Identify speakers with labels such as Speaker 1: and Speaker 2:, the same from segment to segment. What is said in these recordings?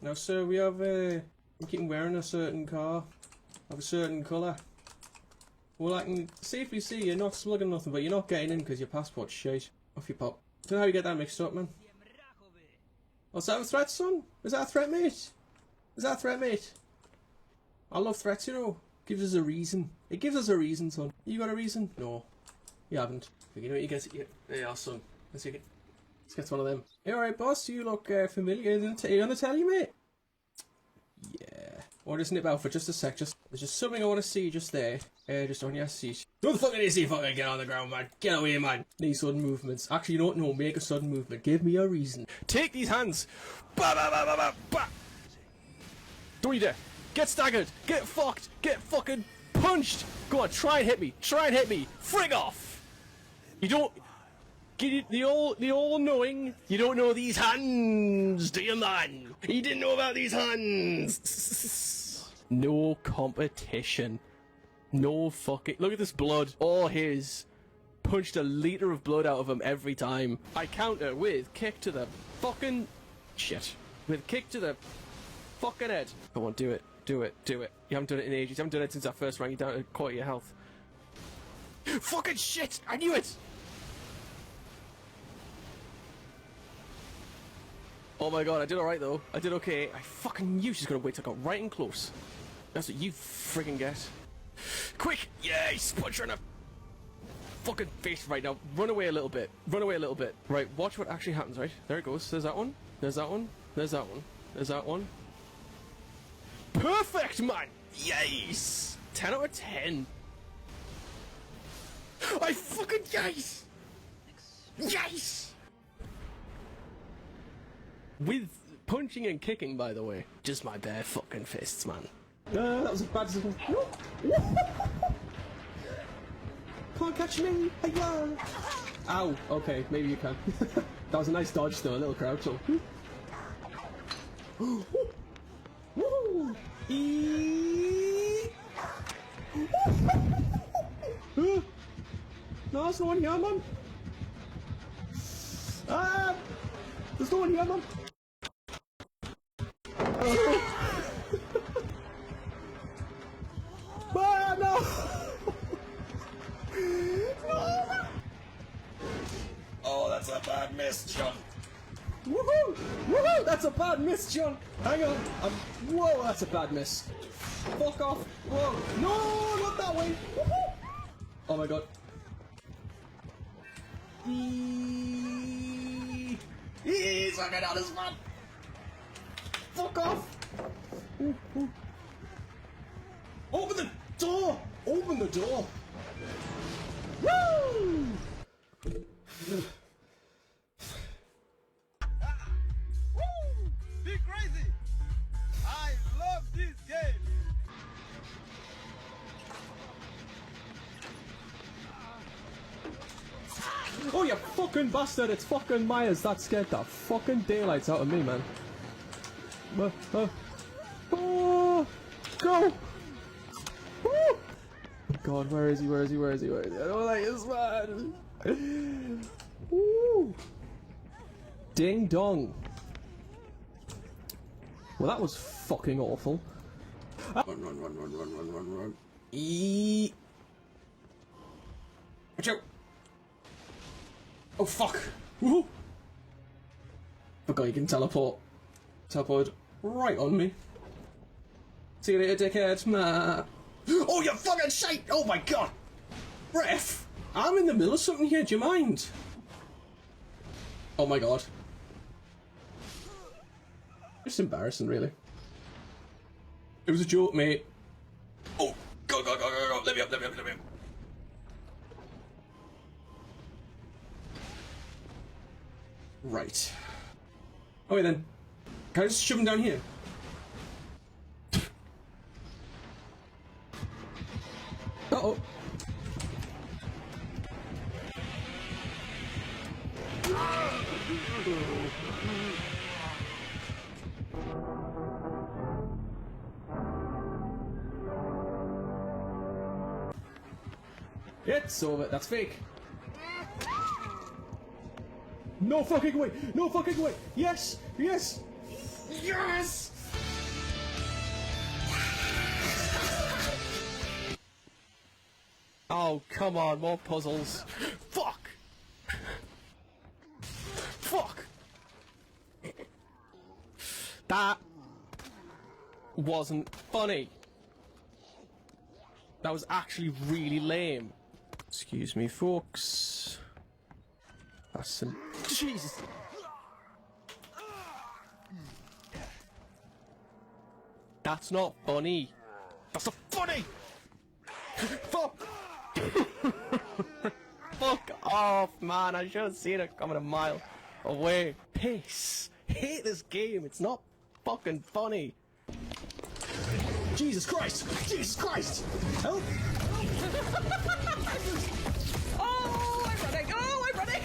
Speaker 1: Now, sir, we have you keep wearing a certain car of a certain colour. Well, I can safely see you're not smuggling nothing, but you're not getting in because your passport's shite. Off you pop. Don't know how you get that mixed up, man. Oh, is that a threat, son? Is that a threat, mate? Is that a threat, mate? I love threats, you know. Gives us a reason. It gives us a reason, son. You got a reason? No. You haven't. You know what you get? There you are, son. Let's get one of them. Hey, alright, boss. You look familiar. You on the telly, mate? Yeah. Or just nip out for just a sec. There's just something I want to see just there. Just on your seat. What the fuck did you see? Fucking get on the ground, man. Get away, man. Need sudden movements. Actually, you don't know. Make a sudden movement. Give me a reason. Take these hands. Ba ba ba ba ba ba. Don't you dare. Get staggered. Get fucked. Get fucking punched. Go on. Try and hit me. Try and hit me. Frig off. You don't. The all knowing. You don't know these hands, do you, man? You didn't know about these hands. No competition. No fucking. Look at this blood. All his. Punched a litre of blood out of him every time. I counter with kick to the fucking shit. With kick to the fucking head. Come on, do it. Do it. Do it. You haven't done it in ages. You haven't done it since our first round. You're down to quarter your health. Fucking shit! I knew it! Oh my god, I did alright though. I did okay. I fucking knew she's gonna wait till I got right and close. That's what you friggin' get. Quick! Yes! Punch her in the fucking face right now. Run away a little bit. Run away a little bit. Right, watch what actually happens, right? There it goes. There's that one. There's that one. There's that one. There's that one. Perfect, man! Yes! 10 out of 10. I fucking yes! Yes! With punching and kicking, by the way. Just my bare fucking fists, man. That was a bad decision. Can't catch me! Hiya! Ow! Okay, maybe you can. That was a nice dodge though, a little crouch. So. Woo! No, there's no one here, man. There's no one here, man. No! Oh, that's a bad miss, John. Woohoo! Woohoo! That's a bad miss, John. Hang on. Whoa, that's a bad miss. Fuck off. Whoa. No, not that way. Woohoo! Oh my god. He's fucking out his mouth. Fuck off. Ooh, ooh. Open the door! Open the door! Woo!
Speaker 2: Woo! Be crazy! I love this game!
Speaker 1: Oh, you fucking bastard! It's fucking Myers. That scared the fucking daylights out of me, man. Oh! Go! Woo! God, where is he? Where is he? Where is he? Where is he? I don't like this man. Woo! Ding dong. Well, that was fucking awful. Run. Eee. Watch out. Oh, fuck. Woohoo! Forgot you can teleport. Teleport right on me. See you later, dickhead. Nah. Oh, you fucking shite! Oh my god! Ref! I'm in the middle of something here, do you mind? Oh my god. Just embarrassing, really. It was a joke, mate. Oh, go. Let me up. Right. Okay then. Can I just shove him down here? Uh-oh. It's over. That's fake. No fucking way! No fucking way! Yes! Yes! Yes! Oh, come on, more puzzles. Fuck! Fuck! That wasn't funny. That was actually really lame. Excuse me, folks. That's some... Jesus! That's not funny. That's not funny! Fuck! Fuck off, man. I should have seen it coming a mile away. Piss. Hate this game. It's not fucking funny. Jesus Christ! Jesus Christ! Help! Oh, I'm running! Oh, I'm running!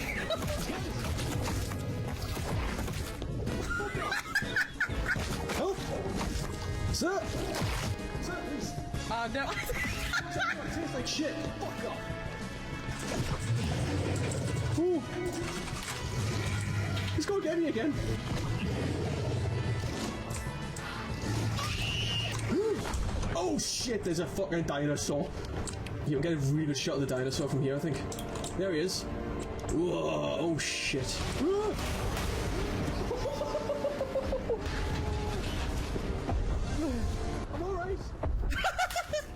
Speaker 1: Help! Sir! Sir, please! No. It tastes like shit. Fuck off. Ooh. He's gonna get me again. Oh shit, there's a fucking dinosaur. You can get a really good shot of the dinosaur from here, I think. There he is. Whoa, oh shit. I'm alright.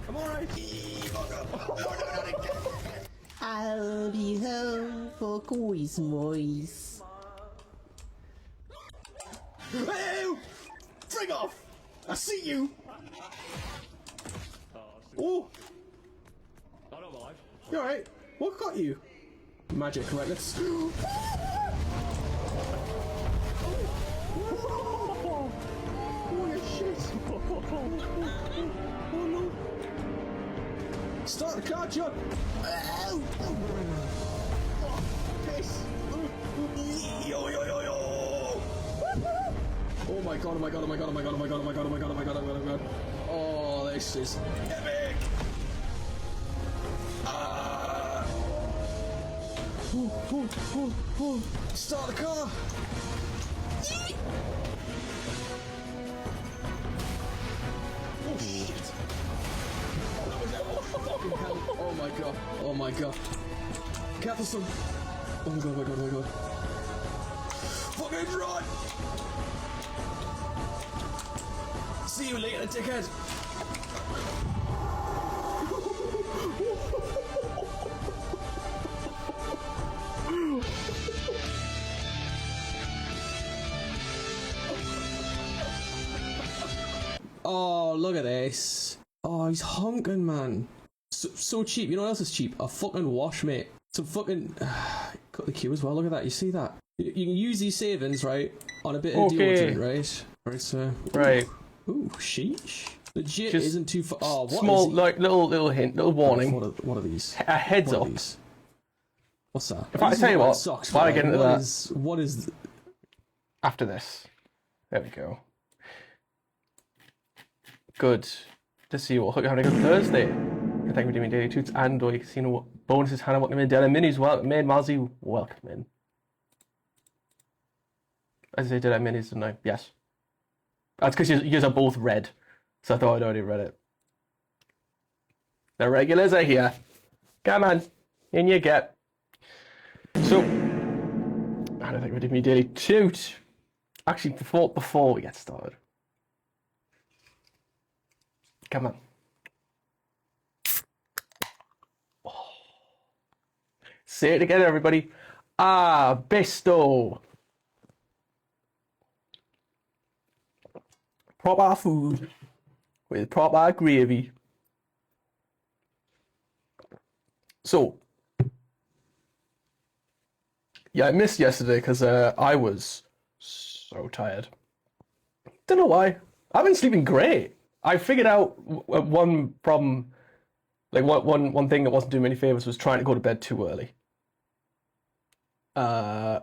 Speaker 1: I'm alright.
Speaker 3: I'll be home for Christmas.
Speaker 1: Hey! Frig off! I see you! Oh!
Speaker 4: I don't mind.
Speaker 1: You alright? What got you? Magic, right, let's... Holy shit! Oh no! Start the car, John! Oh, piss! Yo, yo, yo, yo! Oh my god, oh my god, oh my god, oh my god, oh my god, oh my god, oh my god, oh my god, oh my god, oh my god. Oh, this is epic! Start the car! Oh shit! Fucking hell! Oh my god! Oh my god! Careful, son! Oh my god! Oh my god! Oh my god! Fucking run! See you later, dickhead! Oh, look at this. Oh, he's honking, man. So cheap. You know what else is cheap? A fucking wash, mate. Some fucking... cut the queue as well. Look at that. You see that? You can use these savings, right, on a bit of deodorant, right? Right, so...
Speaker 4: Right.
Speaker 1: Ooh, sheesh. Legit
Speaker 4: Just
Speaker 1: isn't too far. Oh, what
Speaker 4: small,
Speaker 1: is he?
Speaker 4: like little hint, little warning.
Speaker 1: What are these?
Speaker 4: A heads
Speaker 1: What are
Speaker 4: up.
Speaker 1: these? What's that?
Speaker 4: If I tell you what,
Speaker 1: socks,
Speaker 4: while I
Speaker 1: right?
Speaker 4: get into
Speaker 1: What
Speaker 4: that-
Speaker 1: what is...
Speaker 4: After this, there we go. Good to see you all. Hope you're having a good Thursday. Thank you for doing daily toots and or casino bonuses. Hannah, welcome in. Dylan Minis, welcome in. Marzi, welcome in. As I say, did I minis, didn't I? Yes. That's because you guys are both red. So I thought I'd already read it. The regulars are here. Come on. In you get. So, I don't think we're doing me daily toot. Actually, before we get started. Come on. Oh. Say it together, everybody. Ah, besto. Proper food with proper gravy. So, yeah, I missed yesterday because I was so tired. Don't know why. I've been sleeping great. I figured out one problem, like one thing that wasn't doing me any favors was trying to go to bed too early. And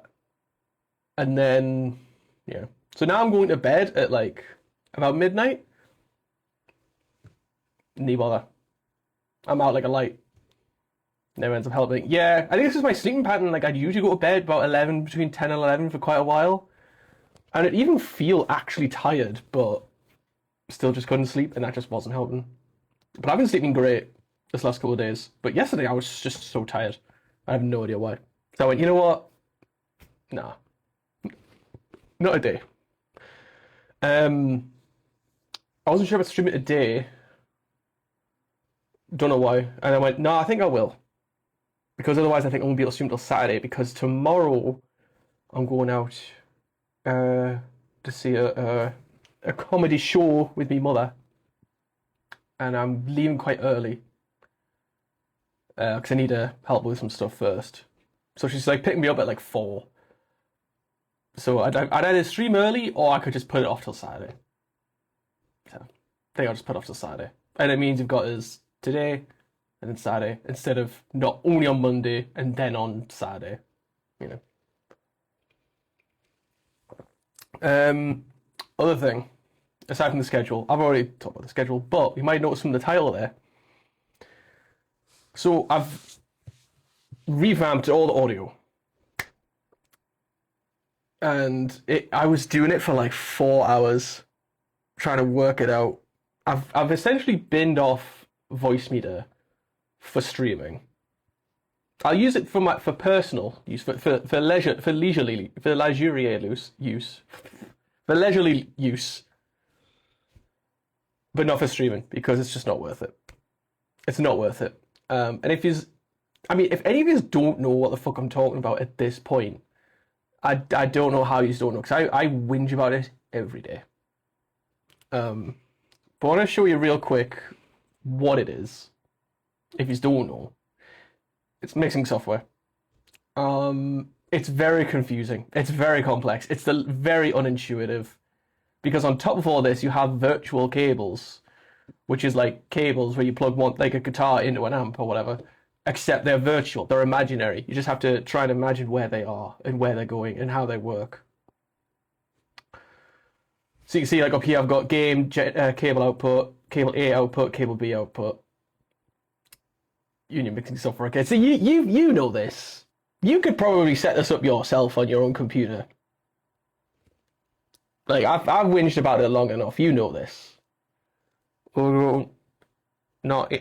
Speaker 4: then, yeah. So now I'm going to bed at like about midnight. Knee bother. I'm out like a light. Never ends up helping. Yeah, I think this is my sleeping pattern. Like I'd usually go to bed about 11, between 10 and 11 for quite a while. And I'd even feel actually tired, but still just couldn't sleep, and that just wasn't helping. But I've been sleeping great. this last couple of days. But yesterday I was just so tired. I have no idea why. So I went, you know what? Nah. Not a day. I wasn't sure about streaming today. Don't know why. And I went, no, I think I will. Because otherwise I think I won't be able to stream till Saturday, because tomorrow I'm going out to see a comedy show with me mother. And I'm leaving quite early. Because I need to help with some stuff first. So she's like picking me up at like 4. So I'd either stream early or I could just put it off till Saturday. So I think I'll just put it off till Saturday. And it means you've got us today and then Saturday, instead of not only on Monday and then on Saturday, you know. Other thing, aside from the schedule, I've already talked about the schedule, but you might notice from the title there. So I've revamped all the audio. And I was doing it for like 4 hours, trying to work it out. I've essentially binned off Voicemeeter for streaming. I'll use it for personal use, for leisurely use, but not for streaming, because it's just not worth it. It's not worth it. And if any of you don't know what the fuck I'm talking about at this point, I don't know how you don't know, because I whinge about it every day. But I want to show you real quick what it is, if you don't know. It's mixing software. It's very confusing. It's very complex. It's very unintuitive, because on top of all this, you have virtual cables, which is like cables where you plug like a guitar into an amp or whatever, except they're virtual. They're imaginary. You just have to try and imagine where they are and where they're going and how they work. So you can see, like up here, I've got game cable output, cable A output, cable B output. Union mixing software. Okay, so you know this. You could probably set this up yourself on your own computer. Like I've whinged about it long enough. You know this. Not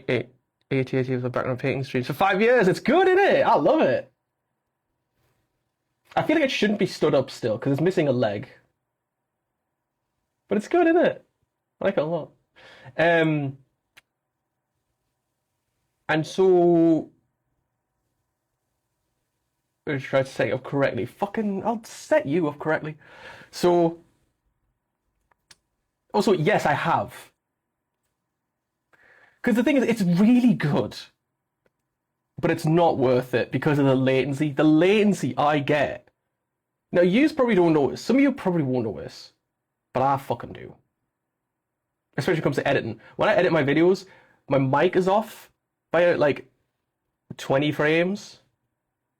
Speaker 4: 80 of the background painting streams for 5 years. It's good, isn't it? I love it. I feel like it shouldn't be stood up still because it's missing a leg. But it's good, isn't it? I like it a lot. And so I'm going to try to set it up correctly. I'll set you up correctly. So, also, yes, I have. Because the thing is, it's really good, but it's not worth it because of the latency. The latency I get. Now, you probably don't notice. Some of you probably won't notice, but I fucking do. Especially when it comes to editing. When I edit my videos, my mic is off by like 20 frames,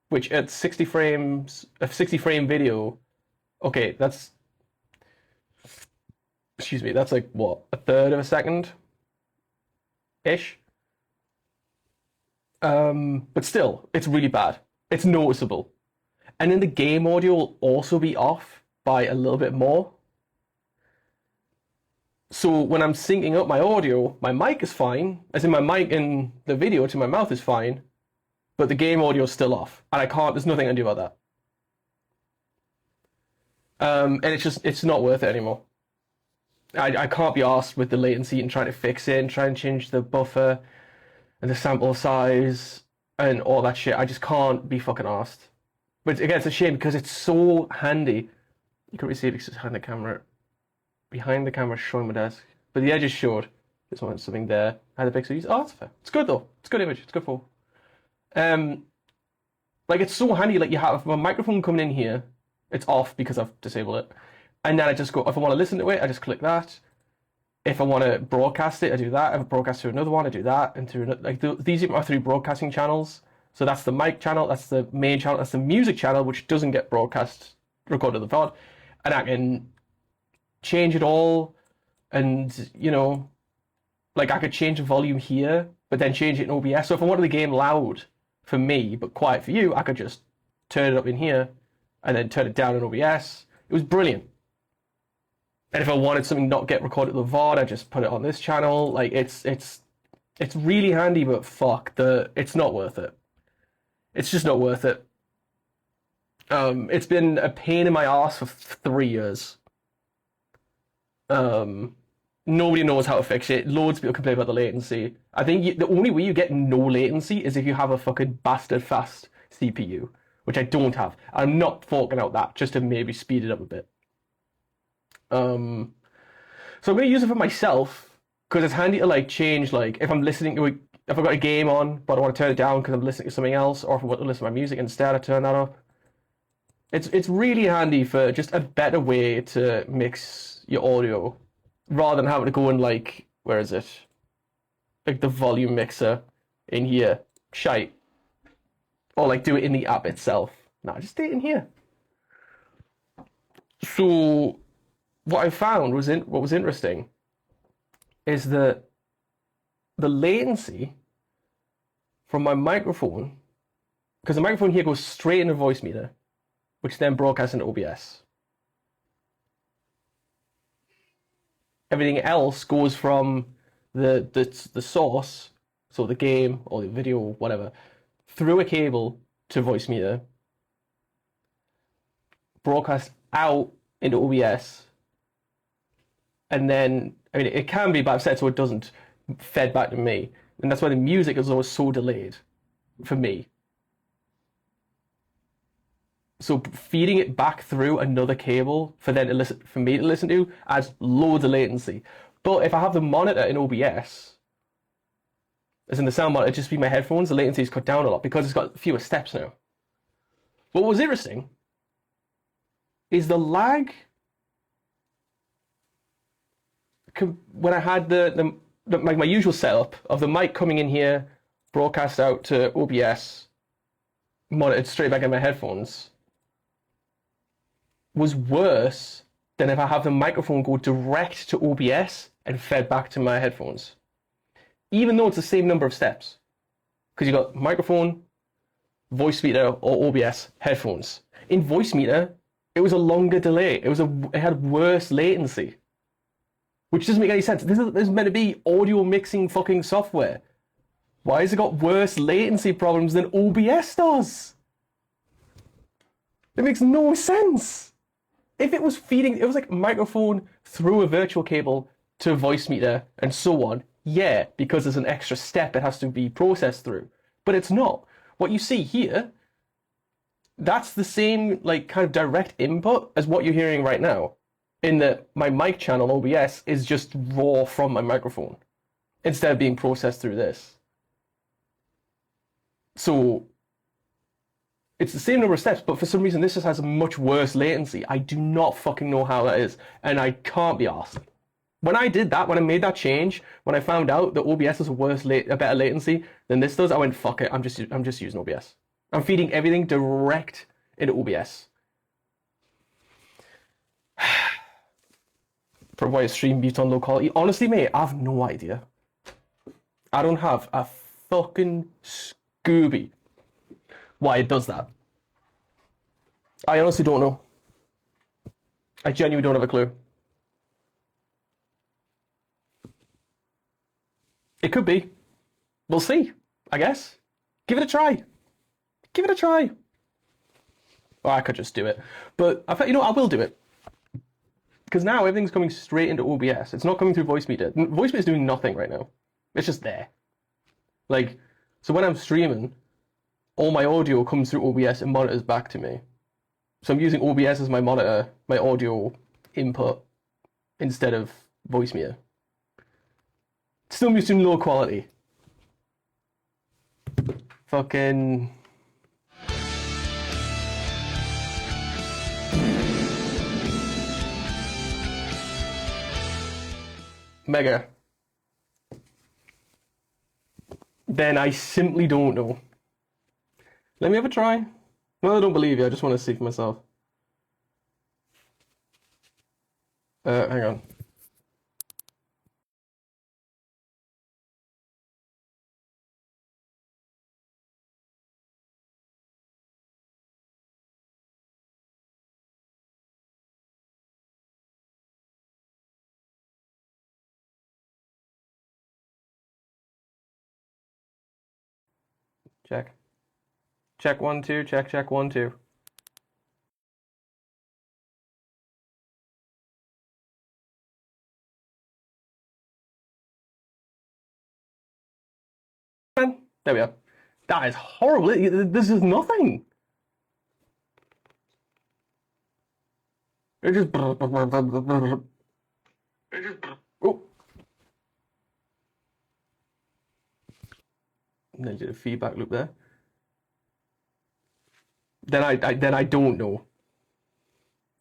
Speaker 4: which at 60 frames, a 60 frame video, okay, that's like what, a third of a second? Ish. But still, it's really bad. It's noticeable. And then the game audio will also be off by a little bit more. So when I'm syncing up my audio, my mic is fine, as in my mic in the video to my mouth is fine, but the game audio is still off. And there's nothing I can do about that. And it's not worth it anymore. I can't be arsed with the latency and trying to fix it and try and change the buffer and the sample size and all that shit. I just can't be fucking arsed. But again, it's a shame because it's so handy. You can't really see it because it's behind the camera showing my desk. But the edges showed. This one, something there. I had the pixels. Oh, that's fair. It's good though. It's a good image. It's good for. Like it's so handy. Like you have a microphone coming in here. It's off because I've disabled it. And then I just go, if I want to listen to it, I just click that. If I want to broadcast it, I do that. If I broadcast to another one, I do that. And to another, like these are my 3 broadcasting channels. So that's the mic channel, that's the main channel, that's the music channel, which doesn't get recorded to the VOD. And I can change it all. And, you know, like I could change the volume here, but then change it in OBS. So if I wanted the game loud for me, but quiet for you, I could just turn it up in here and then turn it down in OBS. It was brilliant. And if I wanted something not get recorded to the VOD, I just put it on this channel. Like it's It's really handy, but fuck, it's not worth it. It's just not worth it. It's been a pain in my ass for 3 years. Nobody knows how to fix it. Loads of people complain about the latency. I think the only way you get no latency is if you have a fucking bastard fast CPU, which I don't have. I'm not forking out that just to maybe speed it up a bit. So I'm going to use it for myself because it's handy to like change, like if I'm listening to if I've got a game on but I want to turn it down because I'm listening to something else, or if I want to listen to my music instead, I turn that up. It's really handy for just a better way to mix your audio rather than having to go and like, where is it? Like the volume mixer in here. Shite. Or like do it in the app itself. Nah, just do it in here. So what I found was what was interesting is that the latency from my microphone, because the microphone here goes straight into voice meter, which then broadcasts into OBS. Everything else goes from the source, so the game or the video or whatever, through a cable to voice meter, broadcast out into OBS, and then, I mean, it can be, but I've set so it doesn't, fed back to me. And that's why the music is always so delayed for me. So feeding it back through another cable for me to listen to adds loads of latency. But if I have the monitor in OBS, as in the sound monitor, just be my headphones, the latency is cut down a lot because it's got fewer steps now. What was interesting is the lag when I had my usual setup of the mic coming in here, broadcast out to OBS, monitored straight back in my headphones, was worse than if I have the microphone go direct to OBS and fed back to my headphones. Even though it's the same number of steps. Because you got microphone, voice meter, or OBS, headphones. In voice meter, it was a longer delay. It had worse latency. Which doesn't make any sense. This is meant to be audio mixing fucking software. Why has it got worse latency problems than OBS does? It makes no sense. If it was feeding, it was like microphone through a virtual cable to voice meter and so on. Yeah, because there's an extra step it has to be processed through. But it's not. What you see here, that's the same like kind of direct input as what you're hearing right now. In that my mic channel, OBS, is just raw from my microphone instead of being processed through this. So it's the same number of steps, but for some reason this just has a much worse latency. I do not fucking know how that is, and I can't be arsed. When I did that, when I made that change, when I found out that OBS has a better latency than this does, I went, fuck it, I'm just using OBS. I'm feeding everything direct into OBS. Provide stream mute on low quality. Honestly, mate, I have no idea. I don't have a fucking Scooby why it does that. I honestly don't know. I genuinely don't have a clue. It could be. We'll see, I guess. Give it a try. Give it a try. Or I could just do it. But I thought, I will do it. Because now everything's coming straight into OBS. It's not coming through voice meter. Voice meter is doing nothing right now. It's just there. Like, so when I'm streaming, all my audio comes through OBS and monitors back to me. So I'm using OBS as my monitor, my audio input, instead of voice meter. Still using low quality. Fucking... Mega. Then I simply don't know. Let me have a try. No, I don't believe you. I just want to see for myself. Hang on. Check. Check 1 2. Check 1 2. There we are. That is horrible. This is nothing. It just. Oh. And then did a feedback loop there. Then I don't know.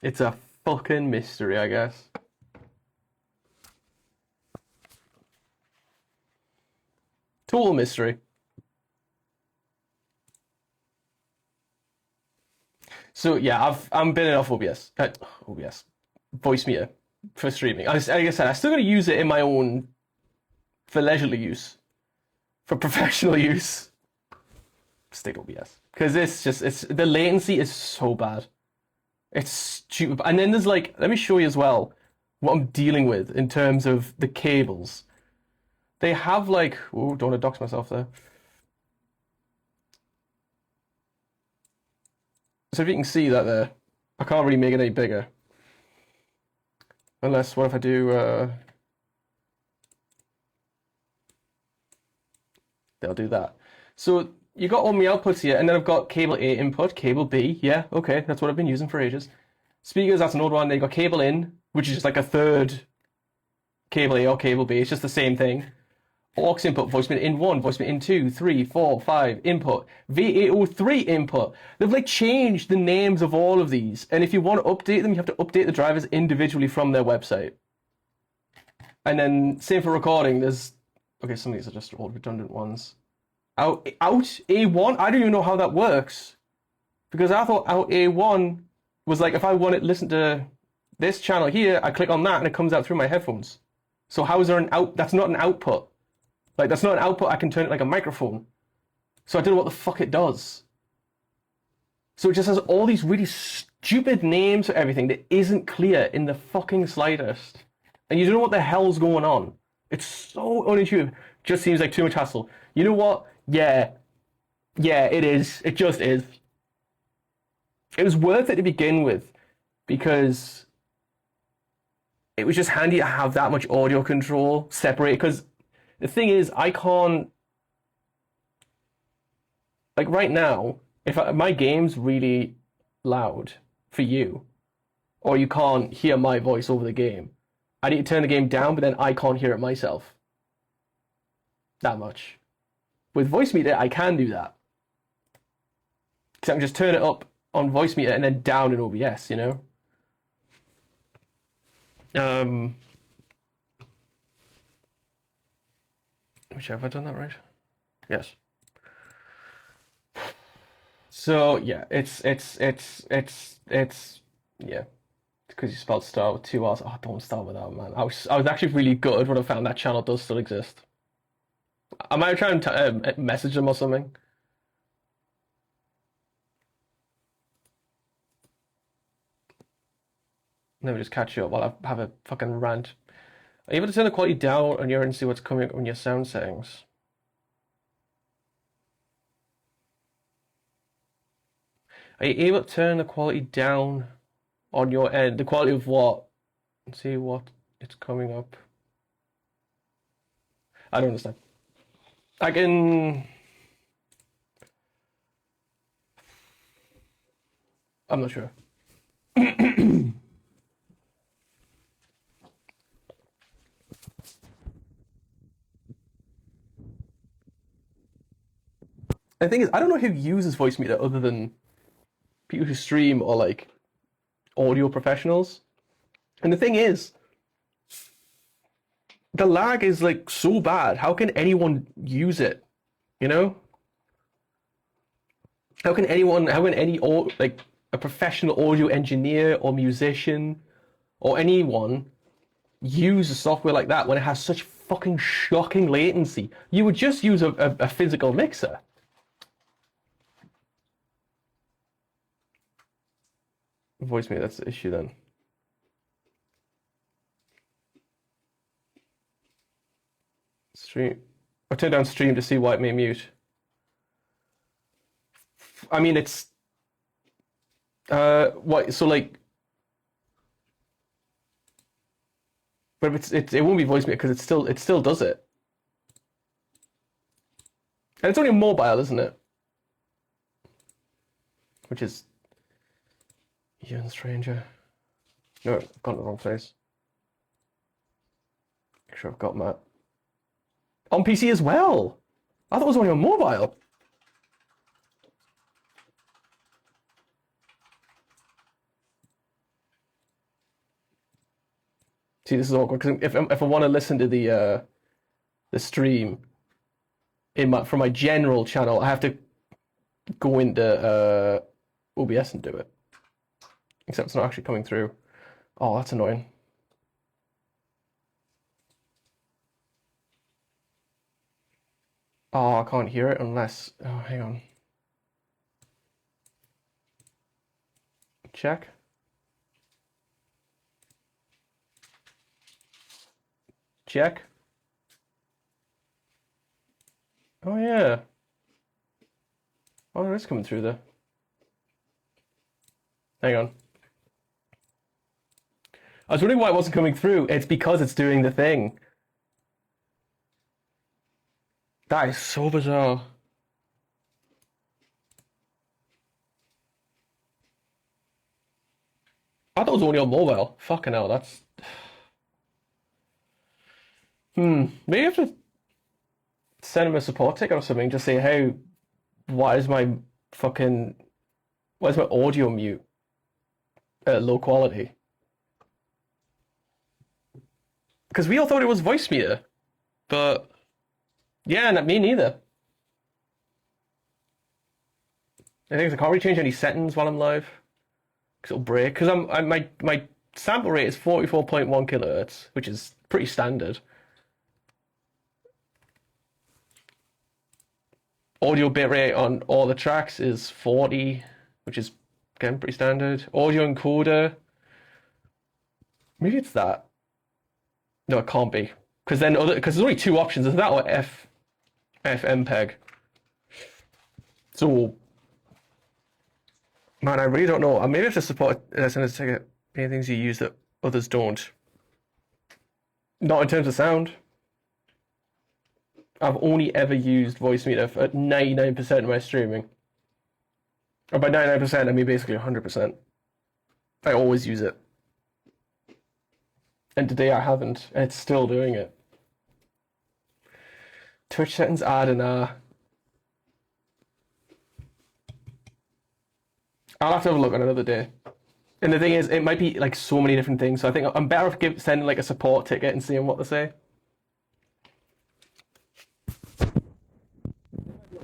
Speaker 4: It's a fucking mystery, I guess. Total mystery. So yeah, I'm binning off OBS. OBS. Voice meter for streaming. Like I said, I still gotta use it in my own for leisurely use. For professional use. Stick OBS. Because the latency is so bad. It's stupid. And then there's like, let me show you as well what I'm dealing with in terms of the cables. They have like, oh, don't want to dox myself there. So if you can see that there, I can't really make it any bigger. Unless, what if I do, they'll do that. So you got all my outputs here, and then I've got cable A input, cable B, yeah, okay, that's what I've been using for ages. Speakers, that's an old one. Then you got cable in, which is just like a third cable A or cable B, it's just the same thing. Aux input, voice meter in 1, voice meter in 2, 3, 4, 5, input, VAO3 input. They've like changed the names of all of these, and if you want to update them, you have to update the drivers individually from their website. And then same for recording, there's, okay, some of these are just old redundant ones. Out A1, I don't even know how that works, because I thought out A1 was like, if I want to listen to this channel here, I click on that and it comes out through my headphones. So how is there an out, that's not an output. Like, that's not an output, I can turn it like a microphone. So I don't know what the fuck it does. So it just has all these really stupid names for everything that isn't clear in the fucking slightest. And you don't know what the hell's going on. It's so unintuitive. Just seems like too much hassle. You know what? Yeah, it is. It just is. It was worth it to begin with because it was just handy to have that much audio control separated. Because the thing is, I can't, like right now, if my game's really loud for you, or you can't hear my voice over the game, I need to turn the game down, but then I can't hear it myself. That much. With voice meter, I can do that. Because I can just turn it up on voice meter and then down in OBS, you know? Which, have I done that right? Yes. So yeah, it's yeah. Because you spelled start with 2 R's. Oh, don't start with that, man. I was actually really good when I found that channel does still exist. I might try and message them or something. Let me just catch you up while I have a fucking rant. Are you able to turn the quality down on your end and see what's coming up on your sound settings? Are you able to turn the quality down on your end? The quality of what? And see what it's coming up. I don't understand. I can... I'm not sure. The thing is, I don't know who uses voice meter other than people who stream or like audio professionals. And the thing is, the lag is like so bad. How can anyone use it? You know? How can any like a professional audio engineer or musician or anyone use a software like that when it has such fucking shocking latency? You would just use a physical mixer. Voice meter, that's the issue then. Stream. I turned down stream to see why it may mute. I mean, it's what? So like, but it won't be voice meter because it still does it, and it's only mobile, isn't it? Which is Ian Stranger. No, I've gone to the wrong place. Make sure I've got that on PC as well. I thought it was only on mobile. See, this is awkward because if I want to listen to the stream from my general channel, I have to go into OBS and do it. Except it's not actually coming through. Oh, that's annoying. Oh, I can't hear it unless... Oh, hang on. Check. Check. Oh, yeah. Oh, it is coming through there. Hang on. I was wondering why it wasn't coming through. It's because it's doing the thing. That is so bizarre. I thought it was only on mobile. Fucking hell, that's... Maybe I have to send him a support ticket or something. Just say, hey, why is my audio mute at low quality? Because we all thought it was voice meter, but yeah, not me neither. I think I can't really change any settings while I'm live because it'll break. Because my sample rate is 44.1 kilohertz, which is pretty standard. Audio bitrate on all the tracks is 40, which is again pretty standard. Audio encoder, maybe it's that. No, it can't be because there's only two options. Is that or FMPEG? So, man, I really don't know. Maybe if the support send ticket any things you use that others don't. Not in terms of sound. I've only ever used voice meter for 99% of my streaming. Or by 99%, I mean basically 100%. I always use it. And today I haven't, and it's still doing it. Twitch settings add an I'll have to have a look on another day. And the thing is, it might be like so many different things, so I think I'm better off sending like a support ticket and seeing what they say.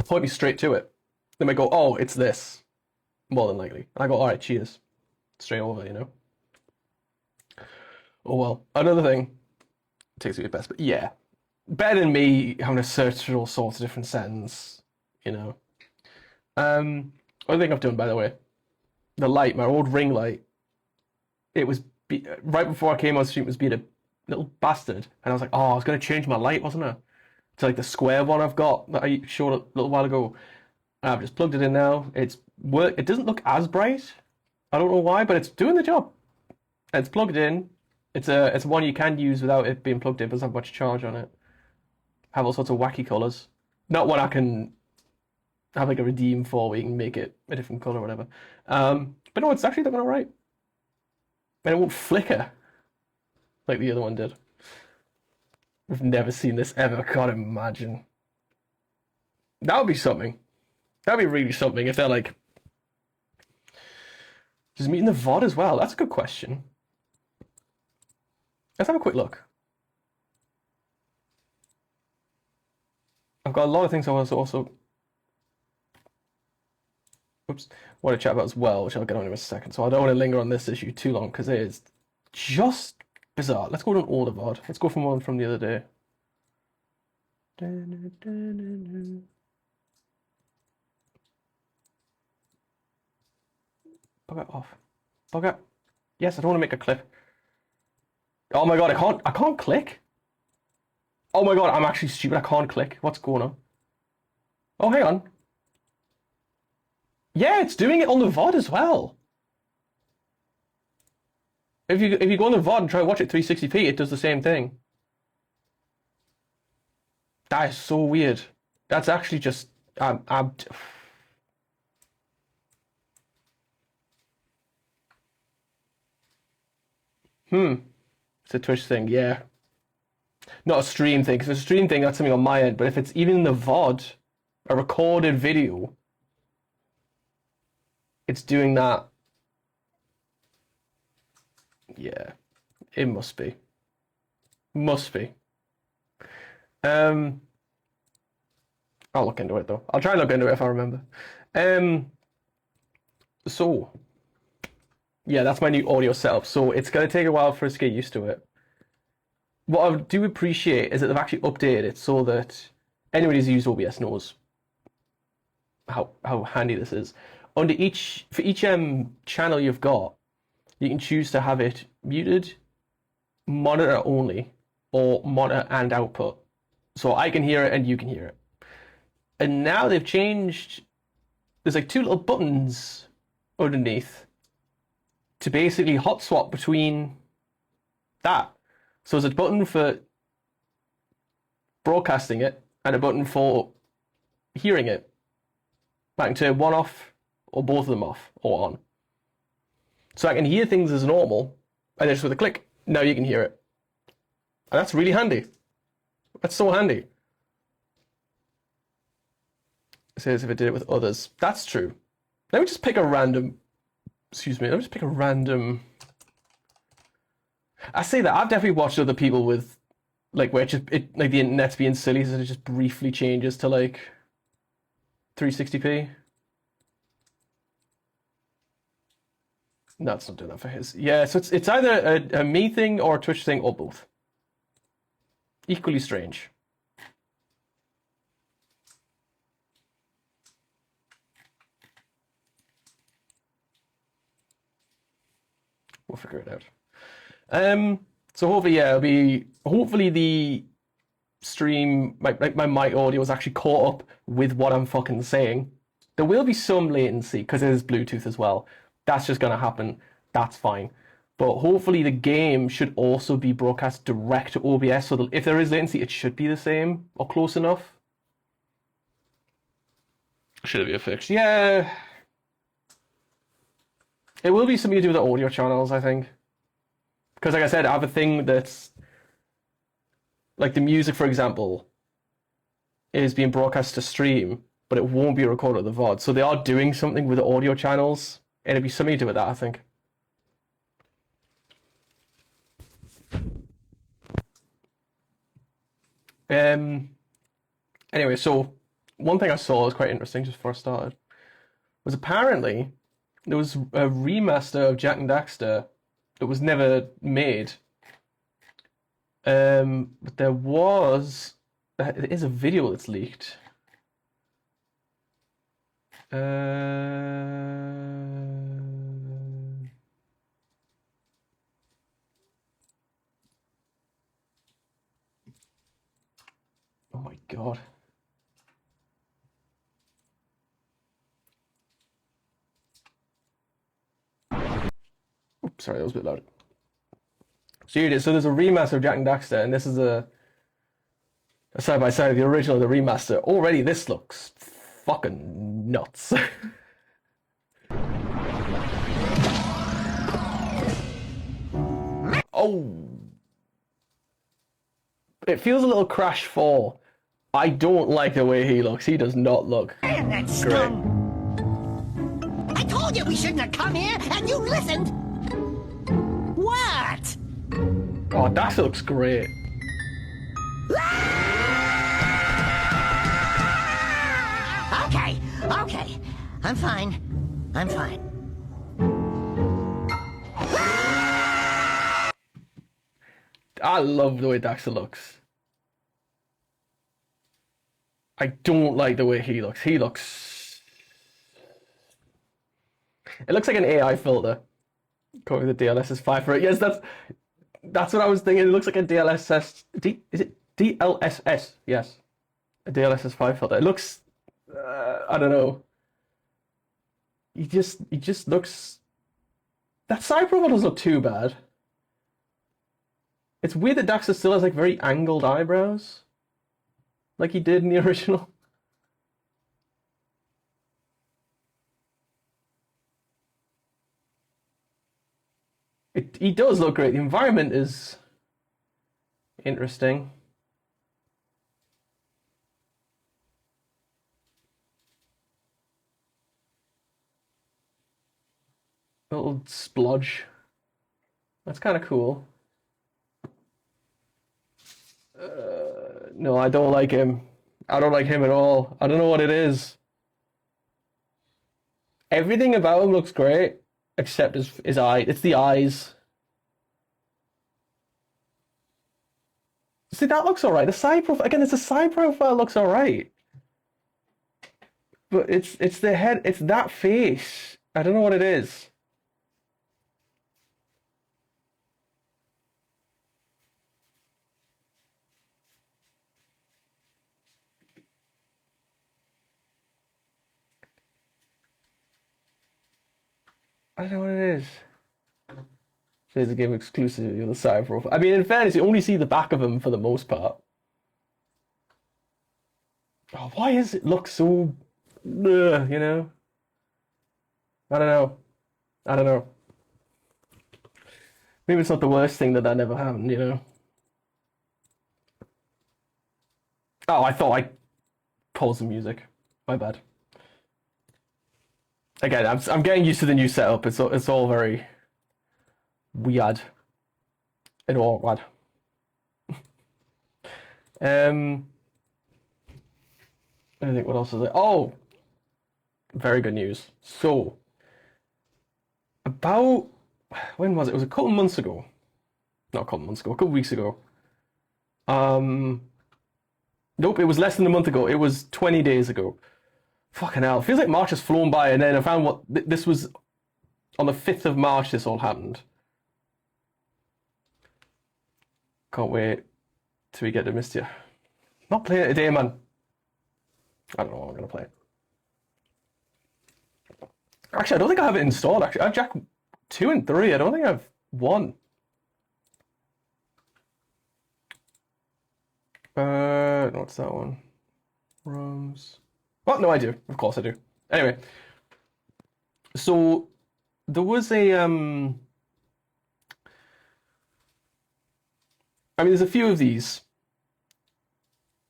Speaker 4: Point me straight to it. They might go, oh, it's this. More than likely. And I go, alright, cheers. Straight over, you know? Oh well. Another thing. It takes me the best, but yeah. Better than me having to search through all sorts of different settings, you know? Other thing I've done, by the way. The light, my old ring light. It was, right before I came on stream, it was being a little bastard. And I was like, oh, I was going to change my light, wasn't I? To like the square one I've got that I showed a little while ago. I've just plugged it in now. It doesn't look as bright. I don't know why, but it's doing the job. It's plugged in. It's one you can use without it being plugged in. It doesn't have much charge on it. Have all sorts of wacky colours. Not one I can have like a redeem for where you can make it a different colour or whatever. But no, it's actually looking alright. And it won't flicker like the other one did. We've never seen this ever. I can't imagine. That would be something. That would be really something if they're like... Does it meet in the VOD as well? That's a good question. Let's have a quick look. I've got a lot of things I want to also... Oops. Want to chat about as well, which I'll get on in a second. So I don't want to linger on this issue too long because it is just bizarre. Let's go to an older VOD. Let's go from one from the other day. Bug it off. Bug it. Yes, I don't want to make a clip. Oh my god, I can't click. Oh my god, I'm actually stupid. I can't click. What's going on? Oh, hang on. Yeah, it's doing it on the VOD as well. If you go on the VOD and try and watch it 360p, it does the same thing. That is so weird. That's actually just It's a Twitch thing, yeah. Not a stream thing, because if it's a stream thing, that's something on my end. But if it's even in the VOD, a recorded video, it's doing that. Yeah, it must be. Must be. I'll look into it though. I'll try and look into it if I remember. So yeah, that's my new audio setup. So it's gonna take a while for us to get used to it. What I do appreciate is that they've actually updated it so that anybody who's used OBS knows how handy this is. For each channel you've got, you can choose to have it muted, monitor only, or monitor and output. So I can hear it and you can hear it. And now they've changed, there's like two little buttons underneath to basically hot swap between that. So there's a button for broadcasting it and a button for hearing it. I can turn one off or both of them off or on. So I can hear things as normal, and then just with a click, now you can hear it. And that's really handy. That's so handy. It says if I did it with others. That's true. Let me just pick a random... Excuse me, let me just pick a random... I say that, I've definitely watched other people with... Like, where like the internet's being silly, so it just briefly changes to, like, 360p. No, it's not doing that for his. Yeah, so it's either a me thing or a Twitch thing or both. Equally strange. We'll figure it out. So hopefully, yeah, hopefully the stream, my mic audio is actually caught up with what I'm fucking saying. There will be some latency because it is Bluetooth as well. That's just going to happen. That's fine. But hopefully the game should also be broadcast direct to OBS, so that if there is latency, it should be the same or close enough. Should it be a fix? Yeah. It will be something to do with the audio channels, I think. Because like I said, I have a thing that's... Like the music, for example, is being broadcast to stream, but it won't be recorded at the VOD. So they are doing something with the audio channels. It'll be something to do with that, I think. Anyway, so one thing I saw was quite interesting just before I started was apparently there was a remaster of Jak Daxter that was never made. But there is a video that's leaked. Oh my god. Oops, sorry, that was a bit loud. So here it is. So there's a remaster of Jak Daxter, and this is a side by side of the original and the remaster. Already, this looks fucking nuts. Oh, it feels a little Crash 4. I don't like the way he looks. He does not look
Speaker 3: Man, that
Speaker 4: great.
Speaker 3: scum! I told you we shouldn't have come here, and you listened! What?
Speaker 4: Oh, Daxter looks great.
Speaker 3: Okay, okay. I'm fine. I'm fine.
Speaker 4: I love the way Daxter looks. I don't like the way he looks. He looks... It looks like an AI filter. Calling the DLSS 5 for it. Yes, that's what I was thinking. It looks like a DLSS... Is it DLSS? Yes. A DLSS 5 filter. It looks... I don't know. he just looks. That side profile doesn't look too bad. It's weird that Daxter still has like very angled eyebrows, like he did in the original. He does look great. The environment is interesting. A little splodge. That's kind of cool. No, I don't like him. I don't like him at all. I don't know what it is. Everything about him looks great, except his eye. It's the eyes. See, that looks alright. The side profile again. It's a side profile looks alright, but it's the head. It's that face. I don't know what it is. I don't know what it is. There's a game exclusively on the side profile. I mean, in fairness, you only see the back of him for the most part. Oh, why does it look so, you know? I don't know. I don't know. Maybe it's not the worst thing that never happened, you know? Oh, I thought I paused the music. My bad. Again, I'm getting used to the new setup. It's all very weird and awkward. I think what else is there? Oh, very good news. So, about when was it? It was a couple months ago. Not a couple months ago. A couple weeks ago. Nope, it was less than a month ago. It was 20 days ago. Fucking hell. It feels like March has flown by, and then I found what this was on the 5th of March this all happened. Can't wait till we get to Mistia. Not playing it today, man. I don't know what I'm gonna play. Actually, I don't think I have it installed, actually. I have Jak 2 and 3. I don't think I have 1. What's that one? ROMs. What? No, I do. Of course I do. Anyway, so there was a I mean, there's a few of these,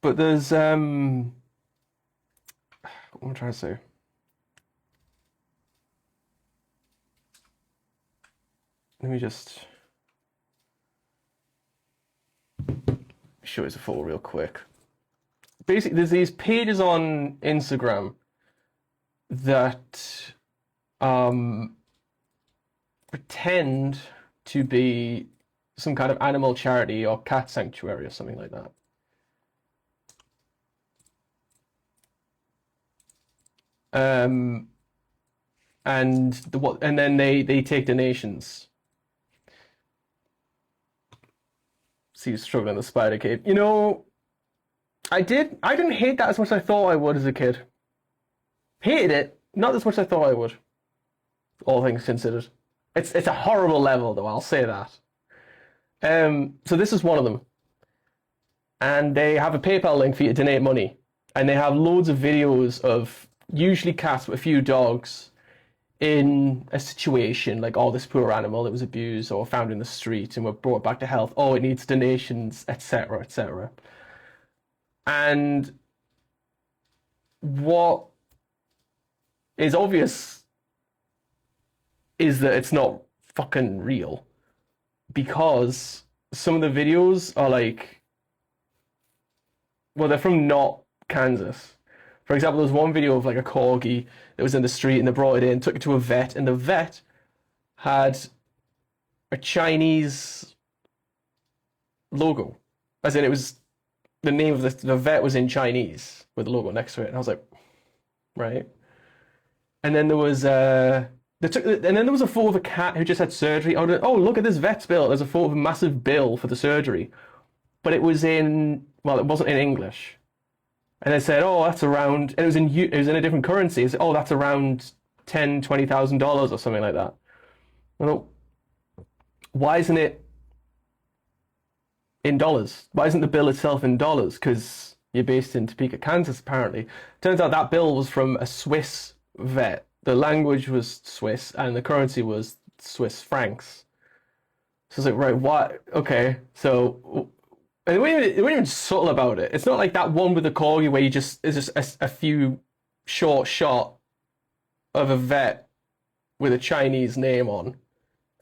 Speaker 4: but there's what am I trying to say? Let me just show you the photo real quick. Basically, there's these pages on Instagram that pretend to be some kind of animal charity or cat sanctuary or something like that. And then they take donations. See you struggling in the spider cave. You know, I didn't hate that as much as I thought I would as a kid. Hated it, not as much as I thought I would. All things considered. It's a horrible level though, I'll say that. So this is one of them. And they have a PayPal link for you to donate money. And they have loads of videos of usually cats with a few dogs in a situation like, oh, this poor animal that was abused or found in the street and were brought back to health. Oh, it needs donations, etc., etc. And what is obvious is that it's not fucking real, because some of the videos are like, well, they're from not Kansas. For example, there's one video of like a corgi that was in the street and they brought it in, took it to a vet, and the vet had a Chinese logo. As in, it was the name of the vet was in Chinese with the logo next to it. And I was like, right. And then there was and then there was a photo of a cat who just had surgery. Oh, look at this vet's bill. There's a photo of a massive bill for the surgery, but it was it wasn't in English. And they said, oh, that's around, and it was in a different currency. They said, oh, that's around $10,000-$20,000 or something like that. Well, why isn't it in dollars? Why isn't the bill itself in dollars? Because you're based in Topeka, Kansas, apparently. Turns out that bill was from a Swiss vet. The language was Swiss, and the currency was Swiss francs. So it's like, right, what? Okay, so... And they weren't even subtle about it. It's not like that one with the corgi where it's just a few short shot of a vet with a Chinese name on.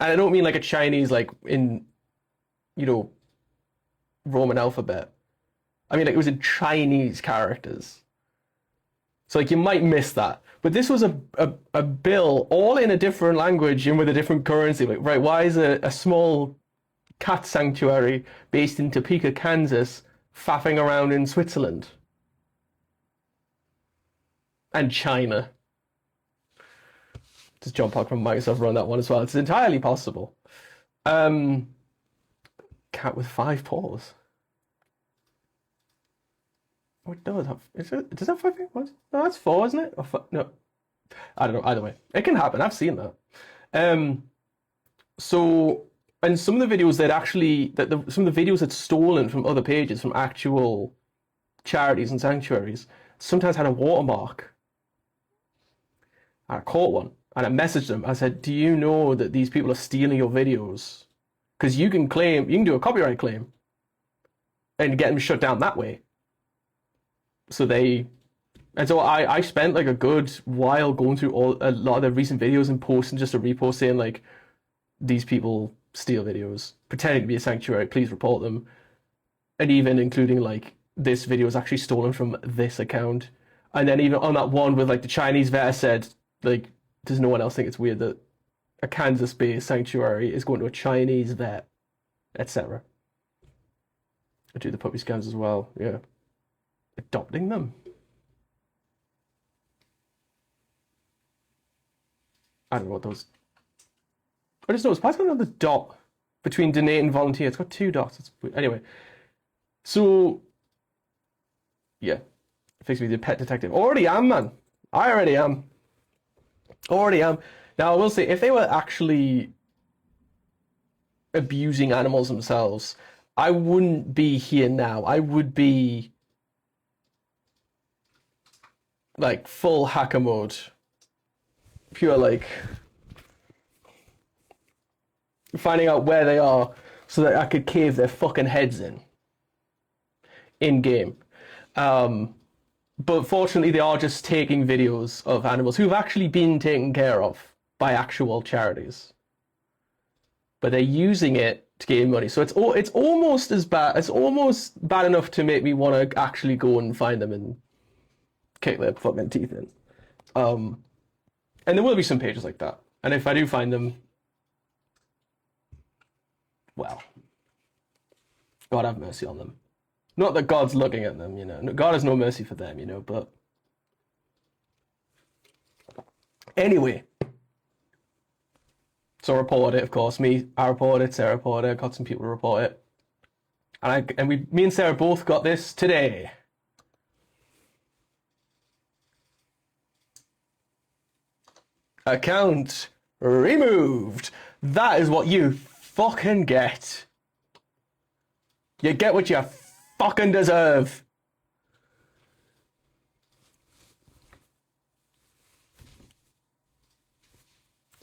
Speaker 4: And I don't mean like a Chinese, like in, you know, Roman alphabet. I mean, like, it was in Chinese characters. So, like, you might miss that. But this was a bill all in a different language and with a different currency. Like, right, why is a small cat sanctuary based in Topeka, Kansas, faffing around in Switzerland? And China. Does John Park from Microsoft run that one as well? It's entirely possible. Cat with 5 paws. Oh, it does have. Does that 5 paws? No, that's 4, isn't it? Or no, I don't know. Either way, it can happen. I've seen that. So, and some of the videos that actually some of the videos that's stolen from other pages, from actual charities and sanctuaries, sometimes had a watermark. I caught one. And I messaged them. I said, do you know that these people are stealing your videos? Because you can do a copyright claim and get them shut down that way. So I spent like a good while going through a lot of their recent videos and posting just a repost saying like, these people steal videos, pretending to be a sanctuary, please report them. And even including like, this video is actually stolen from this account. And then even on that one with like the Chinese vet, I said, like, does no one else think it's weird that a Kansas-based sanctuary is going to a Chinese vet, etc.? I do the puppy scans as well, yeah. Adopting them? I don't know what those... I just noticed, why is there another dot between donate and volunteer? It's got 2 dots. It's weird. Anyway, so... yeah. Fix me the pet detective. Already am, man. I already am. Already am. Now, I will say, if they were actually abusing animals themselves, I wouldn't be here now. I would be like full hacker mode. Pure like finding out where they are so that I could cave their fucking heads in game. But fortunately, they are just taking videos of animals who've actually been taken care of by actual charities. But they're using it to gain money. So it's almost as bad. It's almost bad enough to make me want to actually go and find them and kick their fucking teeth in. And there will be some pages like that. And if I do find them, well, God have mercy on them. Not that God's looking at them, you know. God has no mercy for them, you know, but... Anyway. So I reported it, of course. I reported it, Sarah reported it, I got some people to report it. And me and Sarah both got this today. Account removed. That is what you fucking get. You get what you fucking deserve.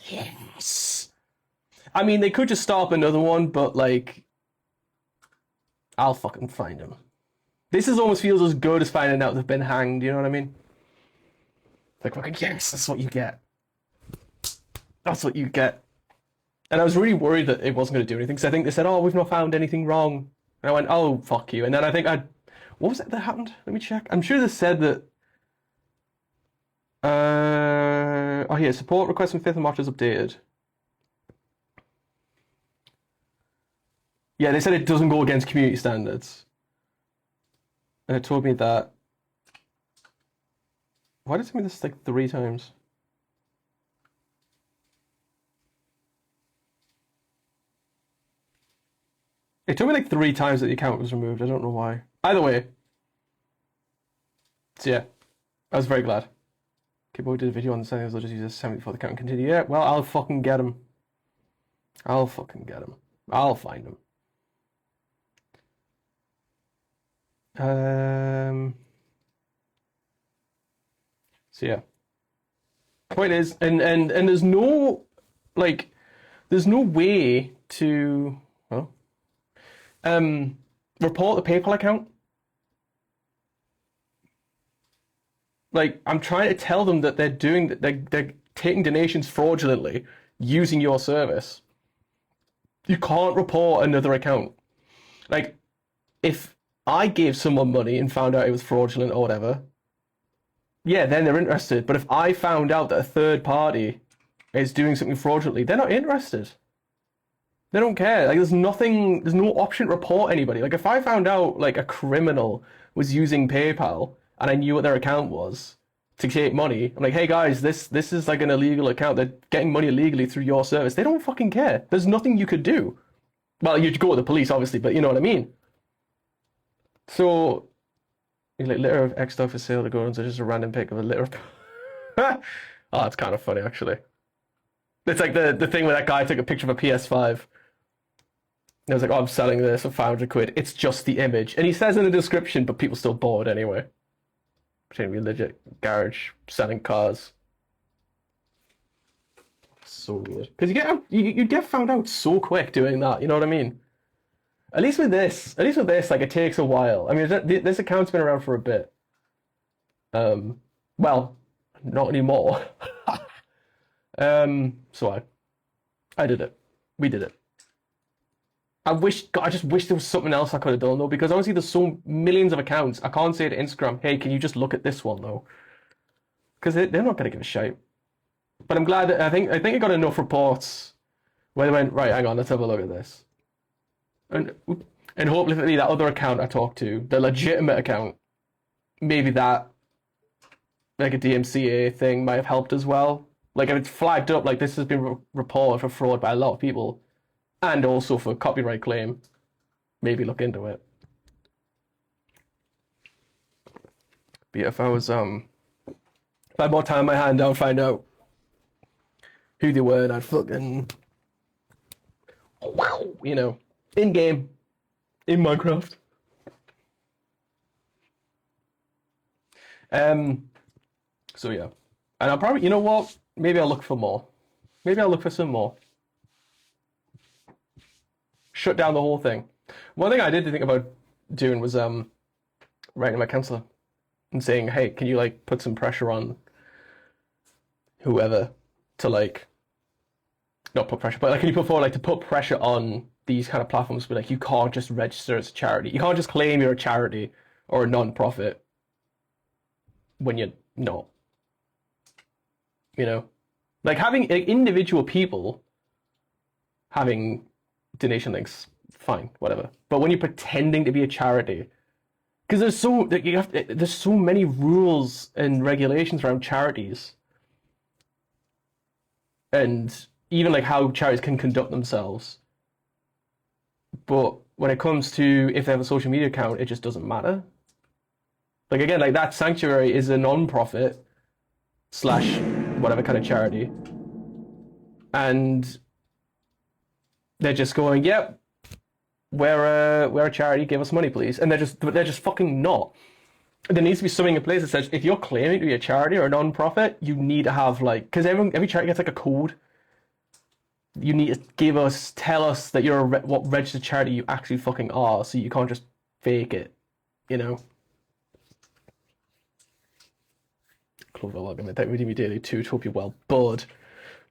Speaker 4: Yes. I mean, they could just start up another one, but like, I'll fucking find them. This almost feels as good as finding out they've been hanged, you know what I mean? Like, fucking yes, that's what you get. That's what you get. And I was really worried that it wasn't going to do anything, because I think they said, oh, we've not found anything wrong. And I went, oh, fuck you. And then I think what was it that happened? Let me check. I'm sure they said that... oh, here, support request from 5th of March is updated. Yeah, they said it doesn't go against community standards. And it told me that... Why did it tell me this like 3 times? It took me like 3 times that the account was removed. I don't know why. Either way. So yeah, I was very glad. People who did a video on the settings, they'll just use a 70 for the count and continue. Yeah, well, I'll fucking get him. I'll fucking get him. I'll find him. So yeah. Point is, and there's no, like, there's no way to, well, report the PayPal account. Like, I'm trying to tell them that they're taking donations fraudulently using your service. You can't report another account. Like, if I gave someone money and found out it was fraudulent or whatever, yeah, then they're interested. But if I found out that a third party is doing something fraudulently, they're not interested. They don't care. Like, there's no option to report anybody. Like, if I found out, like, a criminal was using PayPal and I knew what their account was to take money, I'm like, hey guys, this is like an illegal account. They're getting money illegally through your service. They don't fucking care. There's nothing you could do. Well, you'd go to the police, obviously, but you know what I mean. So, like, litter of X dog for sale to go on, so just a random pic of a litter of... Oh, that's kind of funny, actually. It's like the thing where that guy took a picture of a PS5. And I was like, oh, I'm selling this for 500 quid. It's just the image. And he says in the description, but people still bought it anyway. Pretending to be a legit garage selling cars. So weird. Because you get found out so quick doing that, you know what I mean? At least with this, like, it takes a while. I mean, this account's been around for a bit. Well, not anymore. So I did it. We did it. I just wish there was something else I could have done, though, because honestly, there's so millions of accounts. I can't say to Instagram, hey, can you just look at this one, though? Because they're not going to give a shit. But I'm glad that I think I got enough reports where they went, right, hang on, let's have a look at this. And hopefully that other account I talked to, the legitimate account, maybe that, like a DMCA thing, might have helped as well. Like, if it's flagged up, like, this has been reported for fraud by a lot of people, and also for copyright claim, maybe look into it. But yeah, if I had more time in my hand, I would find out who they were, and I'd fucking, wow, you know, in game, in Minecraft. So yeah, and I'll probably, you know what? Maybe I'll look for more. Maybe I'll look for some more. Shut down the whole thing. One thing I did think about doing was writing to my counsellor and saying, hey, can you, like, put some pressure on whoever to, like, not put pressure, but, like, can you put forward, like, to put pressure on these kind of platforms, but, like, you can't just register as a charity. You can't just claim you're a charity or a non-profit when you're not. You know? Like, having, like, individual people having donation links, fine, whatever. But when you're pretending to be a charity, because there's so many rules and regulations around charities, and even like how charities can conduct themselves. But when it comes to if they have a social media account, it just doesn't matter. Like, again, like, that Sanctuary is a non-profit / whatever kind of charity, and they're just going, yep, we're a charity, give us money, please. And they're just fucking not. There needs to be something in place that says, if you're claiming to be a charity or a non-profit, you need to have, like, because every charity gets, like, a code. You need to tell us that you're what registered charity you actually fucking are, so you can't just fake it, you know? Clover Login, that Redeem Daily 2, hope you're well, bud.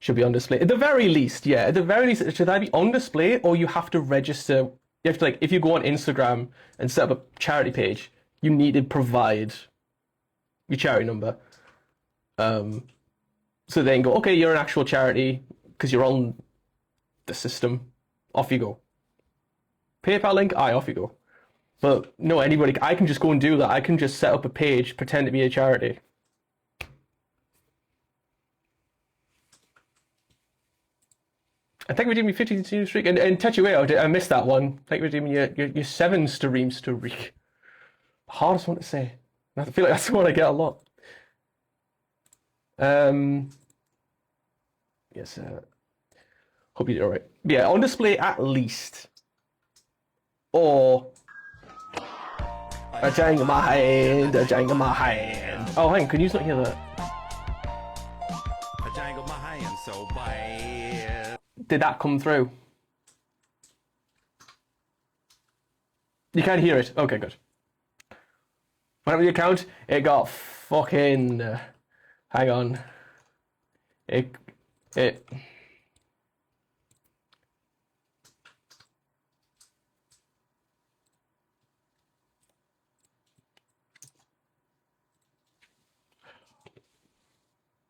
Speaker 4: Should be on display. At the very least, yeah. At the very least, should that be on display, or you have to register? You have to, like, if you go on Instagram and set up a charity page, you need to provide your charity number. So then go, okay, you're an actual charity because you're on the system. Off you go. PayPal link, off you go. But no, anybody, I can just go and do that. I can just set up a page, pretend to be a charity. I think we're doing 50 streak, and touch away. I missed that one. I think we're doing your 7 stream streak. Hardest one to say. I feel like that's the one I get a lot. Yes, hope you did alright. Yeah, on display at least. Or a jang in my hand, a jang in my hand. Oh, hang on, can you not hear that?
Speaker 5: I jangled my hand so bad.
Speaker 4: Did that come through? You can't hear it? Okay, good. Whatever the account, it got fucking... hang on. It...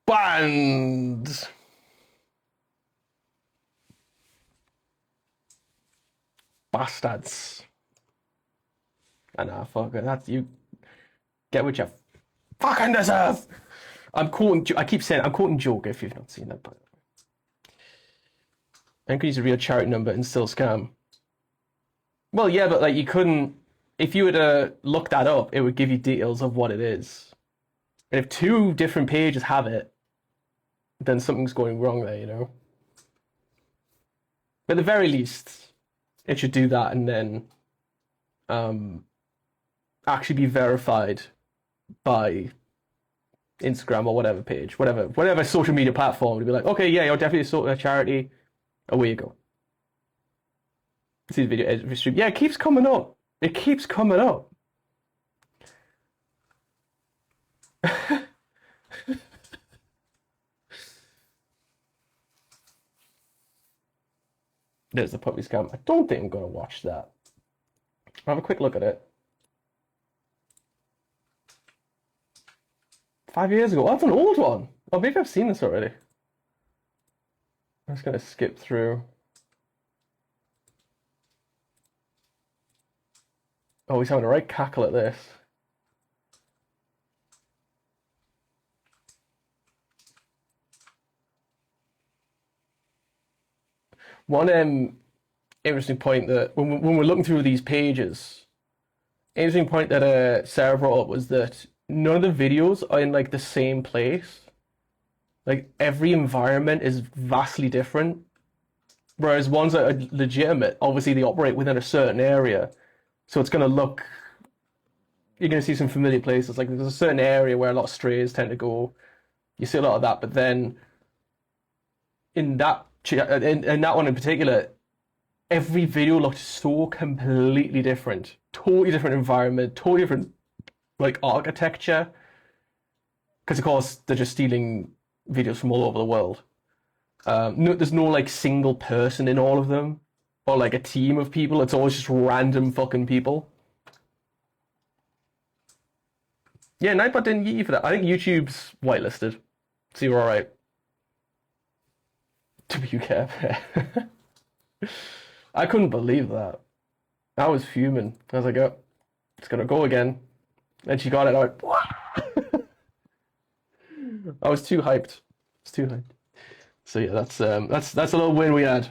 Speaker 4: Banned! Bastards. I know, fuck it. That's you. Get what you fucking deserve. I'm quoting. I keep saying I'm quoting Joker if you've not seen that. But I could use a real charity number and still scam. Well, yeah, but like you couldn't. If you were to look that up, it would give you details of what it is. And if 2 different pages have it, then something's going wrong there, you know. But at the very least, it should do that and then actually be verified by Instagram or whatever page, whatever social media platform to be like, okay, yeah, you're definitely a charity. Away you go. See the video every stream. Yeah, it keeps coming up. It keeps coming up. There's the puppy scam. I don't think I'm going to watch that. I'll have a quick look at it. 5 years ago. Oh, that's an old one. Oh, maybe I've seen this already. I'm just going to skip through. Oh, he's having a right cackle at this. One interesting point that when we're looking through these pages, interesting point that Sarah brought up was that none of the videos are in like the same place. Like every environment is vastly different. Whereas ones that are legitimate, obviously they operate within a certain area. So it's gonna look, you're gonna see some familiar places. Like there's a certain area where a lot of strays tend to go. You see a lot of that, but then in that one in particular, every video looked so completely different. Totally different environment, totally different like architecture. Because of course they're just stealing videos from all over the world. There's no like single person in all of them, or like a team of people. It's always just random fucking people. Yeah, Nightbot didn't get you for that. I think YouTube's whitelisted, so you're alright. WCAP. I couldn't believe that. I was fuming. I was like, oh, it's gonna go again. And she got it. I went, what? I was too hyped. It's too hyped. So yeah, that's a little win we had.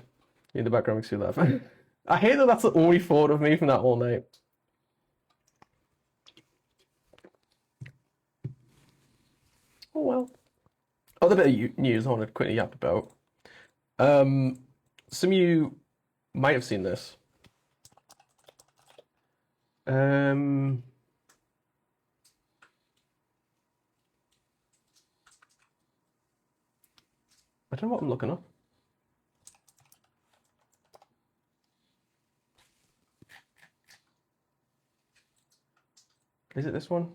Speaker 4: In the background, we can see that. I hate that that's the only photo of me from that whole night. Oh well. Other bit of news I want to quickly yap about. Some of you might have seen this. I don't know what I'm looking up. Is it this one?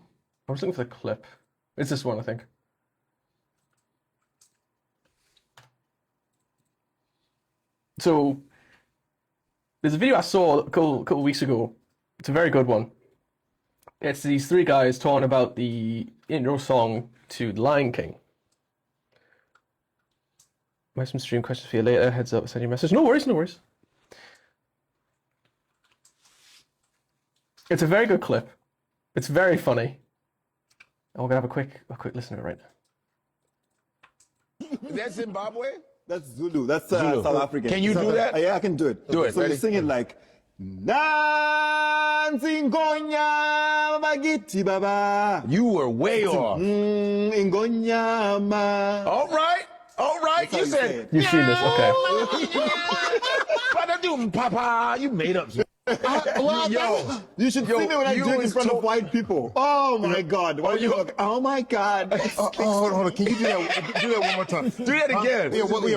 Speaker 4: I was looking for the clip. It's this one, I think. So, there's a video I saw a couple weeks ago. It's a very good one. It's these 3 guys talking about the intro song to The Lion King. Might some stream questions for you later. Heads up, send you a message. No worries, no worries. It's a very good clip. It's very funny. And we're gonna have a quick listen to it right now.
Speaker 6: Is that Zimbabwe?
Speaker 7: That's Zulu. That's
Speaker 6: Zulu.
Speaker 7: South African.
Speaker 6: Can you do that?
Speaker 7: Yeah, I can do it.
Speaker 6: Do it.
Speaker 7: So
Speaker 6: Ready?
Speaker 7: you sing it like,
Speaker 2: Dancing Konya Bagiti Baba.
Speaker 6: You were way off.
Speaker 2: Ingonyama.
Speaker 6: All right.
Speaker 2: That's how
Speaker 6: You
Speaker 2: you
Speaker 6: said,
Speaker 2: say it.
Speaker 4: You've seen this, okay.
Speaker 6: Papa, you made up.
Speaker 2: Well, you should see me when I do it in front of white people. Oh my God! Oh my God!
Speaker 7: Hold on. Can you do that one more time?
Speaker 6: Do that again.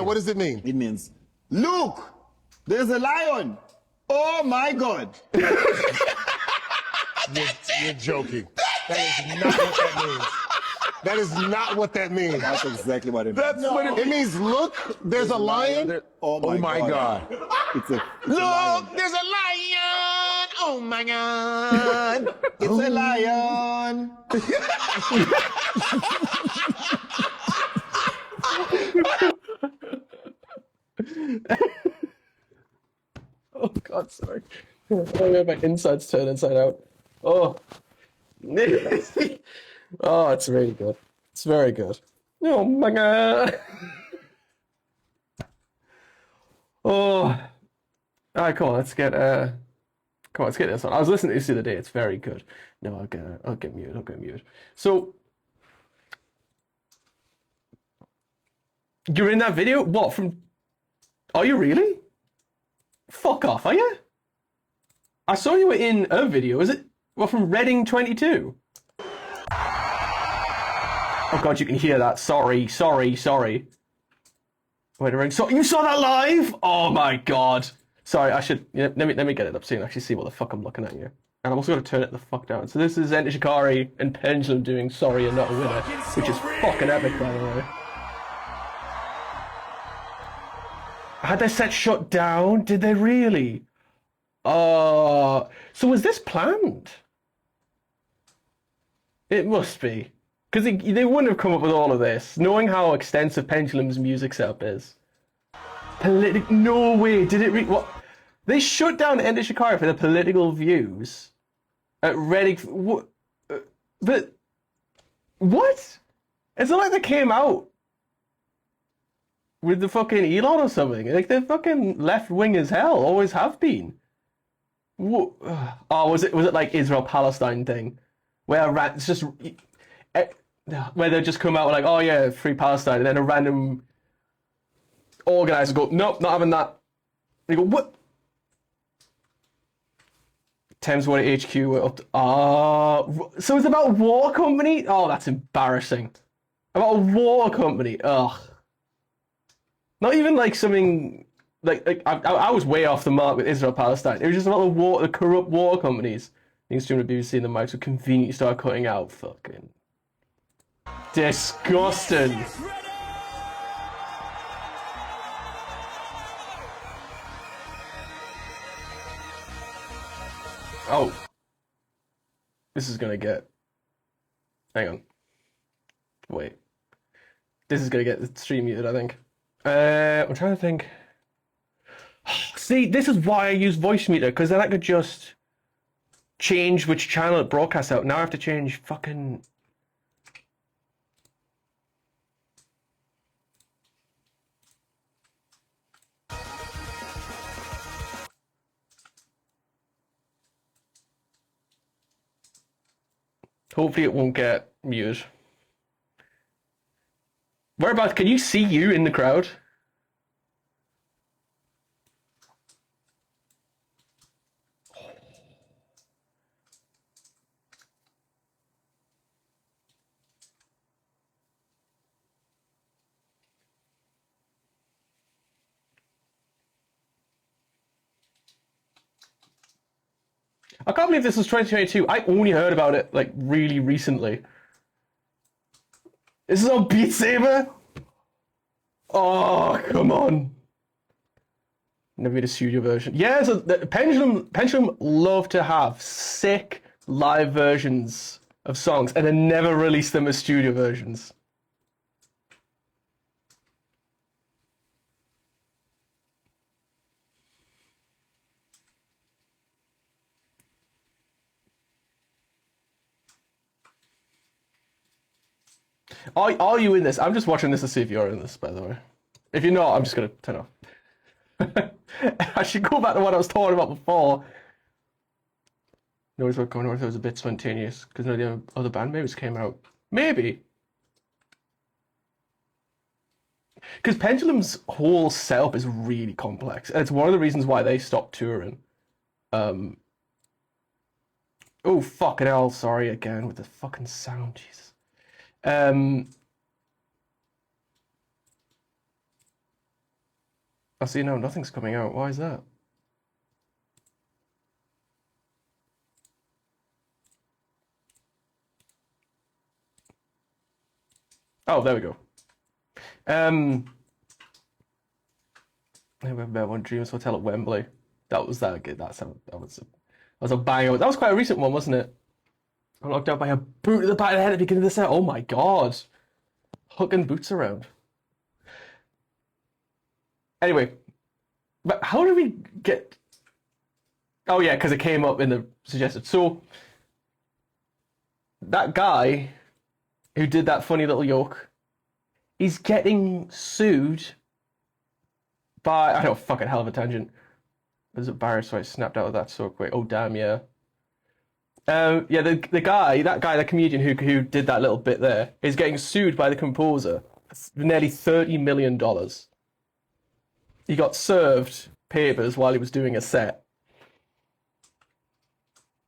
Speaker 7: What does it mean?
Speaker 2: It means, look, there's a lion. Oh my God!
Speaker 7: You're joking. That is not what that means. That is not what that means.
Speaker 2: That's exactly what it means.
Speaker 6: That's what
Speaker 7: It means, look, there's a lion.
Speaker 2: Oh my God! It's a lion.
Speaker 6: There's a lion. Oh my God.
Speaker 2: It's a lion.
Speaker 4: Oh God, sorry. Oh, yeah, my insides turn inside out. Oh. Oh, it's really good. It's very good. Oh my God. Oh. All right, come on, let's get this on. I was listening to this the other day. It's very good. No, I'll get muted. So, you're in that video? What, from... Are you really? Fuck off, are you? I saw you were in a video. Is it? Well, from Reading 22? Oh God, you can hear that. Sorry. Wait a ring. So you saw that live? Oh my God. Sorry, I should. Let me get it up so you can actually see what the fuck I'm looking at here. And I'm also going to turn it the fuck down. So this is Enter Shikari and Pendulum doing Sorry You're Not a Winner, which is fucking epic, by the way. Had their set shut down? Did they really? So was this planned? It must be. Because they wouldn't have come up with all of this, knowing how extensive Pendulum's music setup is. No way, did it what? They shut down Enter Shikari for their political views at Reading. What? But what? It's not like they came out with the fucking Elon or something. Like, they're fucking left wing as hell, always have been. What? Oh, was it like Israel-Palestine thing? Where it's just... Where they just come out with like, oh yeah, free Palestine, and then a random organizer go, nope, not having that. They go, what? Thames Water HQ were up to, so it's about a water company? Oh, that's embarrassing. About a water company, ugh. Not even like something, like I was way off the mark with Israel-Palestine. It was just about the corrupt water companies. Being streamed at BBC and the mics would conveniently start cutting out. Fucking disgusting. Oh. This is gonna get... Hang on. Wait. This is gonna get the stream muted, I think. I'm trying to think. See, this is why I use voice meter, because then I could just change which channel it broadcasts out. Now I have to change fucking... Hopefully it won't get muted. Whereabouts? Can you see you in the crowd? I can't believe this was 2022. I only heard about it, like, really recently. This is on Beat Saber? Oh, come on. Never made a studio version. Yeah, so the Pendulum love to have sick live versions of songs and then never release them as studio versions. Are you in this? I'm just watching this to see if you're in this, by the way. If you're not, I'm just gonna turn off. I should go back to what I was talking about before. Notice what going on if it was a bit spontaneous because none of the other band members came out. Maybe. Because Pendulum's whole setup is really complex. And it's one of the reasons why they stopped touring. Oh, fucking hell. Sorry again with the fucking sound. Jesus. I see, no, nothing's coming out. Why is that? Oh, there we go. I remember one Dreams Hotel at Wembley. That was that good. That was a banger. That was quite a recent one, wasn't it? I got knocked out by a boot to the back of the head at the beginning of the set. Oh my god. Hooking boots around. Anyway, but how did we get... Oh yeah, because it came up in the suggested. So, that guy who did that funny little yoke, he's getting sued by... I know, fucking hell of a tangent. There's a barrier, so I snapped out of that so quick. Oh, damn, yeah. Yeah, the guy, the comedian who did that little bit there, is getting sued by the composer for nearly $30 million. He got served papers while he was doing a set.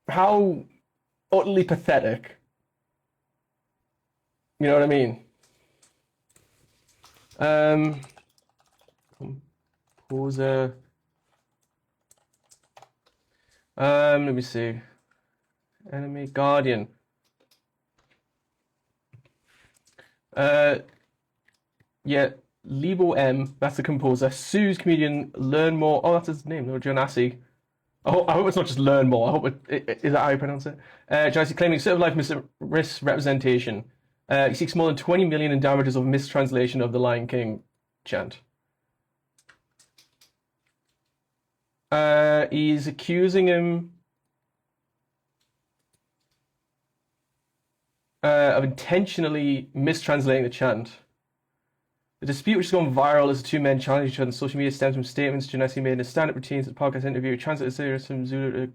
Speaker 4: How utterly pathetic. You know what I mean? Composer. Let me see. Enemy Guardian. Yeah, Lebo M, that's the composer, sues comedian Learn More. Oh, that's his name, no, Jonassi. I hope it's not just Learn More. I hope is that how you pronounce it? Jonassi claiming certain life misrepresentation. He seeks more than 20 million in damages of mistranslation of the Lion King chant. He's accusing him of intentionally mistranslating the chant. The dispute, which has gone viral as the two men challenge each other on social media, stems from statements Janesi made in his stand-up routines at the podcast interview. Translated from Zulu to...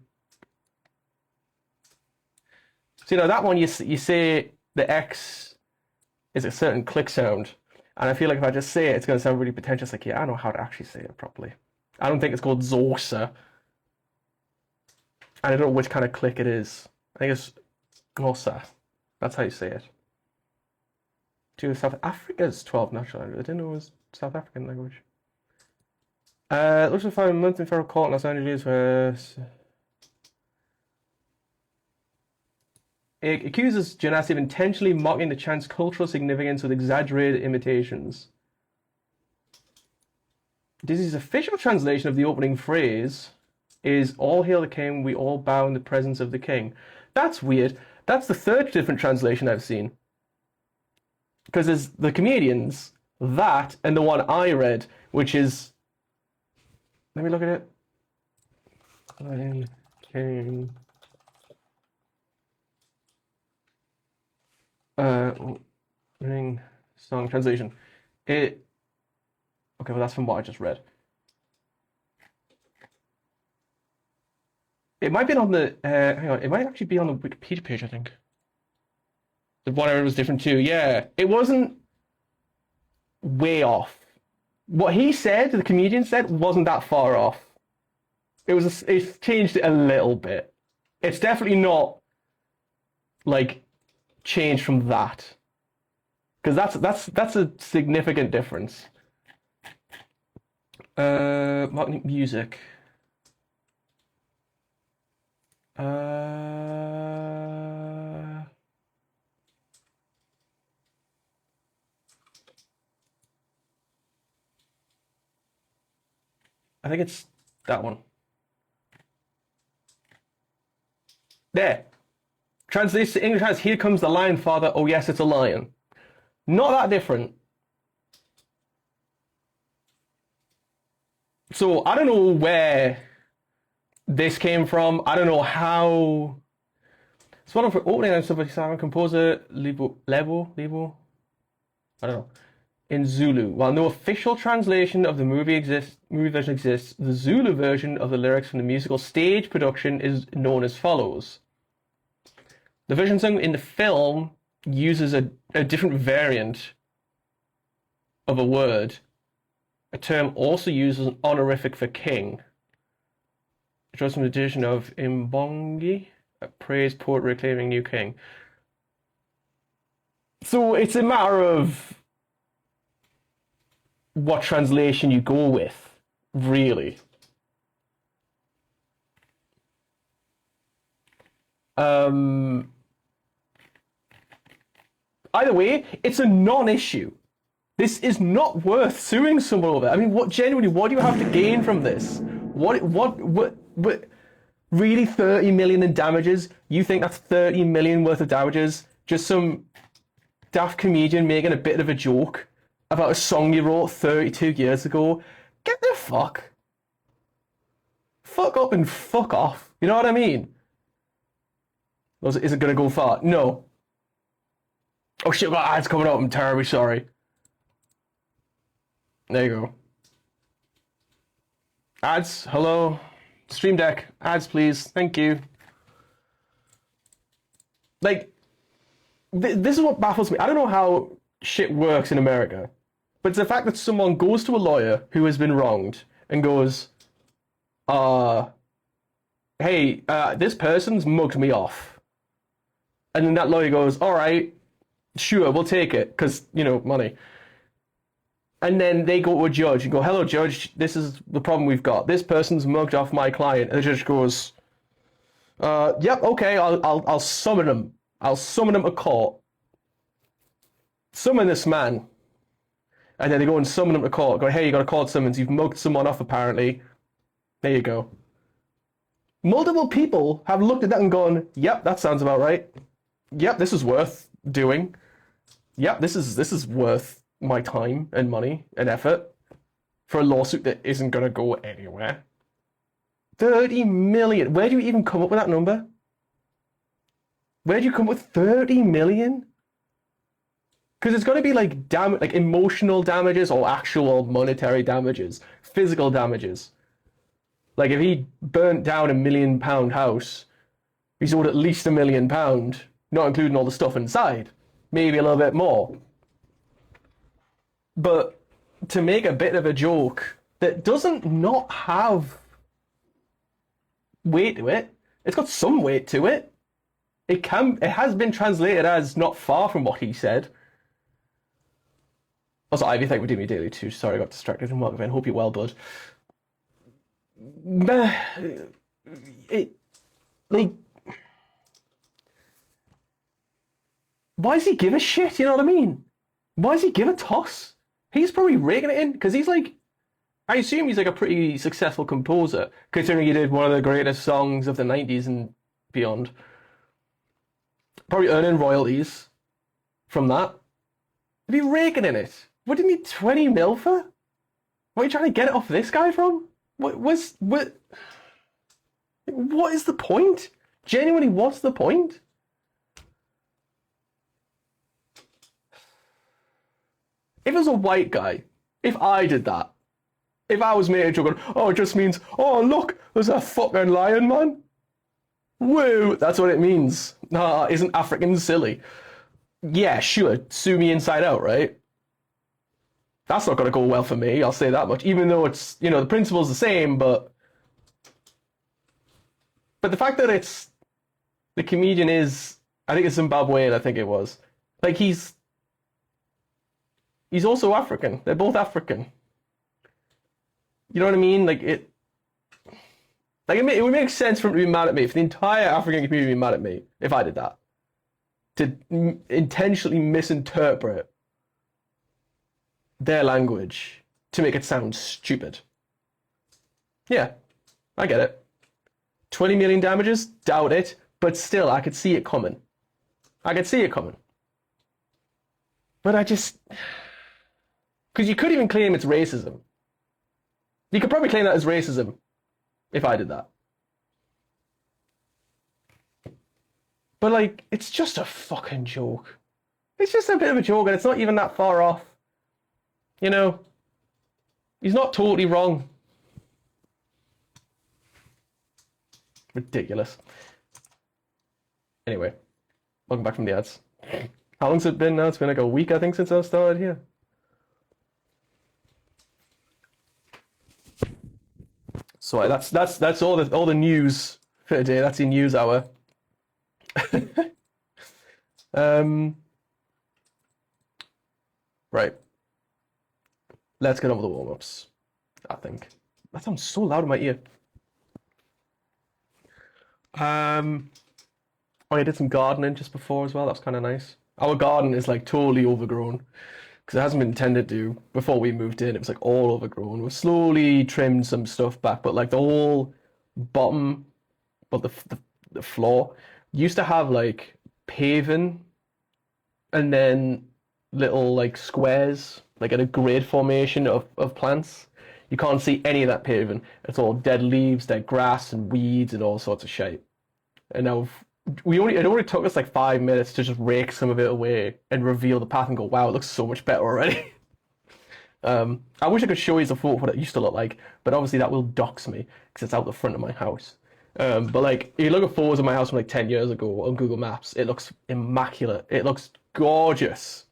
Speaker 4: So, you know, that one, you say the X is a certain click sound. And I feel like if I just say it, it's going to sound really pretentious. Like, yeah, I know how to actually say it properly. I don't think it's called Zorsa. And I don't know which kind of click it is. I think it's Gosa. That's how you say it. To South Africa's 12 national language. I didn't know it was South African language. Looks like 5 months in federal court in Los Angeles where it accuses Janassi of intentionally mocking the chant's cultural significance with exaggerated imitations. Disney's official translation of the opening phrase is "All hail the king, we all bow in the presence of the king." That's weird. That's the third different translation I've seen. Because there's the comedians, that, and the one I read, which is... Let me look at it. Lion King. Ring song translation. Okay, well that's from what I just read. It might be on the... hang on, it might actually be on the Wikipedia page, I think. The one I read was different too. Yeah, it wasn't way off. What he said, the comedian said, wasn't that far off. It's changed it a little bit. It's definitely not like changed from that, because that's a significant difference. Music. I think it's that one. There. Translates to English as "Here comes the lion, father. Oh yes, it's a lion." Not that different. So I don't know where this came from. I don't know how. It's one of opening and stuff like Simon composer Lebo. I don't know. in Zulu. While no official translation of the movie version exists, the Zulu version of the lyrics from the musical stage production is known as follows. The version sung in the film uses a different variant of a word, a term also used as an honorific for king. It draws from the tradition of Imbongi, a praise poet reclaiming new king. So it's a matter of what translation you go with, really. Either way, it's a non-issue. This is not worth suing someone over. I mean, what do you have to gain from this? What, really 30 million in damages? You think that's 30 million worth of damages? Just some daft comedian making a bit of a joke about a song you wrote 32 years ago? Get the fuck up and fuck off. You know what I mean? Is it going to go far? No. Oh shit, I've got ads coming up. I'm terribly sorry. There you go. Ads, hello. Stream Deck, ads please. Thank you. Like, this is what baffles me. I don't know how shit works in America, but it's the fact that someone goes to a lawyer who has been wronged and goes, hey, this person's mugged me off. And then that lawyer goes, all right, sure, we'll take it, because, you know, money. And then they go to a judge and go, hello, judge, this is the problem we've got. This person's mugged off my client. And the judge goes, yep, okay, I'll summon him. I'll summon him to court. Summon this man. And then they go and summon him to court. Go, hey, you got a court summons. You've mugged someone off, apparently. There you go. Multiple people have looked at that and gone, yep, that sounds about right. Yep, this is worth doing. Yep, this is worth my time and money and effort for a lawsuit that isn't going to go anywhere. 30 million. Where do you even come up with that number? Where do you come up with 30 million? Because it's going to be like like emotional damages or actual monetary damages, physical damages. Like if he burnt down £1 million house, he's owed at least £1 million, not including all the stuff inside. Maybe a little bit more. But to make a bit of a joke that doesn't not have weight to it, it's got some weight to it. It has been translated as not far from what he said. Also, Ivy, thank you for doing me daily too. Sorry, I got distracted and welcome in. Hope you're well, bud. Why does he give a shit? You know what I mean? Why does he give a toss? He's probably raking it in because he's like, I assume he's like a pretty successful composer, considering he did one of the greatest songs of the 90s and beyond. Probably earning royalties from that. He'd be raking in it. What did he need 20 mil for? What are you trying to get it off this guy from? What is the point? Genuinely, what's the point? If it was a white guy, if I did that, if I was made a joke, oh, it just means, oh, look, there's a fucking lion, man. Woo, that's what it means. Isn't African silly? Yeah, sure, sue me inside out, right? That's not going to go well for me, I'll say that much. Even though it's, you know, the principle's the same, but the fact that the comedian is, I think it's Zimbabwean, I think it was. Like, he's also African. They're both African. You know what I mean? Like, it would make sense for him to be mad at me, for the entire African community to be mad at me, if I did that. To intentionally misinterpret their language to make it sound stupid. Yeah, I get it. 20 million damages? Doubt it. But still, I could see it coming. But I just... Because you could even claim it's racism. You could probably claim that as racism if I did that. But, like, it's just a fucking joke. It's just a bit of a joke, and it's not even that far off. You know, he's not totally wrong. Ridiculous. Anyway, welcome back from the ads. How long's it been now? It's been like a week, I think, since I started here. So that's all the news for today. That's the news hour. Right. Let's get on with the warm-ups, I think. That sounds so loud in my ear. Oh, I did some gardening just before as well. That's kind of nice. Our garden is like totally overgrown because it hasn't been tended to before we moved in. It was like all overgrown. We've slowly trimmed some stuff back, but like the whole bottom, but the floor used to have like paving and then little like squares, like at a grade formation of plants. You can't see any of that paving. It's all dead leaves, dead grass, and weeds and all sorts of shit. And now it only took us like 5 minutes to just rake some of it away and reveal the path and go, wow, it looks so much better already. I wish I could show you the photo of what it used to look like, but obviously that will dox me because it's out the front of my house. But like, if you look at photos of my house from like 10 years ago on Google Maps, it looks immaculate. It looks gorgeous.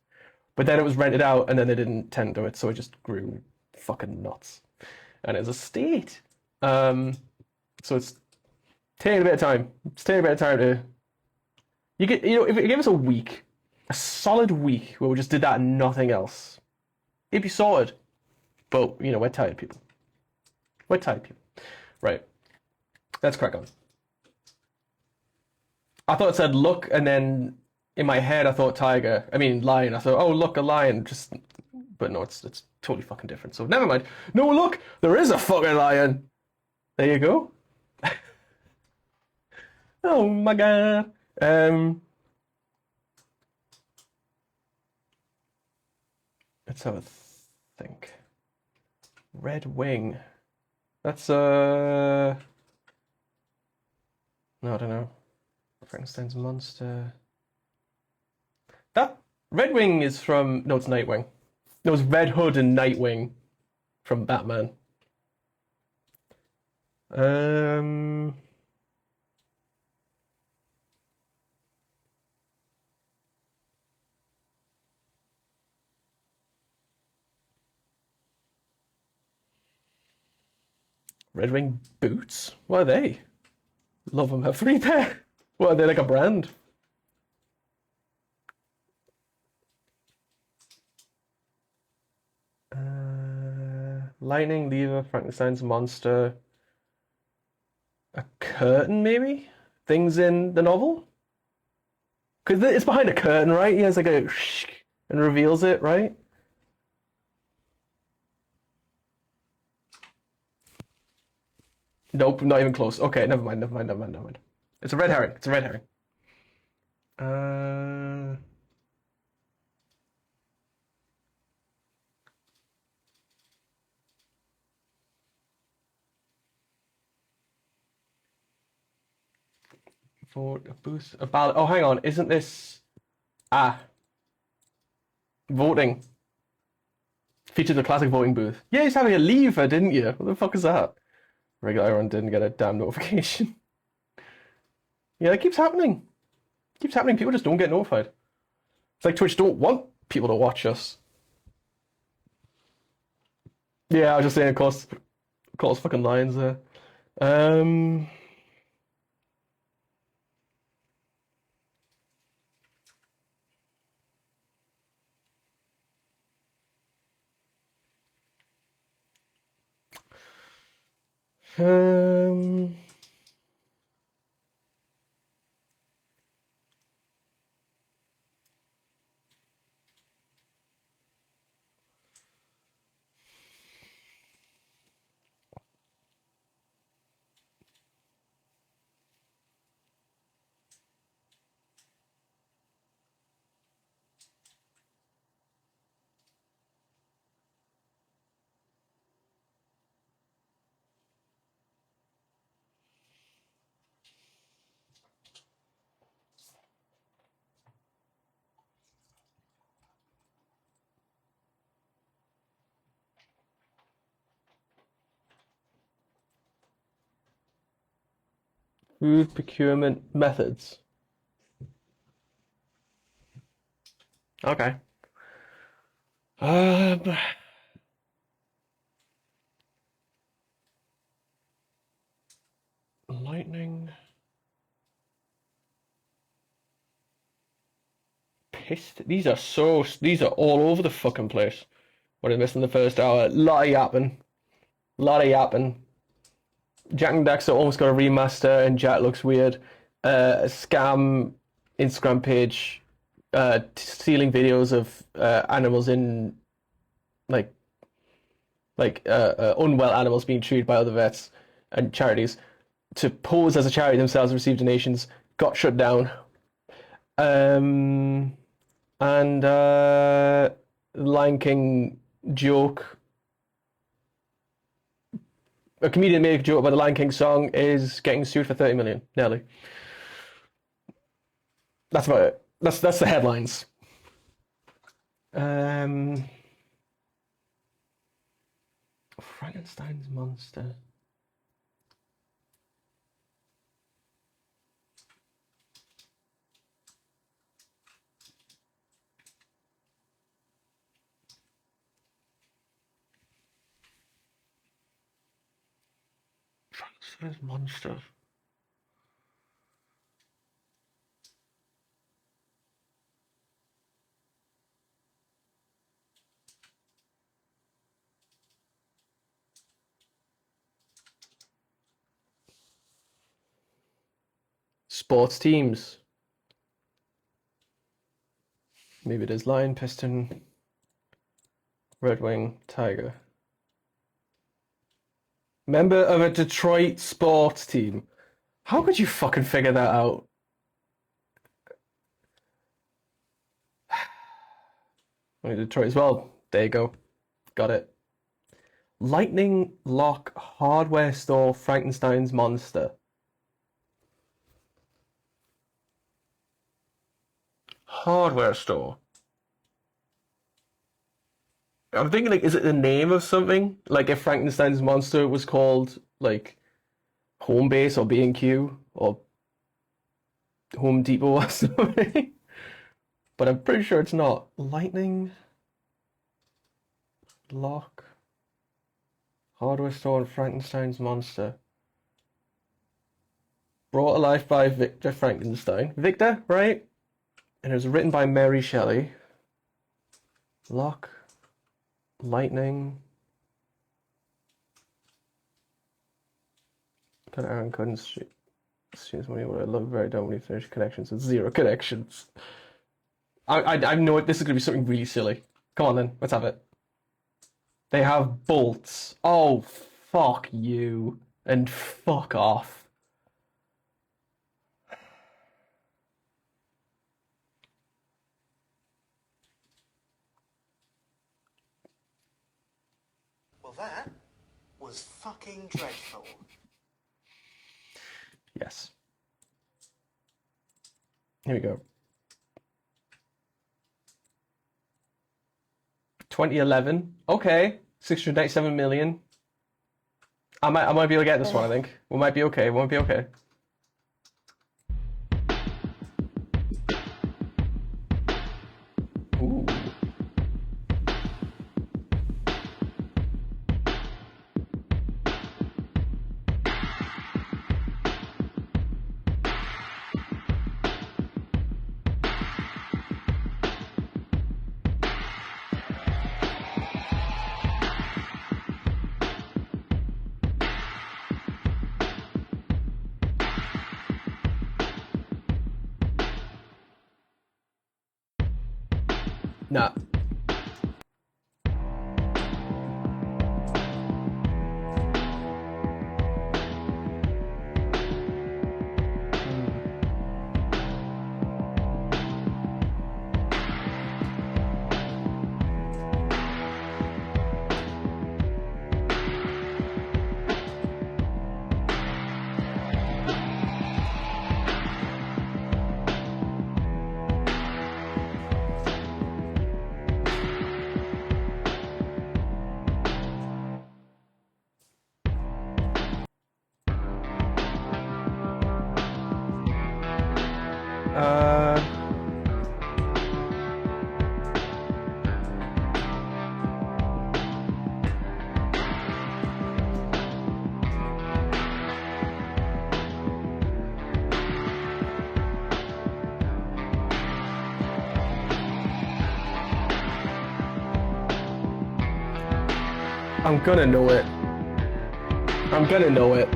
Speaker 4: But then it was rented out and then they didn't tend to it, so it just grew fucking nuts. And it's a state. So it's taking a bit of time. It's taking a bit of time to... if you give us a week, a solid week where we just did that and nothing else, it'd be sorted. But, we're tired people. We're tired people. Right. Let's crack on. I thought it said look, and then in my head I thought tiger. I mean lion. I thought, oh look, a lion. But no, it's totally fucking different. So never mind. No, look, there is a fucking lion. There you go. Oh my god. Let's have a think. Red wing. That's no, I don't know. Frankenstein's monster. That Red Wing is from... No, it's Nightwing. No, it's Red Hood and Nightwing from Batman. Red Wing boots? What are they? Love them. Have 3 pair. What, are they like a brand? Lightning, Lever, Frankenstein's monster. A curtain, maybe? Things in the novel? Because it's behind a curtain, right? He has like a shh and reveals it, right? Nope, not even close. Okay, never mind. It's a red herring. It's a red herring. For a booth, a ballot. Oh, hang on. Isn't this... voting. Featured the classic voting booth. Yeah, he's having a lever, didn't you? What the fuck is that? Regular Iron didn't get a damn notification. Yeah, it keeps happening. It keeps happening. People just don't get notified. It's like Twitch don't want people to watch us. Yeah, I was just saying, of course fucking lions there. Food procurement methods. Okay. Lightning. Pissed. These are all over the fucking place. What did I miss in the first hour? Lot of yapping. Jak Daxter almost got a remaster and Jak looks weird. A scam Instagram page stealing videos of animals in unwell animals being treated by other vets and charities to pose as a charity themselves, receive donations, got shut down. And Lion King joke. A comedian made a joke about the Lion King song is getting sued for 30 million. Nearly. That's about it. That's the headlines. Frankenstein's monster. Frankenstein's monster. Sports teams. Maybe it is Lion, Piston, Red Wing, Tiger. Member of a Detroit sports team. How could you fucking figure that out? Detroit as well. There you go. Got it. Lightning Lock Hardware Store Frankenstein's Monster. Hardware store. I'm thinking, like, is it the name of something? Like if Frankenstein's Monster was called, like, Home Base or B&Q or Home Depot or something. But I'm pretty sure it's not. Lightning Lock Hardware Store and Frankenstein's Monster. Brought to life by Victor Frankenstein. Victor, right? And it was written by Mary Shelley. Lock. Lightning. Got Aaron couldn't students money what I love very don't really finish connections with 0 connections. I know this is gonna be something really silly. Come on then, let's have it. They have bolts. Oh fuck you. And fuck off.
Speaker 6: That was fucking dreadful.
Speaker 4: Yes. Here we go. 2011. Okay. 697 million. I might be able to get this one, I think. We might be okay. We might be okay. Ooh. Nah. I'm gonna know it. I'm gonna know it.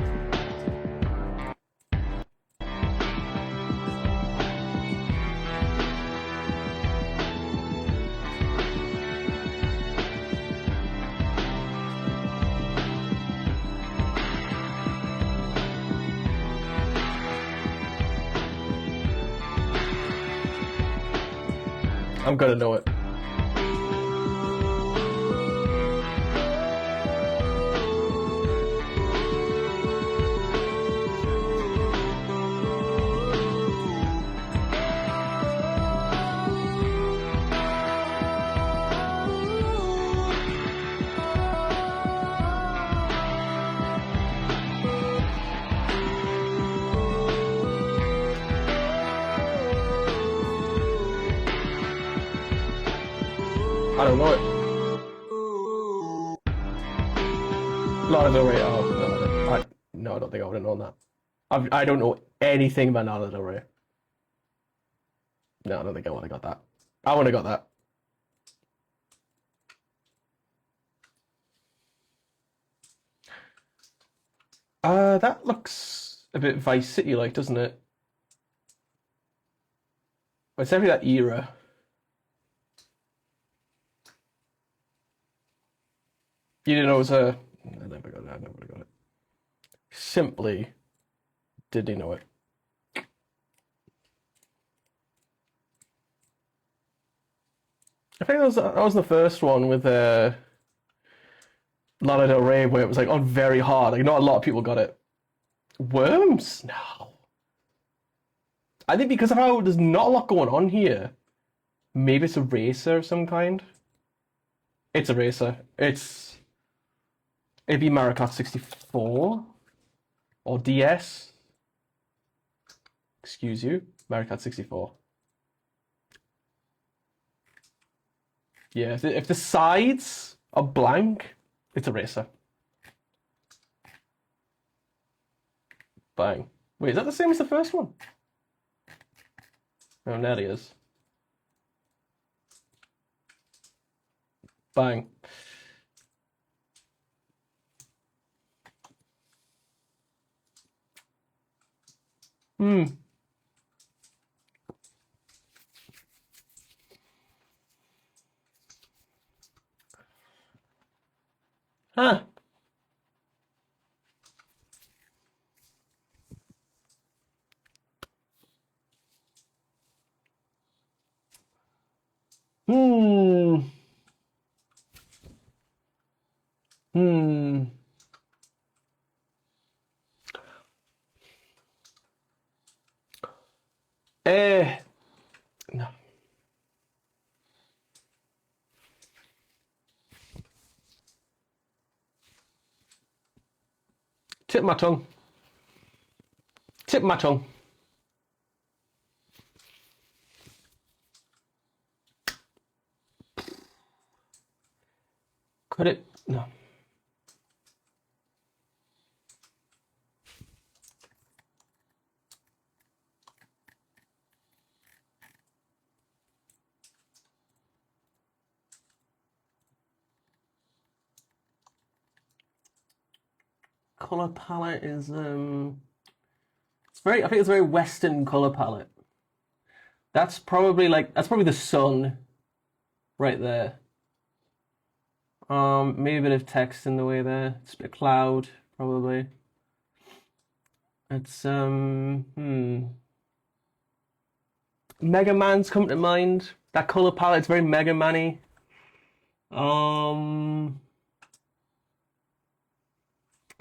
Speaker 4: I'm gonna know it. I don't know it. Lana Del Rey. Oh no, I don't think I would have known that. I don't know anything about Lana Del Rey. No, I don't think I would have got that. I would have got that. That looks a bit Vice City-like, doesn't it? It's definitely that era. You didn't know it was a... I never got it. I never got it. Simply didn't know it. I think that was the first one with Lana Del Rey where it was like on very hard. Like not a lot of people got it. Worms? No. I think because of how there's not a lot going on here, maybe it's a racer of some kind. It's a racer. It'd be Mario Kart 64 or DS. Excuse you, Mario Kart 64. Yeah, if the sides are blank, it's a racer. Bang. Wait, is that the same as the first one? Oh, there he is. Bang. Huh. Hmm. No. Tip my tongue. Tip my tongue. Could it? No. Color palette is it's very, I think it's a very Western color palette. That's probably the sun right there. Maybe a bit of text in the way there. It's a bit of cloud, probably. It's Mega Man's come to mind. That color palette's very Mega Man-y.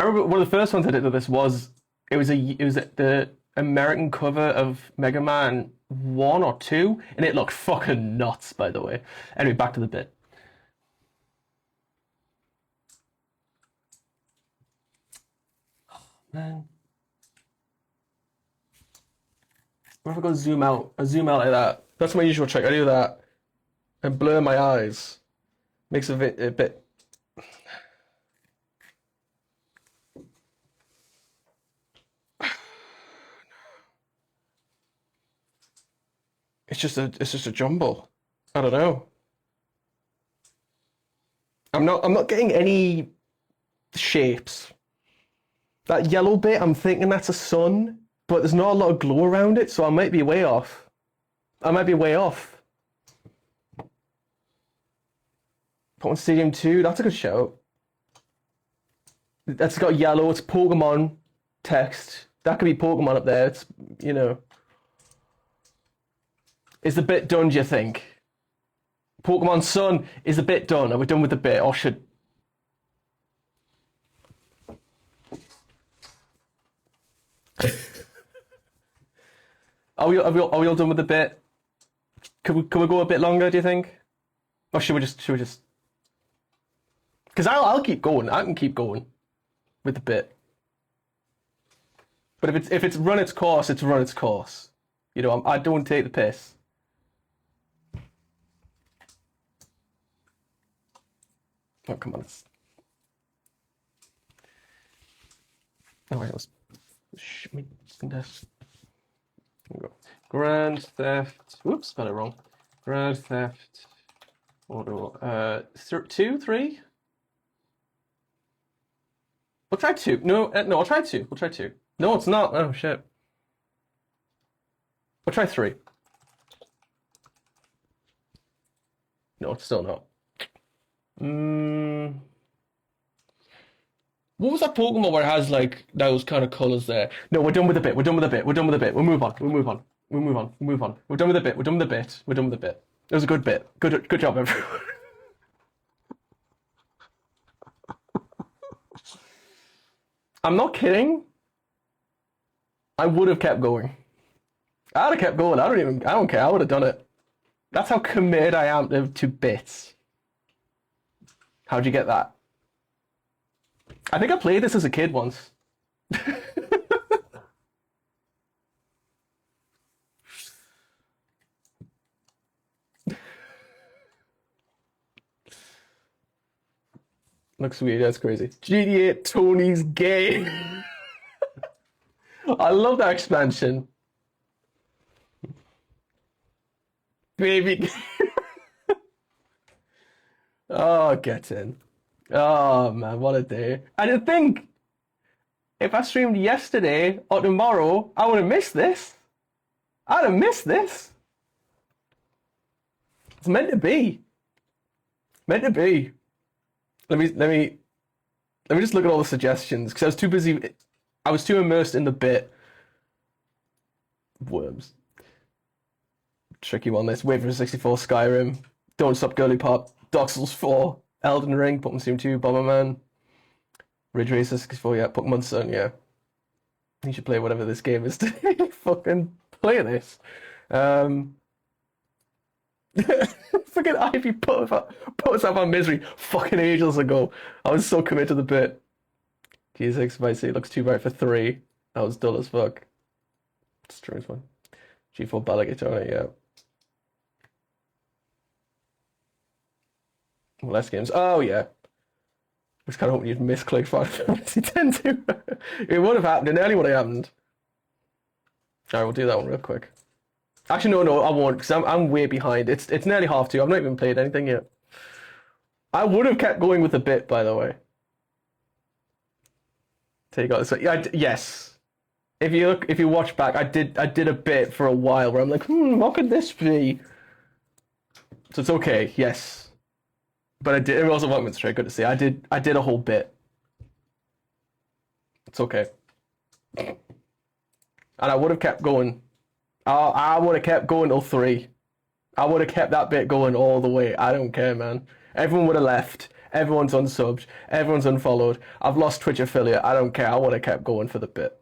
Speaker 4: I remember one of the first ones I did of this was the American cover of Mega Man 1 or 2, and it looked fucking nuts, by the way. Anyway, back to the bit. Oh, man. What if I go zoom out? I zoom out like that. That's my usual trick. I do that and blur my eyes. Makes it a bit. It's just a jumble. I don't know. I'm not getting any shapes. That yellow bit, I'm thinking that's a sun, but there's not a lot of glow around it, so I might be way off. I might be way off. Pokemon Stadium 2, that's a good shout. That's got yellow, it's Pokemon text. That could be Pokemon up there, it's, you know. Is the bit done, do you think? Pokemon Sun is the bit done. Are we done with the bit, or should... Are we all done with the bit? Can we go a bit longer, do you think? Or should we just... Because I'll keep going. I can keep going with the bit. But if it's run its course, it's run its course. You know, I don't take the piss. Oh, come on. Oh, wait, let's... Shit me. There we go. Grand Theft... Whoops, spelled it wrong. Grand Theft... Auto... 2, 3? We'll try 2. No, I'll try 2. We'll try 2. No, it's not. Oh, shit. We'll try 3. No, it's still not. What was that Pokemon where it has like those kind of colours there? No, we're done with the bit. We're done with the bit. We're done with the bit. We'll move on. We'll move on. We'll move on. We'll move on. We're done with the bit. We're done with the bit. We're done with the bit. It was a good bit. Good job, everyone. I'm not kidding. I would have kept going. I'd have kept going. I don't care. I would have done it. That's how committed I am to bits. How'd you get that? I think I played this as a kid once. Looks weird, that's crazy. GTA Tony's gay. I love that expansion. Baby. Oh, get in. Oh man, what a day. I didn't think if I streamed yesterday or tomorrow, I would have missed this. I'd have missed this. It's meant to be. Meant to be. Let me just look at all the suggestions because I was too busy. I was too immersed in the bit. Worms. Tricky one. This. Wait for 64. Skyrim. Don't Stop Girly Pop. Dark Souls 4. Elden Ring. Pokemon Steam 2. Bomberman. Ridge Racer 64. Yeah. Pokemon Sun. Yeah. You should play whatever this game is today. Fucking play this. Fucking Ivy put us up on misery fucking ages ago. I was so committed to the bit. G6 spicy looks too bright for 3. That was dull as fuck. Strange one. G4 Balagitona, yeah. Less games. Oh yeah. I was kind of hoping you'd misclick Final Fantasy X too. It would have happened. It nearly would have happened. Alright, we'll do that one real quick. Actually, no, I won't, because I'm way behind. It's nearly 2:30. I've not even played anything yet. I would have kept going with the bit, by the way. Take out this. Yeah, yes. If you watch back, I did a bit for a while where I'm like, what could this be? So it's okay, yes. But I did. It was a Walkman straight. Good to see. I did a whole bit. It's okay. And I would have kept going. I would have kept going till 3. I would have kept that bit going all the way. I don't care, man. Everyone would have left. Everyone's unsubbed. Everyone's unfollowed. I've lost Twitch affiliate. I don't care. I would have kept going for the bit.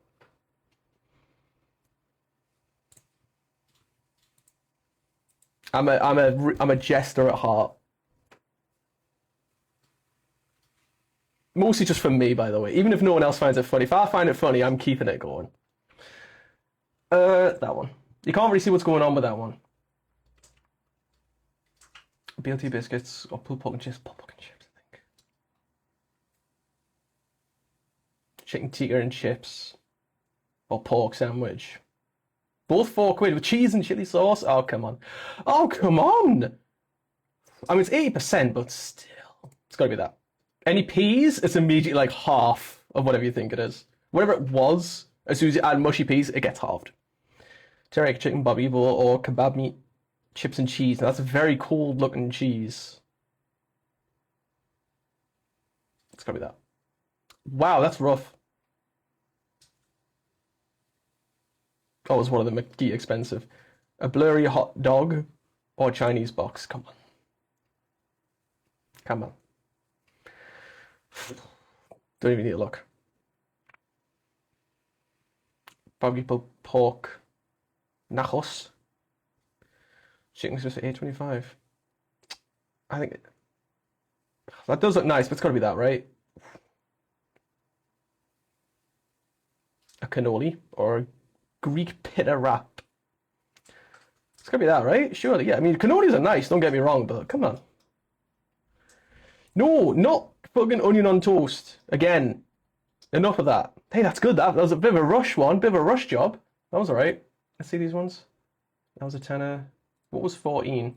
Speaker 4: I'm a jester at heart. Mostly just for me, by the way. Even if no one else finds it funny. If I find it funny, I'm keeping it going. That one. You can't really see what's going on with that one. BLT biscuits or pulled pork and chips. Pulled pork and chips, I think. Chicken tikka and chips. Or pork sandwich. Both £4 with cheese and chili sauce. Oh, come on. Oh, come on! I mean, it's 80%, but still. It's gotta be that. any peas, it's immediately like half of whatever you think it is. Whatever it was, as soon as you add mushy peas, it gets halved. Teriyaki chicken, barbecue or kebab meat, chips and cheese. Now, that's a very cold looking cheese. It's gotta be that. Wow, that's rough. Oh, it's one of the McGee expensive. A blurry hot dog or Chinese box. Come on. Come on. Don't even need to look. Barbecue pork. Nachos. Chicken just at $8.25. I think that does look nice, but it's got to be that, right? A cannoli or a Greek pita wrap. It's got to be that, right? Surely, yeah. I mean, cannolis are nice, don't get me wrong, but come on. No, not fucking onion on toast. Again, enough of that. Hey, that's good. That was a bit of a rush one, bit of a rush job. That was alright. Let's see these ones. That was a tenner. What was 14?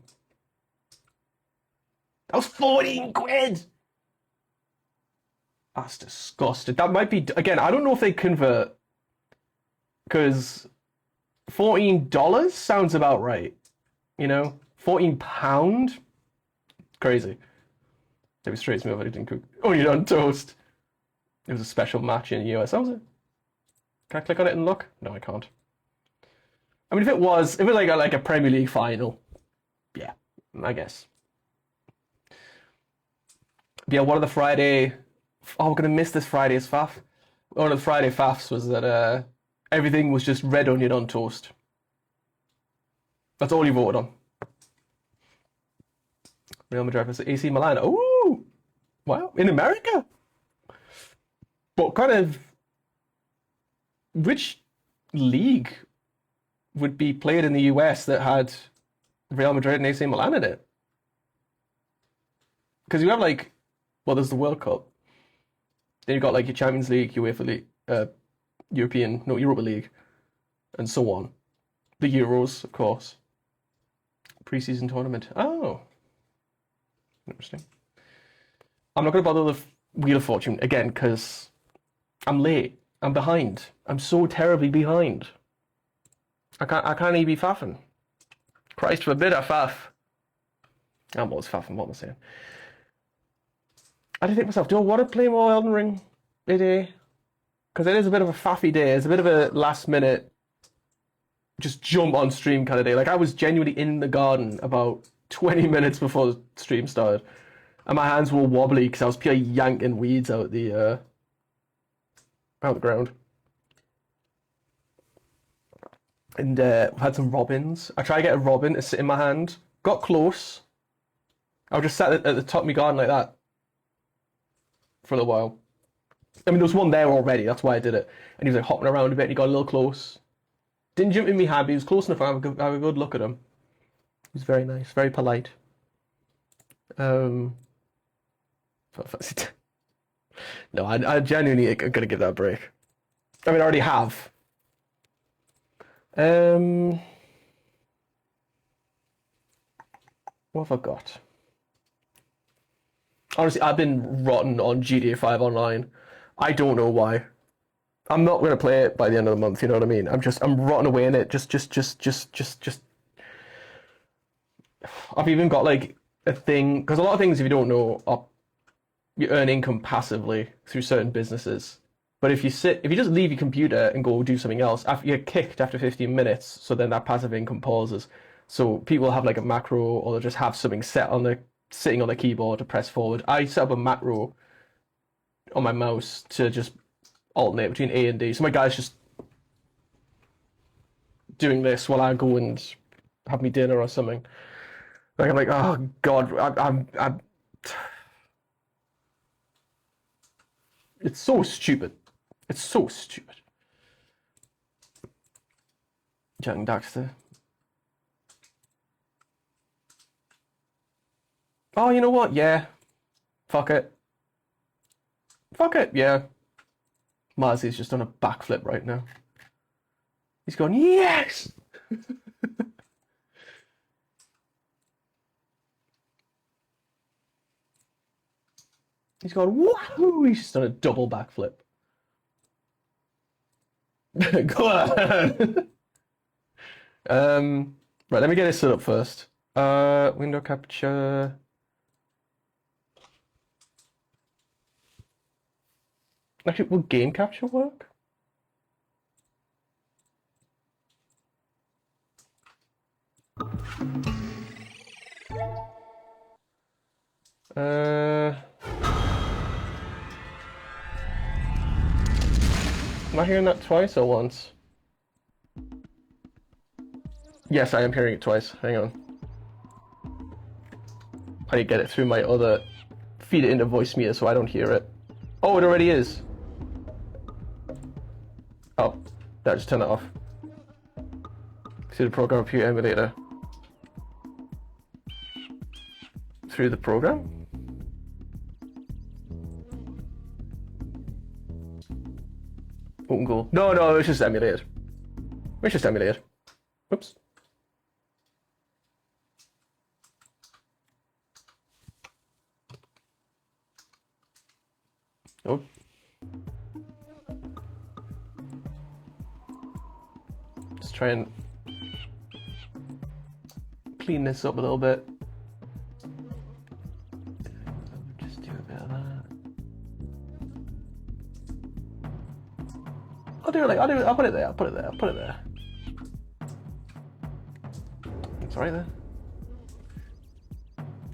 Speaker 4: That was 14 quid! That's disgusting. That might be... Again, I don't know if they convert. Because $14 sounds about right. You know? £14? Crazy. It was straight to me if I didn't cook onion on toast. It was a special match in the US. That was it. Can I click on it and look? No, I can't. I mean, if it was like a Premier League final, yeah, I guess. But yeah, one of the Friday... Oh, we're going to miss this Friday's faff. One of the Friday faffs was that everything was just red onion on toast. That's all you voted on. Real Madrid versus AC Milan. Ooh! Wow, in America? But kind of... Which league would be played in the US that had Real Madrid and AC Milan in it? Because you have like... Well, there's the World Cup. Then you've got like your Champions League, UEFA League, Europa League, and so on. The Euros, of course. Pre-season tournament. Oh. Interesting. I'm not going to bother with Wheel of Fortune again because I'm late. I'm behind. I'm so terribly behind. I can't even be faffing. Christ forbid I faff. I'm always faffing, what am I saying? I did think to myself, do I want to play more Elden Ring today? Because it is a bit of a faffy day. It's a bit of a last minute, just jump on stream kind of day. Like I was genuinely in the garden about 20 minutes before the stream started. And my hands were wobbly because I was pure yanking weeds out the ground. And had some robins. I tried to get a robin to sit in my hand. Got close. I was just sat at the top of my garden like that for a little while. I mean, there was one there already. That's why I did it. And he was like hopping around a bit. And he got a little close. Didn't jump in me hand, but he was close enough to have a good look at him. He was very nice, very polite. No, I genuinely am gonna give that a break. I mean, I already have. What have I got? Honestly, I've been rotten on GTA 5 Online. I don't know why. I'm not gonna play it by the end of the month. You know what I mean? I'm rotting away in it. Just. I've even got like a thing because a lot of things, if you don't know, you earn income passively through certain businesses. But if you just leave your computer and go do something else, after you're kicked after 15 minutes, so then that passive income pauses. So people have like a macro, or they'll just have something sitting on the keyboard to press forward. I set up a macro on my mouse to just alternate between A and D. So my guy's just doing this while I go and have me dinner or something. Like I'm like, oh god, I'm. It's so stupid. It's so stupid. Jak Daxter. Oh, you know what? Yeah. Fuck it. Fuck it, yeah. Marzi's just on a backflip right now. He's going, yes! He's gone, wahoo! He's just done a double backflip. Go on! Right, let me get this set up first. Window capture. Actually, will game capture work? Am I hearing that twice or once? Yes, I am hearing it twice. Hang on. I need to get it through my other... Feed it into voice meter so I don't hear it. Oh, it already is. Oh, that just turn it off. See the program computer emulator. Through the program? Open goal. No, it's just emulated. It's just emulated. Oops. Oh. Let's try and clean this up a little bit. Just do a bit of that. I'll put it there. It's right there.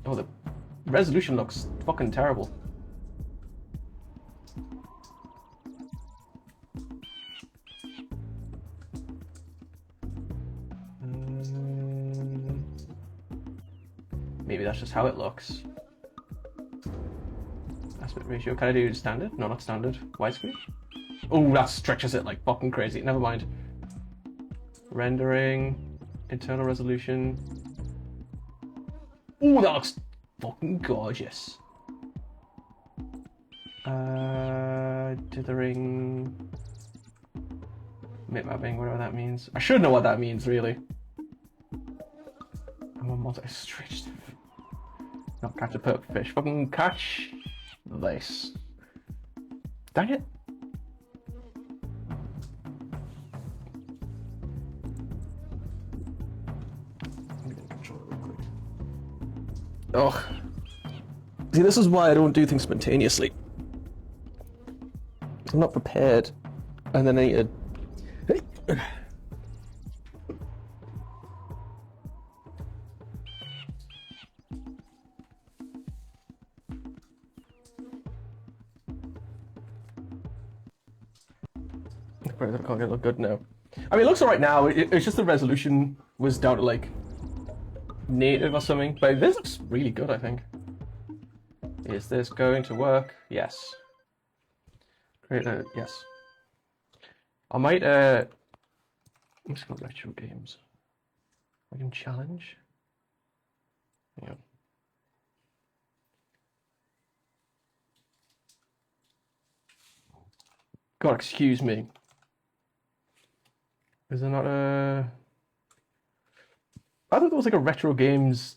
Speaker 4: Oh, the resolution looks fucking terrible. Maybe that's just how it looks. Aspect ratio. Can I do standard? No, not standard. Widescreen? Oh, that stretches it like fucking crazy. Never mind. Rendering. Internal resolution. Oh, that looks fucking gorgeous. Dithering. Mip-mapping, whatever that means. I should know what that means, really. I'm a multi-stretched. Not catch a purple fish. Fucking catch this. Dang it. Oh. See, this is why I don't do things spontaneously. I'm not prepared. And then I need to... I can't get it look good now. I mean, it looks alright now. It's just the resolution was down to like native or something. But this looks really good, I think. Is this going to work? Yes. Great. Yes. I might. I'm just gonna retro games. I can challenge. Yeah. God, excuse me. Is there not a... I thought there was like a retro games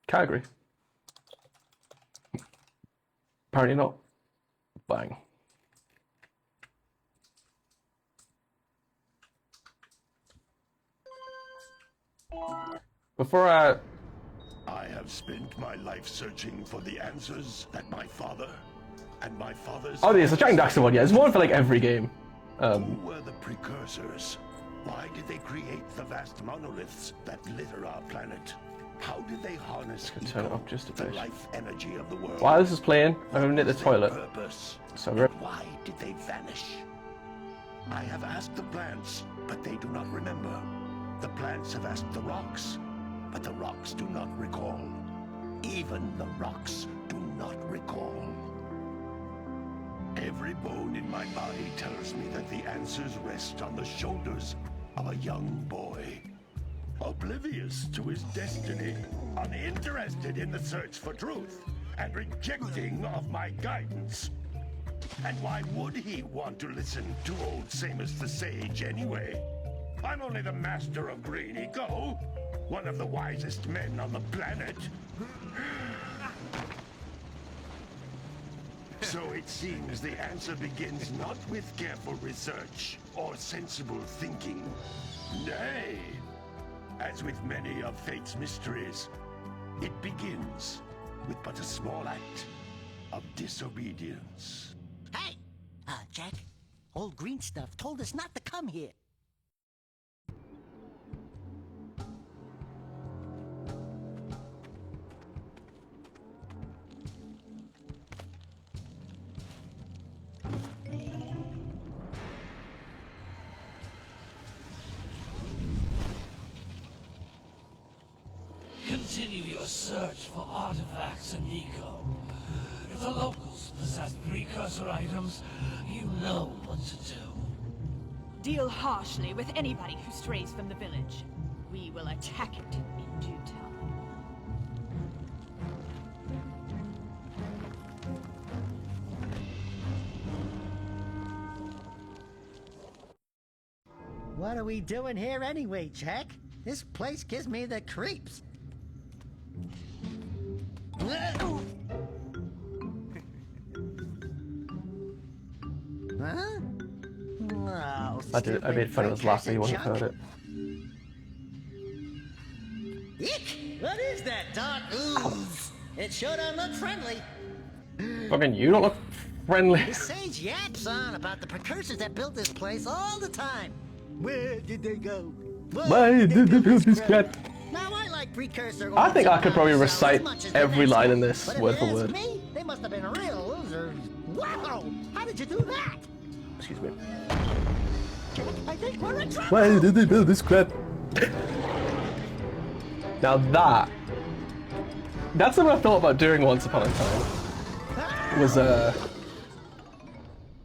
Speaker 4: category. Apparently not. Bang. Before I
Speaker 8: have spent my life searching for the answers that my father and my father's...
Speaker 4: Oh, there's a Jak Daxter one, yeah. There's one for like every game.
Speaker 8: Who were the precursors? Why did they create the vast monoliths that litter our planet? How did they harness
Speaker 4: turn it up just a
Speaker 8: the
Speaker 4: bit.
Speaker 8: life energy of the world?
Speaker 4: While this is playing, I'm going to hit the toilet.
Speaker 8: Purpose?
Speaker 4: So
Speaker 8: And why did they vanish? I have asked the plants, but they do not remember. The plants have asked the rocks, but the rocks do not recall. Even the rocks do not recall. Every bone in my body tells me that the answers rest on the shoulders of a young boy. Oblivious to his destiny, uninterested in the search for truth, and rejecting of my guidance. And why would he want to listen to old Samus the Sage anyway? I'm only the master of Green Eco, one of the wisest men on the planet. So it seems the answer begins not with careful research or sensible thinking. Nay, as with many of fate's mysteries, it begins with but a small act of disobedience.
Speaker 3: Hey! Jack, old green stuff told us not to come here.
Speaker 9: Continue your search for artifacts and Nico. If the locals possess precursor items, you know what to do.
Speaker 10: Deal harshly with anybody who strays from the village. We will attack it in due time.
Speaker 3: What are we doing here anyway, Jack? This place gives me the creeps. Huh? Oh,
Speaker 4: I made fun of his laugh, so he wouldn't have heard it.
Speaker 3: Eek! What is that dark ooze? It sure don't look friendly.
Speaker 4: Fucking you don't look friendly.
Speaker 3: The sage yaps on about the precursors that built this place all the time. Where did they go?
Speaker 4: Why did they build this crap?
Speaker 3: Now I like precursor.
Speaker 4: I think I could probably
Speaker 3: sounds
Speaker 4: recite
Speaker 3: as much as
Speaker 4: every
Speaker 3: the next
Speaker 4: line in
Speaker 3: one.
Speaker 4: this
Speaker 3: But if
Speaker 4: word
Speaker 3: you
Speaker 4: for
Speaker 3: ask
Speaker 4: word.
Speaker 3: Me, they must have been real losers. Wow! How did you do that?
Speaker 4: Excuse me.
Speaker 3: I think we're in trouble.
Speaker 4: Why did they build this crap? Now that's what I thought about doing once upon a time. Was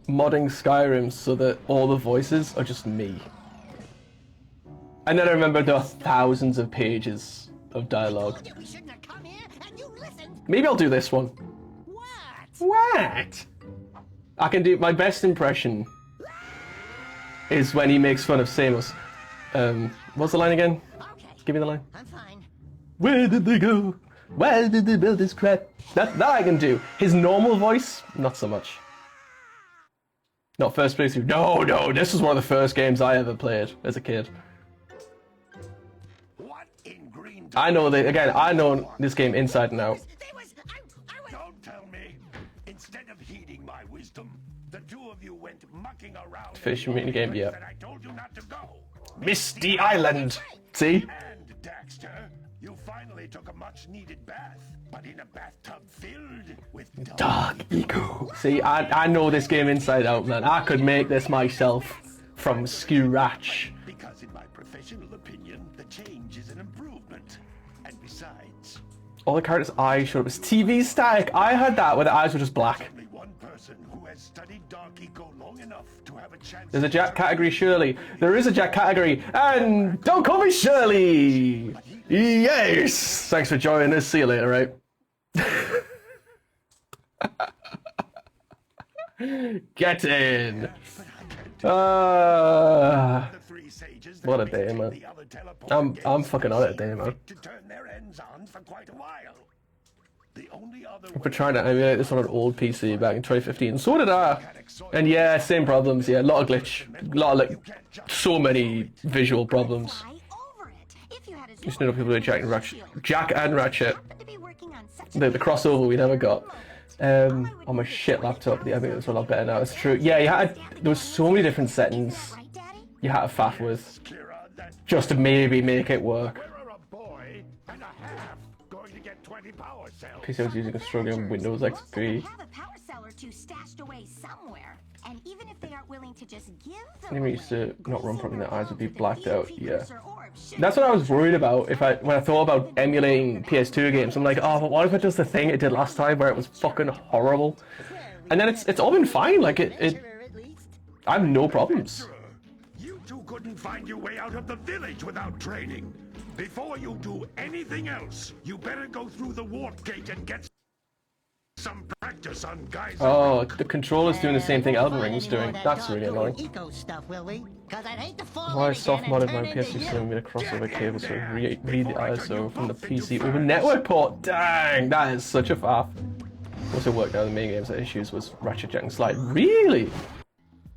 Speaker 4: modding Skyrim so that all the voices are just me. And then I remember there are thousands of pages of dialogue.
Speaker 3: We shouldn't have come here, and you listened.
Speaker 4: Maybe I'll do this one. What? I can do my best impression is when he makes fun of Samus. What's the line again?
Speaker 3: Okay.
Speaker 4: Give me the line.
Speaker 3: I'm fine.
Speaker 4: Where did they go? Why did they build this crap? That I can do. His normal voice, not so much. Not first playthrough. No, this was one of the first games I ever played as a kid.
Speaker 8: What in green?
Speaker 4: I know I know this game inside and out.
Speaker 8: Don't tell me. Instead of heeding my wisdom, the two of you went mucking around.
Speaker 4: Fish mini game, yeah.
Speaker 8: And I told you not to go.
Speaker 4: Misty Island. See?
Speaker 8: And Daxter, you finally took a much-needed bath, but in a bathtub filled with
Speaker 4: Dark Eco. See, I know this game inside out, man. I could make this myself from scratch.
Speaker 8: Because in my professional opinion, the change is an improvement. And besides,
Speaker 4: All the characters' eyes showed up as TV static. I had that where the eyes were just black.
Speaker 8: only one person who has studied Dark Eco long enough to have a chance.
Speaker 4: There's a Jack category, Shirley. There is a Jack category, and don't call me Shirley. Yes. Thanks for joining us. See you later, right? Get in. What a day, man. I'm fucking on it, day, man.
Speaker 8: To turn their ends on for quite a while. The only other
Speaker 4: I've been trying to emulate this on an old PC back in 2015. So did I. And yeah, same problems. Yeah, a lot of glitch. So many visual problems. Just know people doing Jack and Ratchet. The crossover we never got. On my shit laptop, I think it's a lot better now. It's true. Yeah, there was so many different settings you had to faff with just to maybe make it work. PC was using a struggling Windows XP. Enemy used to not run properly, their eyes would be blacked out. Yeah, that's what I was worried about. When I thought about emulating PS2 games, I'm like, oh, but what if it does the thing it did last time where it was fucking horrible? And then it's all been fine. Like I have no problems.
Speaker 8: You two couldn't find your way out of the village without training. Before you do anything else, you better go through the warp gate and get some practice on guys.
Speaker 4: Oh, the controller's doing the same thing Elden Ring was doing. That's really annoying. Why is soft modded my PS2 sending me a crossover cable so read the ISO from the PC with a network port? Dang, that is such a faff. Also worked out the main games that issues was Ratchet, Jack, and Slide. Really?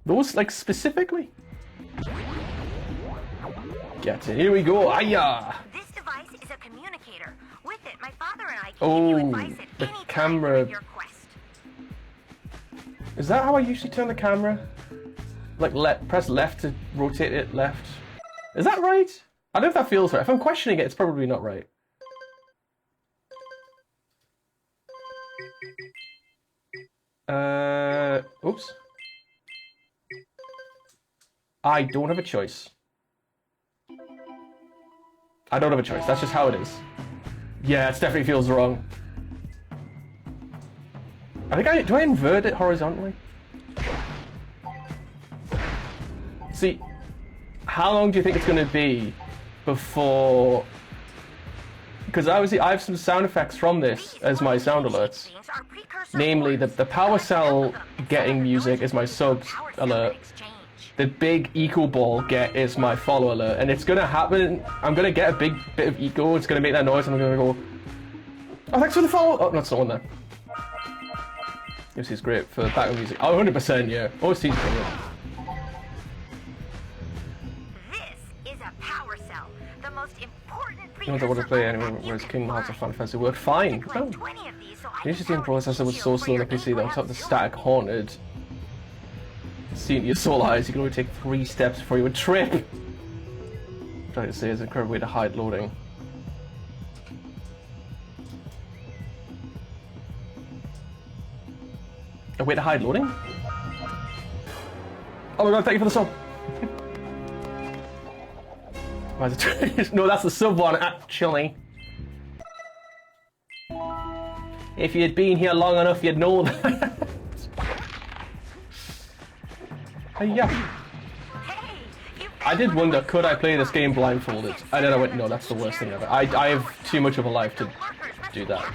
Speaker 4: Those, like, specifically? Get it. Here we go. Aya!
Speaker 11: This device is a communicator. With it, my father and I can give you advice at
Speaker 4: the
Speaker 11: any time
Speaker 4: camera.
Speaker 11: during your quest.
Speaker 4: Is that how I usually turn the camera? Like, press left to rotate it left. Is that right? I don't know if that feels right. If I'm questioning it, it's probably not right. Oops. I don't have a choice. I don't have a choice. That's just how it is. Yeah, it definitely feels wrong. I think do I invert it horizontally? See, how long do you think it's going to be before... Because obviously I have some sound effects from this as my sound alerts. Namely, the power cell getting music is my subs alert. The big eco ball get is my follow alert. And it's going to happen, I'm going to get a big bit of eco, it's going to make that noise and I'm going to go... Oh, thanks for the follow! Oh, that's not one there. This is great for background music. Oh, 100%, yeah. OST's brilliant.
Speaker 11: This is a power cell, the most important
Speaker 4: You don't want to play anywhere, whereas Kingdom Hearts or Final Fantasy worked fine. Oh. The interesting processor was so slow that PC that on top of the static haunted. Seeing your soul eyes, you can only take 3 steps before you would trip. Trying to say is a correct way to hide loading. A way to hide loading? Oh my god, thank you for the sub! Why is it no, that's the sub one, actually. If you had been here long enough, you'd know that. Yeah. I did wonder, could I play this game blindfolded? And then I went, no, that's the worst thing ever. I have too much of a life to do that.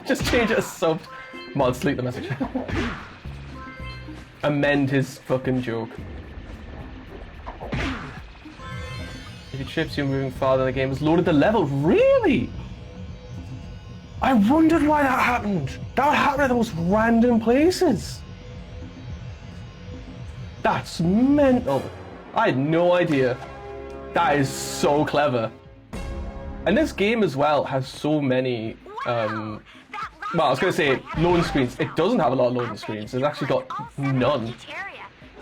Speaker 4: Just change it as subbed. Mod, delete the message. Amend his fucking joke. If he trips, you're moving farther. The game has loaded the level. Really? I wondered why that happened. That happened at the most random places. That's mental. I had no idea. That is so clever. And this game as well has so many well, I was going to say loading screens. It doesn't have a lot of loading screens. It's actually got none.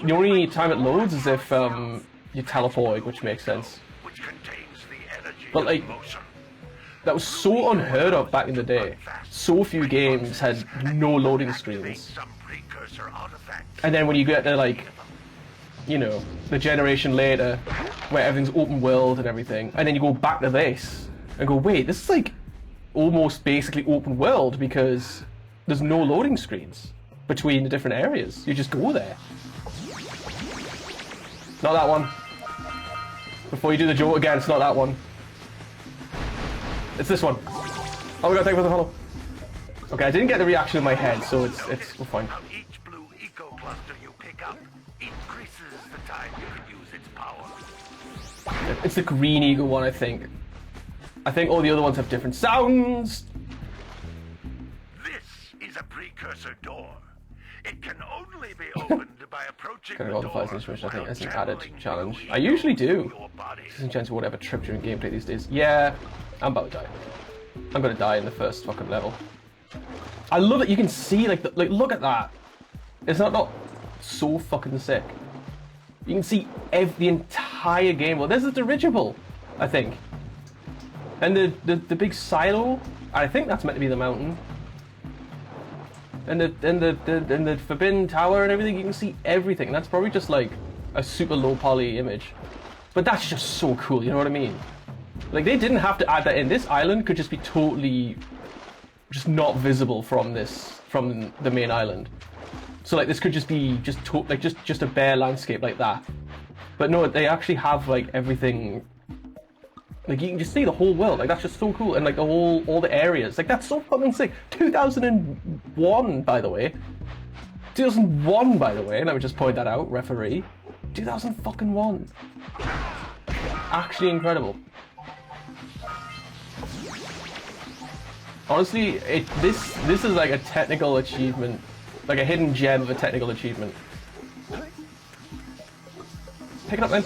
Speaker 4: The only time it loads is if you teleport, which makes sense. But like, that was so unheard of back in the day. So few games had no loading screens. And then when you get to like, you know, the generation later, where everything's open world and everything, and then you go back to this and go, wait, this is like almost basically open world because there's no loading screens between the different areas. You just go there. Not that one. Before you do the joke again, it's not that one. It's this one. Oh, we got to take for the follow. Okay, I didn't get the reaction in my head, so we're fine.
Speaker 8: Each blue eco cluster you pick up increases the time you can use its power.
Speaker 4: It's the green eagle one, I think. I think all the other ones have different sounds.
Speaker 8: This is a precursor door. It can only be opened by approaching
Speaker 4: Kind
Speaker 8: the
Speaker 4: of
Speaker 8: door.
Speaker 4: qualifies this, which I think is an added challenge. I usually do. Isn't chance won't ever trip during gameplay these days. Yeah, I'm about to die. I'm gonna die in the first fucking level. I love it. You can see like look at that. Is that not so fucking sick? You can see the entire game. Well, there's the dirigible, I think. And the big silo, I think that's meant to be the mountain. And the Forbidden Tower and everything, you can see everything. That's probably just like a super low poly image. But that's just so cool, you know what I mean? Like they didn't have to add that in. This island could just be totally just not visible from the main island. So like this could just be just a bare landscape like that. But no, they actually have like everything. Like you can just see the whole world. Like that's just so cool, and like all the areas. Like that's so fucking sick. 2001, by the way. 2001, by the way. Let me just point that out, referee. 2001. Actually incredible. Honestly, this is like a technical achievement, like a hidden gem of a technical achievement. Pick it up then.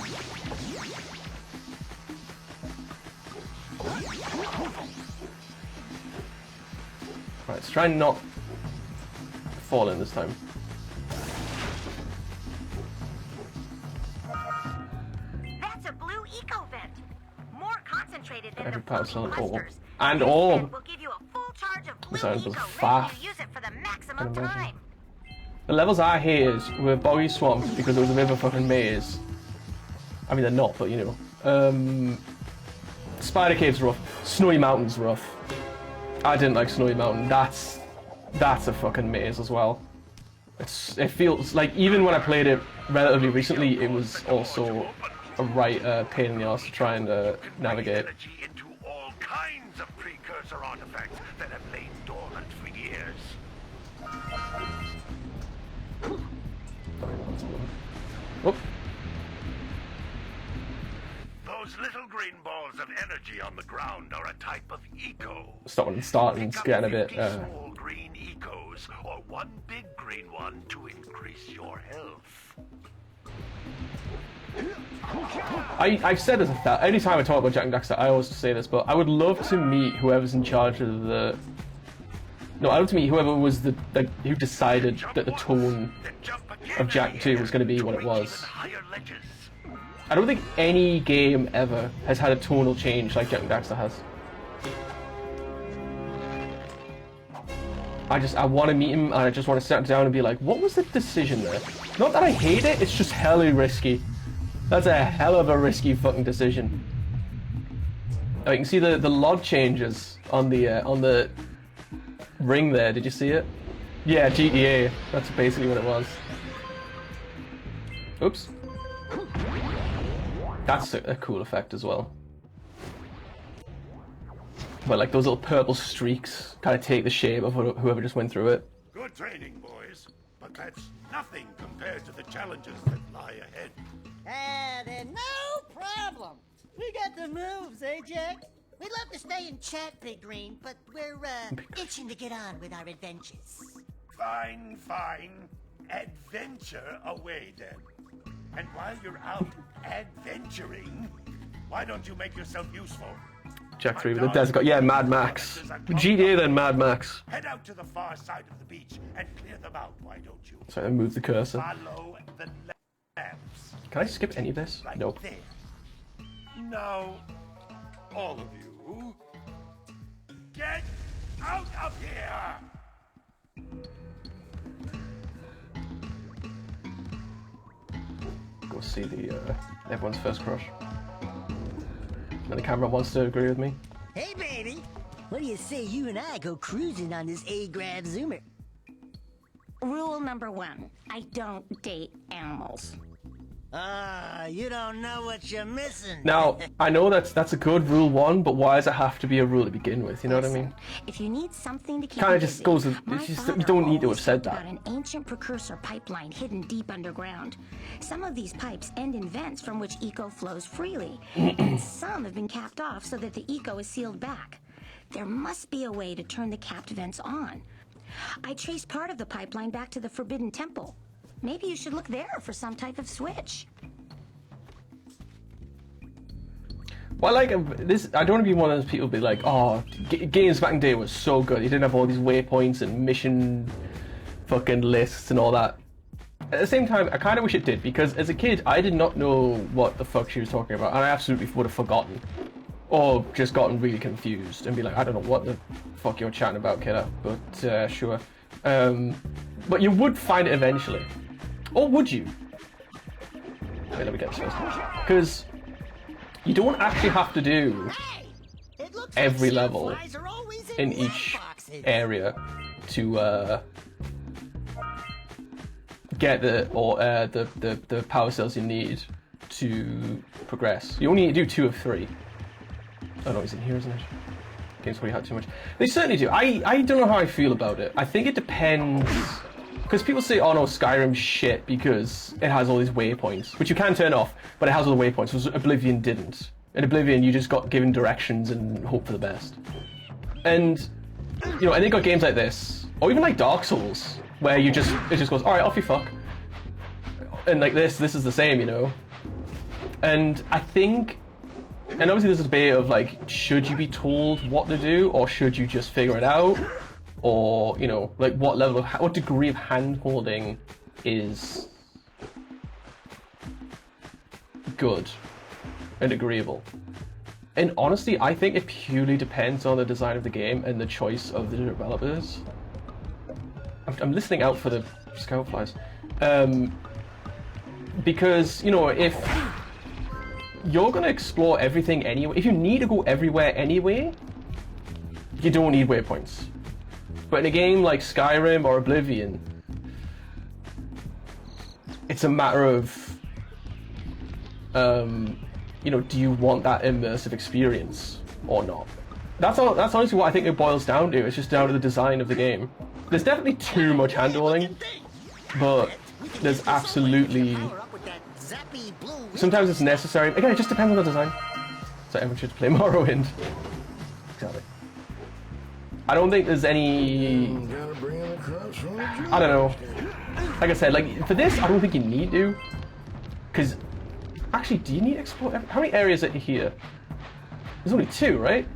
Speaker 4: Right, let's try and not fall in this time.
Speaker 11: That's a blue eco vent. More concentrated than
Speaker 4: Every
Speaker 11: the
Speaker 4: power
Speaker 11: floating
Speaker 4: cell
Speaker 11: clusters.
Speaker 4: and
Speaker 11: This
Speaker 4: all.
Speaker 11: vent will give you a full charge of blue
Speaker 4: Sounds
Speaker 11: eco
Speaker 4: fast.
Speaker 11: when you use it for the maximum time.
Speaker 4: The levels I hate is we're boggy swamped because it was a bit of a fucking maze. I mean, they're not, but you know. Spider Cave's rough. Snowy Mountain's rough. I didn't like Snowy Mountain. That's a fucking maze as well. It feels like even when I played it relatively recently, it was also a right pain in the ass to try and navigate.
Speaker 8: Into all kinds of precursor artifacts that have lain dormant for years.
Speaker 4: Oop.
Speaker 8: Those little green balls of energy on the ground are a type of eco.
Speaker 4: Starting it's getting a bit.
Speaker 8: 50 small green ecos or one big green one to increase your health.
Speaker 4: I've said this anytime I talk about Jak Daxter, I always say this, but I would love to meet whoever's in charge of the. No, I'd love to meet whoever was who decided that the tone of Jak 2 was going to be what it was. I don't think any game ever has had a tonal change like Jak Daxter has. I want to meet him and I just want to sit down and be like, what was the decision there? Not that I hate it, it's just hella risky. That's a hell of a risky fucking decision. Oh, you can see the LOD changes on the ring there. Did you see it? Yeah, GTA. That's basically what it was. Oops. That's a cool effect as well. But like those little purple streaks kind of take the shape of whoever just went through it.
Speaker 8: Good training, boys, but that's nothing compared to the challenges that lie ahead.
Speaker 3: Then no problem. We got the moves, eh, Jack? We'd love to stay and chat, Big Green, but we're itching to get on with our adventures.
Speaker 8: Fine, fine. Adventure away then. And while you're out adventuring, why don't you make yourself useful?
Speaker 4: Jak 3 with the desert god. Yeah, Mad Max. GTA then Mad Max.
Speaker 8: Head out to the far side of the beach and clear them out, why don't you?
Speaker 4: Sorry, I moved the cursor.
Speaker 8: Follow the lamps.
Speaker 4: Can I skip any of this?
Speaker 8: Right
Speaker 4: Nope.
Speaker 8: there. Now, all of you, get out of here!
Speaker 4: Go see the everyone's first crush. And the camera wants to agree with me.
Speaker 3: Hey, baby. What do you say you and I go cruising on this A-Grab Zoomer?
Speaker 11: Rule number 1, I don't date animals.
Speaker 3: You don't know what you're missing.
Speaker 4: Now, I know that's a good rule 1, but why does it have to be a rule to begin with? You know what I mean?
Speaker 11: If you need something to keep
Speaker 4: Kind
Speaker 11: you
Speaker 4: of just
Speaker 11: busy,
Speaker 4: goes.
Speaker 11: my
Speaker 4: It's just,
Speaker 11: father
Speaker 4: you don't need to have
Speaker 11: always
Speaker 4: said
Speaker 11: talked
Speaker 4: that.
Speaker 11: about an ancient precursor pipeline hidden deep underground. Some of these pipes end in vents from which eco flows freely, and some have been capped off so that the eco is sealed back. There must be a way to turn the capped vents on. I traced part of the pipeline back to the Forbidden Temple. Maybe you should look there for some type of switch.
Speaker 4: Well, like this, I don't want to be one of those people who be like, "Oh, games back in the day was so good. You didn't have all these waypoints and mission fucking lists and all that." At the same time, I kind of wish it did, because as a kid, I did not know what the fuck she was talking about, and I absolutely would have forgotten, or just gotten really confused and be like, "I don't know what the fuck you're chatting about, kiddo." But sure. But you would find it eventually, or would you? Wait, let me get this first, because you don't actually have to do every level in each area to get the power cells you need to progress. You only need to do 2 of 3. Oh no, he's in here, isn't it? Game's probably had too much. They certainly do. I don't know how I feel about it. I think it depends. Because people say, oh no, Skyrim's shit because it has all these waypoints, which you can turn off, but it has all the waypoints, whereas Oblivion didn't. In Oblivion, you just got given directions and hope for the best. And you know, and they got games like this, or even like Dark Souls, where it just goes, all right, off you fuck. And like this is the same, you know. And I think, and obviously there's a debate of like, should you be told what to do, or should you just figure it out, or you know, like what degree of hand-holding is good and agreeable. And honestly, I think it purely depends on the design of the game and the choice of the developers. I'm listening out for the scout flies. Because, you know, if you're gonna explore everything anyway, if you need to go everywhere anyway, you don't need waypoints. But in a game like Skyrim or Oblivion, it's a matter of, you know, do you want that immersive experience or not? That's honestly what I think it boils down to. It's just down to the design of the game. There's definitely too much handholding, but there's absolutely... Sometimes it's necessary. Again, it just depends on the design. So everyone should play Morrowind. Exactly. I don't think there's any... I don't know. Like I said, like for this, I don't think you need to. Because... Actually, do you need to explore... How many areas are here? There's only 2, right?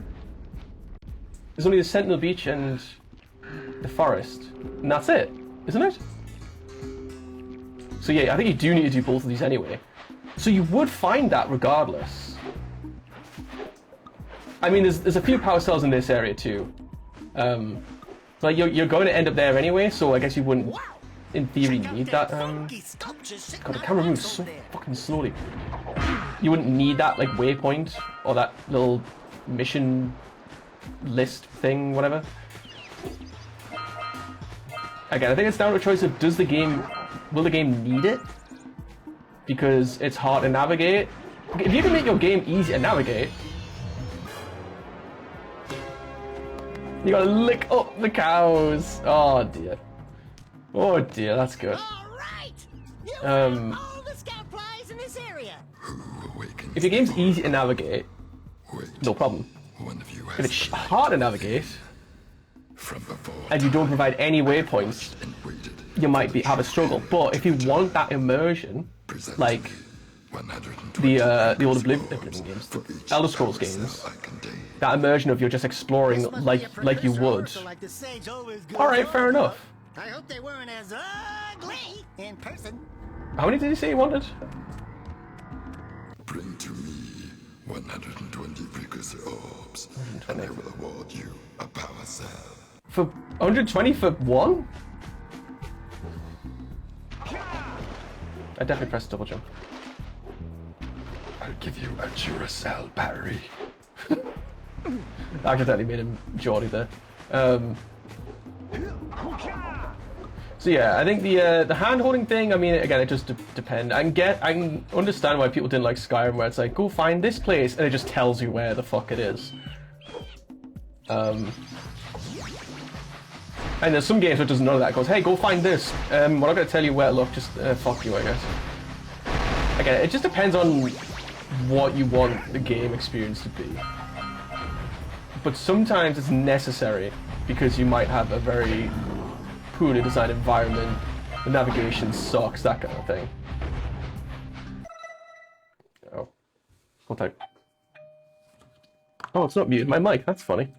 Speaker 4: There's only the Sentinel Beach and the forest. And that's it, isn't it? So yeah, I think you do need to do both of these anyway. So you would find that regardless. I mean, there's a few power cells in this area too. Like you're going to end up there anyway, so I guess you wouldn't, in theory, need that. God, the camera moves so fucking slowly. You wouldn't need that like waypoint or that little mission list thing, whatever. Again, I think it's down to a choice of will the game need it? Because it's hard to navigate. If you can make your game easy to navigate, you gotta lick up the cows. Oh dear. Oh dear, that's good. If your game's easy to navigate, no problem. If it's hard to navigate, and you don't provide any waypoints, you might have a struggle. But if you want that immersion, like the old Oblivion games, the Elder Scrolls games, that immersion of you're just exploring like you would. All right, fair enough.
Speaker 3: I hope they weren't as ugly in person.
Speaker 4: How many did you say you wanted?
Speaker 8: Bring to me 120 precursor orbs, and I will award you a power cell.
Speaker 4: For 120 for one? I definitely pressed double jump.
Speaker 8: I'll give you a Duracell parry.
Speaker 4: I accidentally made him Geordie there. So yeah, I think the hand-holding thing, I mean, again, it just depends. I can understand why people didn't like Skyrim, where it's like, go find this place, and it just tells you where the fuck it is. And there's some games that does none of that. It goes, hey, go find this. We're not going to tell you where to look, just fuck you, I guess. Again, it just depends on what you want the game experience to be. But sometimes it's necessary, because you might have a very poorly designed environment, the navigation sucks, that kind of thing. Oh. What type? Oh, it's not muted my mic, that's funny.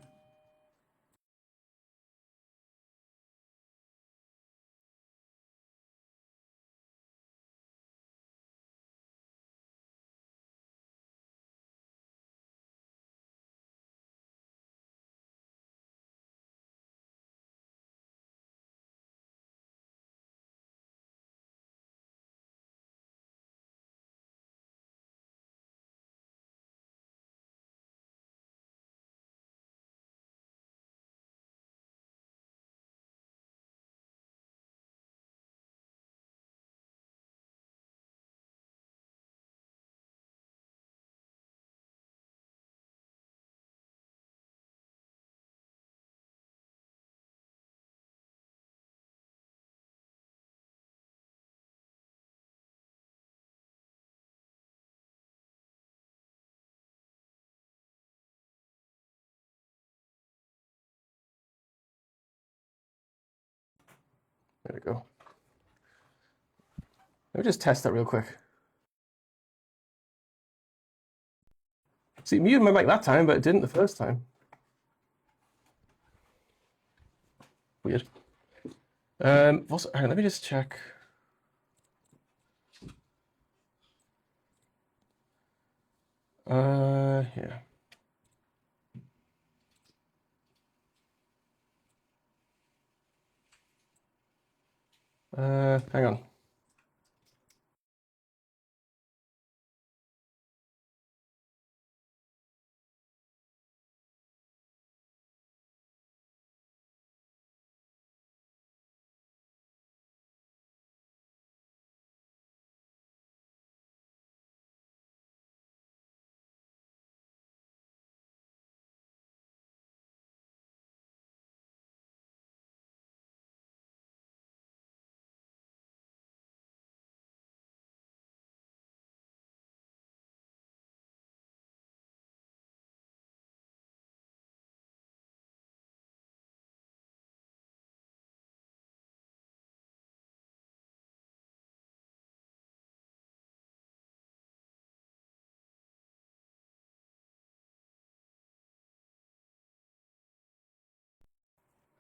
Speaker 4: There we go. Let me just test that real quick. See, it muted my mic that time, but it didn't the first time. Weird. Also, hang on, let me just check. Yeah. Hang on.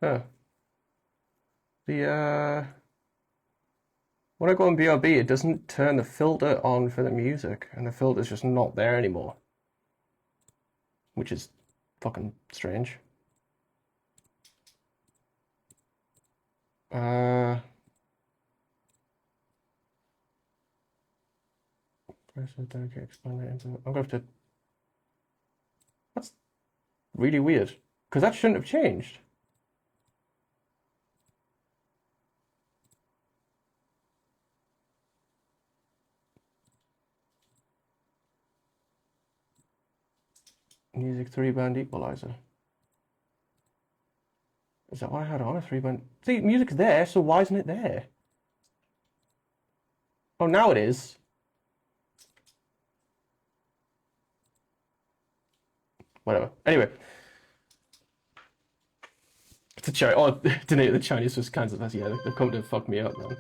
Speaker 4: Huh. When I go on BRB, it doesn't turn the filter on for the music, and the filter's just not there anymore. Which is fucking strange. I'm gonna have to... That's really weird, because that shouldn't have changed. Music 3-band equalizer. Is that what I had on a 3-band? See, music's there, so why isn't it there? Oh, now it is. Whatever. Anyway. It's a Chinese. Oh, the Chinese was kinds of as yeah, they've come to fuck me up, man.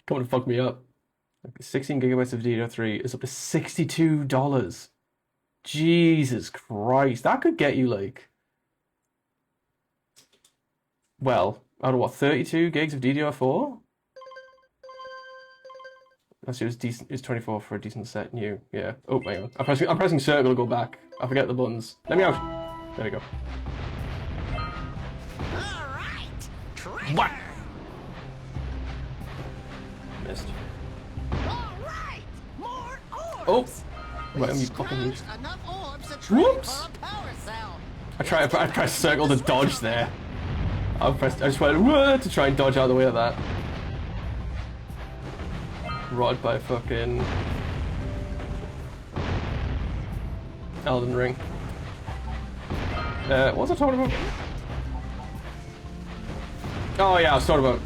Speaker 4: Come to fuck me up. Like 16 gigabytes of DDR3 is up to $62. Jesus Christ, that could get you like, well, out of what, 32 gigs of DDR4? That's it was decent. It's 24 for a decent set. New, yeah. Oh my god, I'm pressing circle to go back. I forget the buttons. Let me out. There we go.
Speaker 3: All right.
Speaker 4: What? Missed.
Speaker 3: All right. More orbs.
Speaker 4: Oh. Right, I'm fucking used.
Speaker 3: Enough orbs to trade
Speaker 4: Whoops!
Speaker 3: for a power cell.
Speaker 4: I pressed circle to dodge there. I just went whoa, to try and dodge out of the way of that. Rod by fucking Elden Ring. What was I talking about? Oh yeah, I was talking about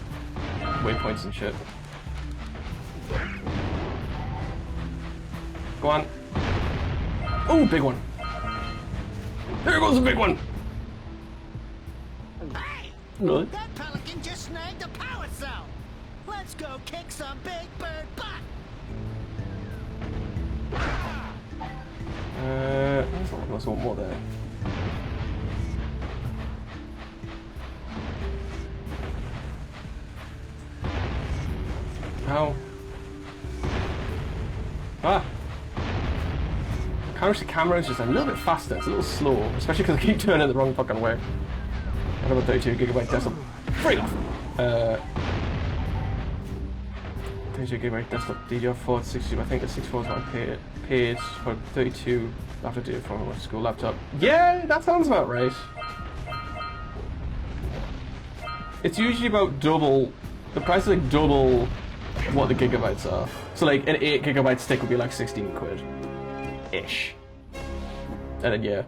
Speaker 4: waypoints and shit. Go on. Oh, big one. There goes the big one.
Speaker 3: Hey,
Speaker 4: really?
Speaker 3: That pelican just snagged a power cell. Let's go kick some big bird butt.
Speaker 4: There's one more there. How? Ah! The camera is just a little bit faster, it's a little slow, especially because I keep turning it the wrong fucking way. I have a 32 gigabyte desktop. Free! 32 gigabyte desktop DDR4 62. I think the 64 is what I paid for 32 after doing for my school laptop. Yeah, that sounds about right. It's usually about double, the price is like double what the gigabytes are. So like an 8 gigabyte stick would be like 16 quid. Ish. And then yeah,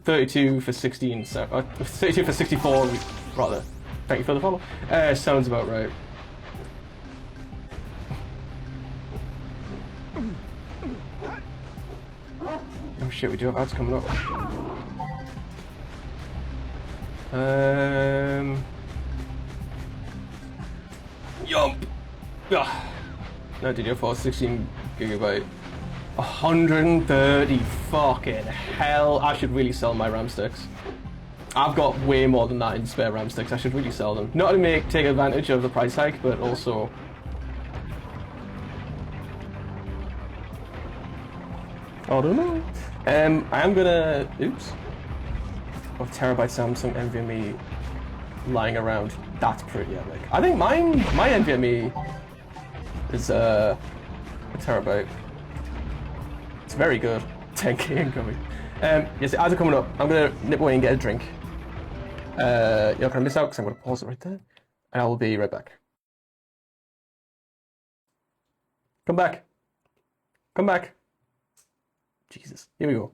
Speaker 4: 32 for 16, 32 for 64 rather. Thank you for the follow. Sounds about right. Oh shit, we do have ads coming up. Yump! Ah. No DDR4, 16 gigabyte. 130 fucking hell. I should really sell my RAM sticks. I've got way more than that in spare RAM sticks. I should really sell them. Not to take advantage of the price hike, but also... I don't know. I am gonna... Oops. Oh, terabyte Samsung NVMe lying around. That's pretty epic. I think my NVMe is a terabyte. It's very good. 10k incoming. Yes, ads are coming up. I'm gonna nip away and get a drink. You're not gonna miss out because I'm gonna pause it right there. And I will be right back. Come back. Come back. Jesus. Here we go.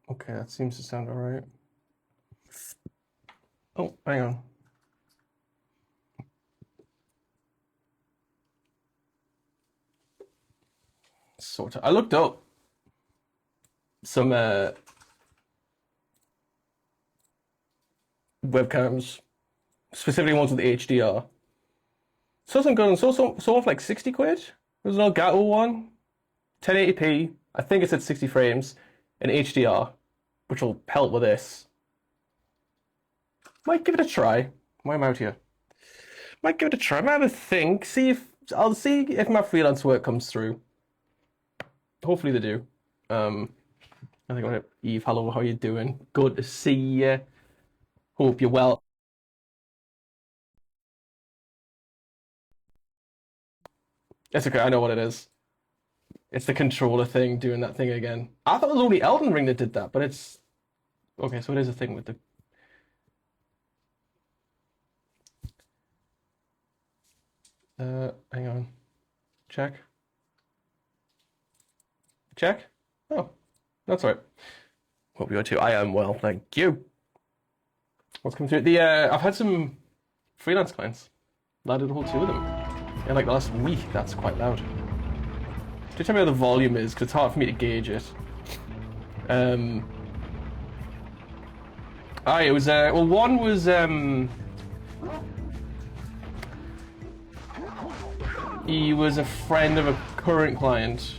Speaker 4: Okay, that seems to sound alright. Oh, hang on. Sort of. I looked up some webcams, specifically ones with HDR. Saw some good, saw some for like 60 quid. There was an Elgato one, 1080p. I think it's at 60 frames in HDR, which will help with this. Might give it a try. Why am I out here? Might give it a try. Might have a think. I'll see if my freelance work comes through. Hopefully they do. I think I'm gonna Eve. Hello, how you doing? Good to see you. Hope you're well. It's okay. I know what it is. It's the controller thing doing that thing again. I thought it was only Elden Ring that did that, but it's okay. So it is a thing with the. Hang on. Check. Check. Oh, that's all right. Hope you are too. I am well, thank you. What's coming through? I've had some freelance clients. Landed a whole 2 of them in like the last week. That's quite loud. Do tell me how the volume is, because it's hard for me to gauge it. It was well, one was he was a friend of a current client.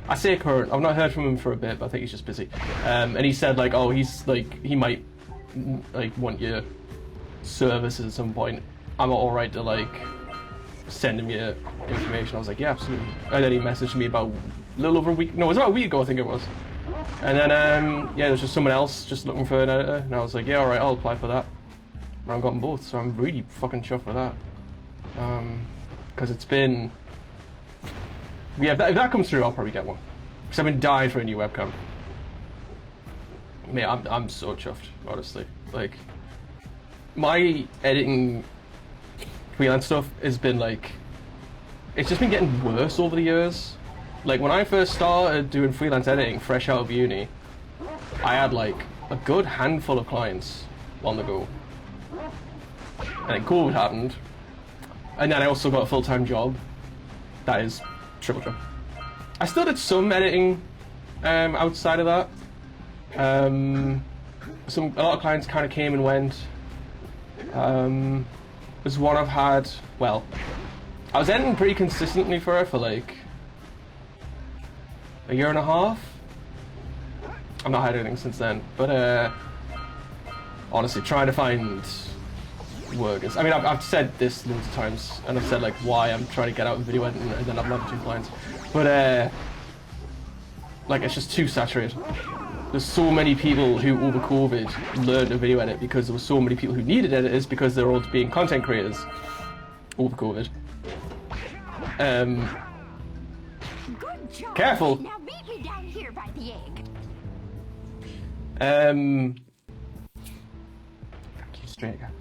Speaker 4: I say current. I've not heard from him for a bit, but I think he's just busy. And he said like, oh, he's like, he might like want your services at some point. I'm all right to like send him your information. I was like, yeah, absolutely. And then he messaged me about a little over a week. No, it was about a week ago, I think it was. And then yeah, there was just someone else just looking for an editor, and I was like, yeah, all right, I'll apply for that. And I've gotten both, so I'm really fucking chuffed with that. Because it's been. Yeah, if that comes through, I'll probably get one. Because I've been dying for a new webcam. Mate, I'm so chuffed, honestly. Like, my editing freelance stuff has been like, it's just been getting worse over the years. Like, when I first started doing freelance editing, fresh out of uni, I had like a good handful of clients on the go. And then COVID happened. And then I also got a full-time job. That is triple job. I still did some editing outside of that. A lot of clients kind of came and went. There's one I've had, well, I was editing pretty consistently for her for like a year and a half. I've not had anything since then, but honestly, trying to find work is, I mean, I've said this loads of times, and I've said like why I'm trying to get out of video editing, and then I've landed 2 clients, but like, it's just too saturated. There's so many people who over COVID learned to video edit because there were so many people who needed editors because they're all being content creators over COVID.
Speaker 11: Good job.
Speaker 4: Careful.
Speaker 11: Now meet me down here by the egg.
Speaker 4: Straight again.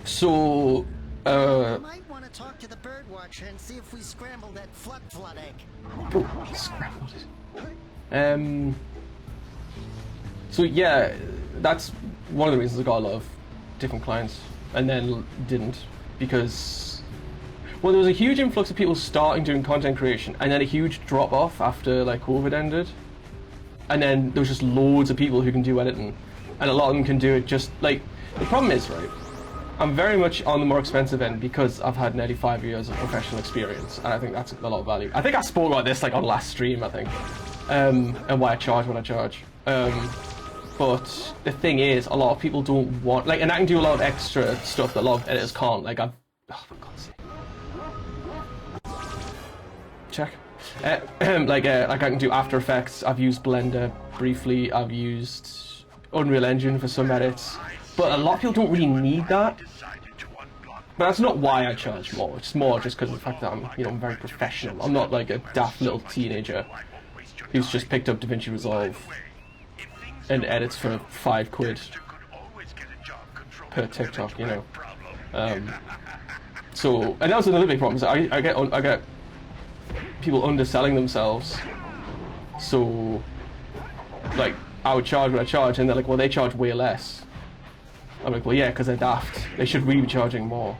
Speaker 4: So
Speaker 3: You might want to talk to the bird watcher and see if we scramble that flood egg.
Speaker 4: Oh, scrambled it. So yeah, that's one of the reasons I got a lot of different clients, and then didn't, because, well, there was a huge influx of people starting doing content creation, and then a huge drop off after like COVID ended, and then there was just loads of people who can do editing, and a lot of them can do it just like, the problem is, right, I'm very much on the more expensive end because I've had nearly 5 years of professional experience, and I think that's a lot of value. I think I spoke about this like on last stream, I think, and why I charge what I charge. But the thing is, a lot of people don't want, like, and I can do a lot of extra stuff that a lot of editors can't. Like, oh, for God's sake. Check. Like I can do After Effects. I've used Blender briefly. I've used Unreal Engine for some edits. But a lot of people don't really need that. But that's not why I charge more. It's more just because of the fact that I'm, you know, I'm very professional. I'm not like a daft little teenager who's just picked up DaVinci Resolve and edits for 5 quid per TikTok, you know. So, and that was another big problem. Is I get people underselling themselves. So like, I would charge what I charge, and they're like, well, they charge way less. I'm like, well, yeah, because they're daft. They should really be charging more.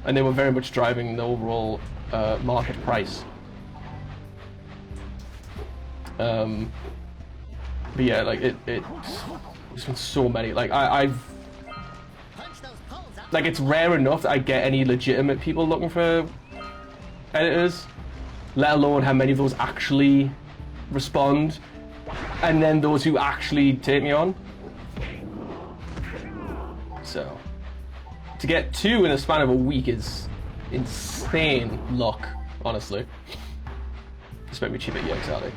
Speaker 4: And they were very much driving the overall market price. But yeah, like, there's been so many. Like, I've... Like, it's rare enough that I get any legitimate people looking for editors, let alone how many of those actually respond, and then those who actually take me on. So, to get 2 in the span of a week is insane luck, honestly. Just make me cheap at exactly.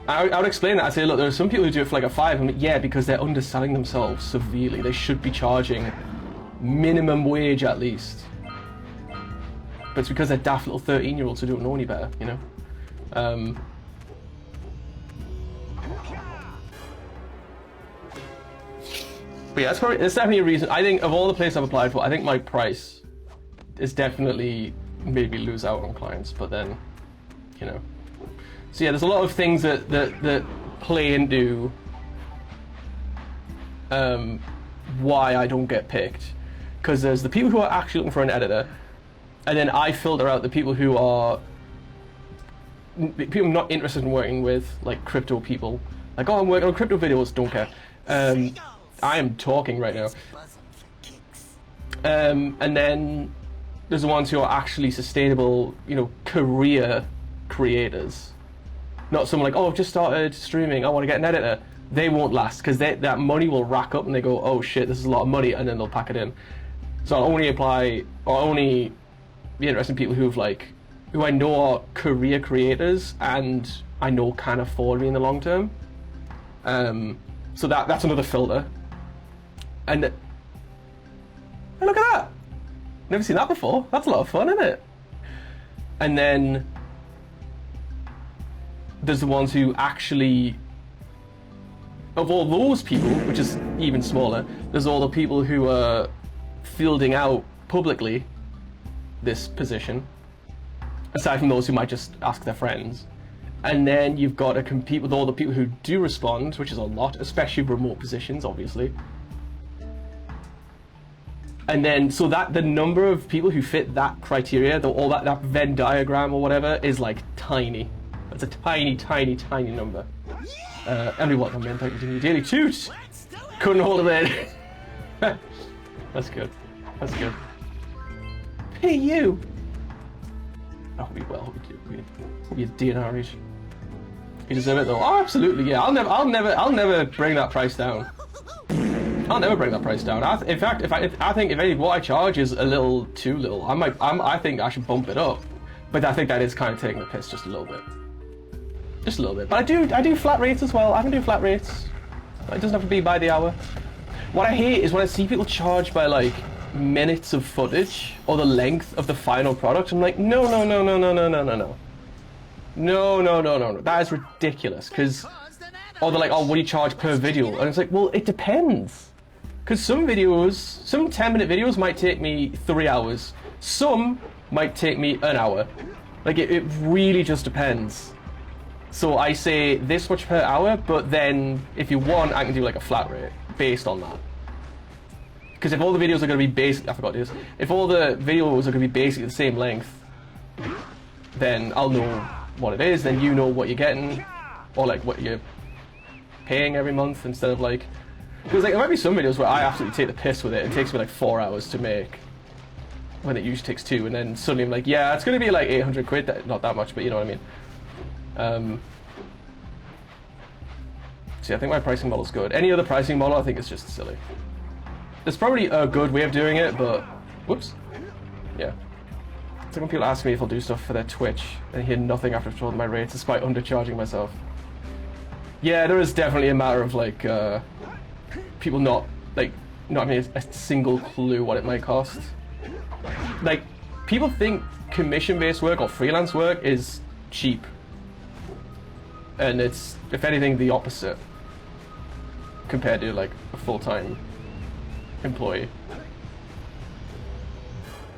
Speaker 4: I would explain that. I say, look, there are some people who do it for like a 5. I'm like, yeah, because they're underselling themselves severely. They should be charging minimum wage at least. But it's because they're daft little 13-year-olds who don't know any better, you know? But yeah, it's definitely a reason. I think of all the places I've applied for, I think my price is definitely made me lose out on clients, but then, you know. So yeah, there's a lot of things that play into why I don't get picked. Because there's the people who are actually looking for an editor, and then I filter out the people who are I'm not interested in working with, like, crypto people. Like, oh, I'm working on crypto videos, don't care. I am talking right now. And then there's the ones who are actually sustainable, you know, career creators. Not someone like, oh, I've just started streaming, I want to get an editor. They won't last, because that money will rack up and they go, oh shit, this is a lot of money, and then they'll pack it in. So I'll only apply, or only be interested in people who I know are career creators and I know can afford me in the long term. So that's another filter. And look at that! Never seen that before. That's a lot of fun, isn't it? And then there's the ones who actually, of all those people, which is even smaller, there's all the people who are fielding out publicly this position, aside from those who might just ask their friends. And then you've got to compete with all the people who do respond, which is a lot, especially remote positions, obviously. And then, so that the number of people who fit that criteria, all that Venn diagram or whatever, is like tiny. It's a tiny, tiny, tiny number. And we want them in, thank you, daily toot! Couldn't hold them in. That's good. That's good. Hey, you! Oh, we will. We'll be a DNR each. You deserve it though. Oh, absolutely, yeah. I'll never bring that price down. I'll never bring that price down. In fact, I think if what I charge is a little too little, I think I should bump it up. But I think that is kind of taking the piss just a little bit. Just a little bit. But I do flat rates as well. I can do flat rates. It doesn't have to be by the hour. What I hate is when I see people charge by like minutes of footage or the length of the final product. I'm like, no. No. That is ridiculous. Or they're like, oh, what do you charge per video? And it's like, well, it depends. Because some 10-minute videos might take me 3 hours. Some might take me an hour. Like, it really just depends. So I say this much per hour, but then if you want, I can do like a flat rate based on that. Because if all the videos are going to be I forgot this. If all the videos are going to be basically the same length, then I'll know what it is, then you know what you're getting, or like what you're paying every month instead of like... Because like, there might be some videos where I absolutely take the piss with it. It takes me like 4 hours to make, when it usually takes 2, and then suddenly I'm like, yeah, it's going to be like 800 quid, not that much, but you know what I mean. So yeah, I think my pricing model's good. Any other pricing model, I think it's just silly. There's probably a good way of doing it, but... Whoops. Yeah. It's like when people ask me if I'll do stuff for their Twitch, and hear nothing after I've told them my rates, despite undercharging myself. Yeah, there is definitely a matter of, like, people not having a single clue what it might cost. Like, people think commission-based work or freelance work is cheap. And it's, if anything, the opposite. Compared to, like, a full-time employee.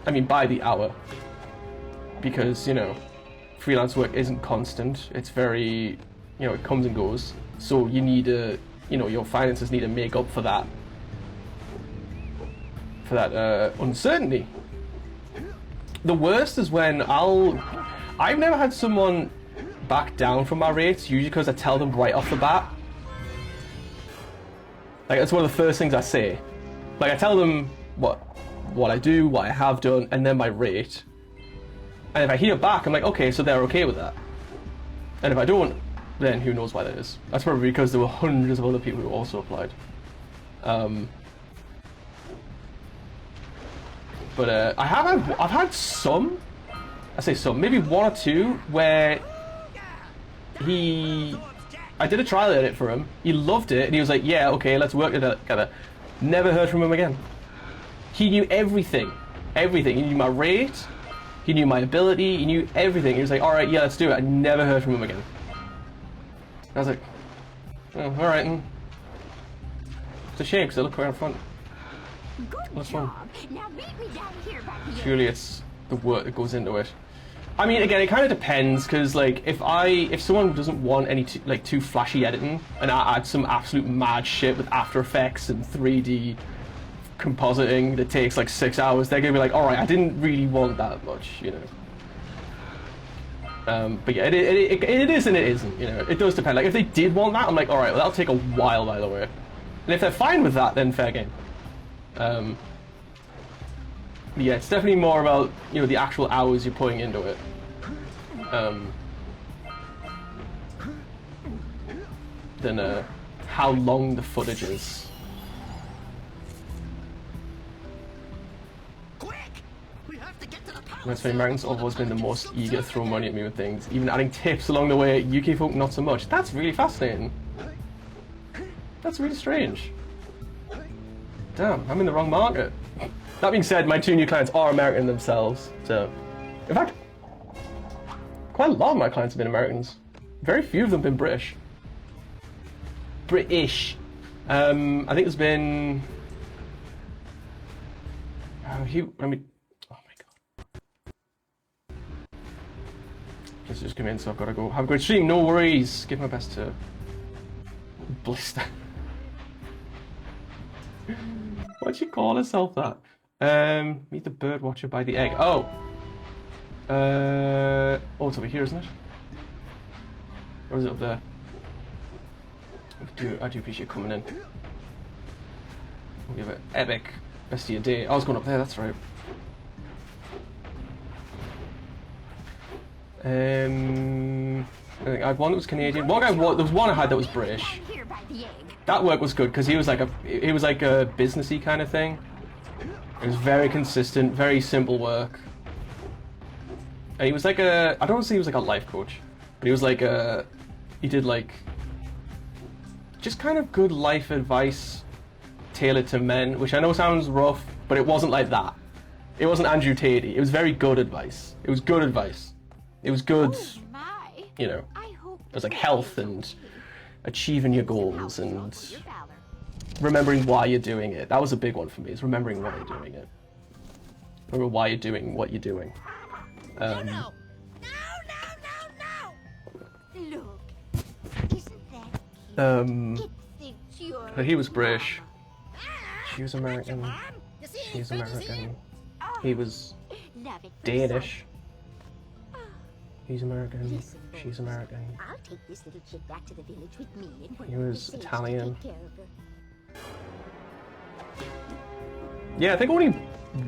Speaker 4: I mean, by the hour. Because, you know, freelance work isn't constant. It's very you know, it comes and goes. So you need to, you know, your finances need to make up for that. For that uncertainty. The worst is when I've never had someone back down from my rates, usually because I tell them right off the bat. Like, that's one of the first things I say. Like, I tell them what I do, what I have done, and then my rate. And if I hear back, I'm like, okay, so they're okay with that. And if I don't, then who knows why that is. That's probably because there were hundreds of other people who also applied. But I've had some, I say some, maybe one or two where I did a trial edit for him, he loved it, and he was like, yeah, okay, let's work together. Never heard from him again. He knew everything. Everything. He knew my rate, he knew my ability, he knew everything. He was like, alright, yeah, let's do it. I never heard from him again. I was like, oh, alright. It's a shame, because I look right in front. That's fun.
Speaker 11: Now meet me down here by the
Speaker 4: Surely it's the work that goes into it. I mean, again, it kind of depends, because like if someone doesn't want any too flashy editing, and I add some absolute mad shit with After Effects and 3D compositing that takes like 6 hours, they're gonna be like, all right, I didn't really want that much, you know. But yeah, it is and it isn't, you know. It does depend. Like if they did want that, I'm like, all right, well that'll take a while, by the way. And if they're fine with that, then fair game. Yeah, it's definitely more about, you know, the actual hours you're putting into it. Than how long the footage is. That's why Americans have always been the most eager to throw money at me with things, even adding tips along the way. UK folk not so much. That's really fascinating. That's really strange. Damn, I'm in the wrong market. That being said, my 2 new clients are American themselves, so... In fact, quite a lot of my clients have been Americans. Very few of them have been British. British. I think there's been... Oh my god. Just come in, so I've got to go. Have a great stream, no worries. Give my best to... Blister. Why'd she call herself that? Meet the bird watcher by the egg. Oh! Oh, it's over here, isn't it? Or is it up there? I do appreciate coming in. We'll give it epic best of your day. I was going up there, that's right. I think I had one that was Canadian. There was one I had that was British. That work was good because he was like a businessy kind of thing. It was very consistent, very simple work. And he was like I don't want to say he was like a life coach, but he was like he did like just kind of good life advice tailored to men, which I know sounds rough, but it wasn't like that. It wasn't Andrew Tatey. It was very good advice. It was good advice. It was good, you know, it was like health and achieving your goals and remembering why you're doing it. That was a big one for me, is remembering why you're doing it. Remember why you're doing what you're doing.
Speaker 11: No! Look, isn't that cute?
Speaker 4: But he was British. She was American. She's American. He was Danish. He's American. She's American.
Speaker 11: I'll take this little kid back to the village with me.
Speaker 4: He was Italian. Yeah, I think only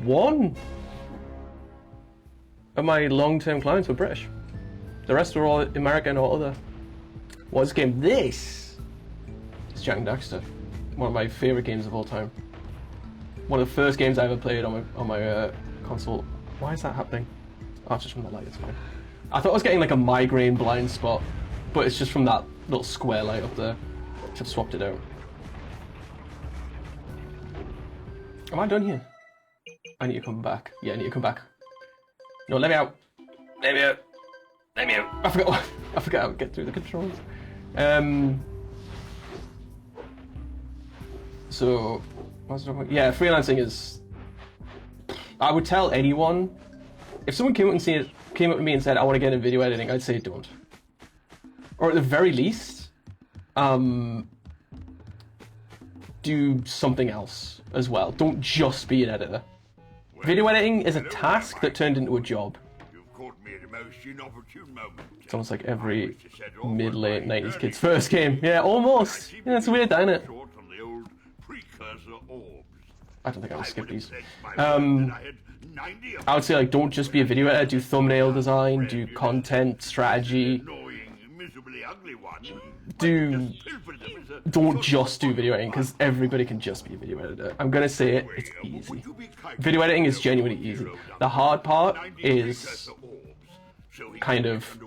Speaker 4: one of my long-term clients were British. The rest were all American or other. What's this game? This is Jak Daxter. One of my favorite games of all time. One of the first games I ever played on my console. Why is that happening? Oh, it's just from the light, it's fine. I thought I was getting like a migraine blind spot, but it's just from that little square light up there. I've swapped it out. Am I done here? I need to come back. Yeah, I need to come back. No, let me out. Let me out. Let me out. I forgot how to get through the controls. So, what's the point? Yeah, freelancing is... I would tell anyone, if someone came up to me and said, I want to get into video editing, I'd say don't. or at the very least, do something else as well. Don't just be an editor. Video editing is a task that turned into a job. It's almost like every mid-late 90s kid's first game. Yeah, almost. Yeah, it's weird, isn't it? I don't think I would skip these. I would say, like, don't just be a video editor. Do thumbnail design, do content strategy. Don't just do video editing, because everybody can just be a video editor. I'm gonna say it, it's easy. Video editing is genuinely easy. The hard part is kind of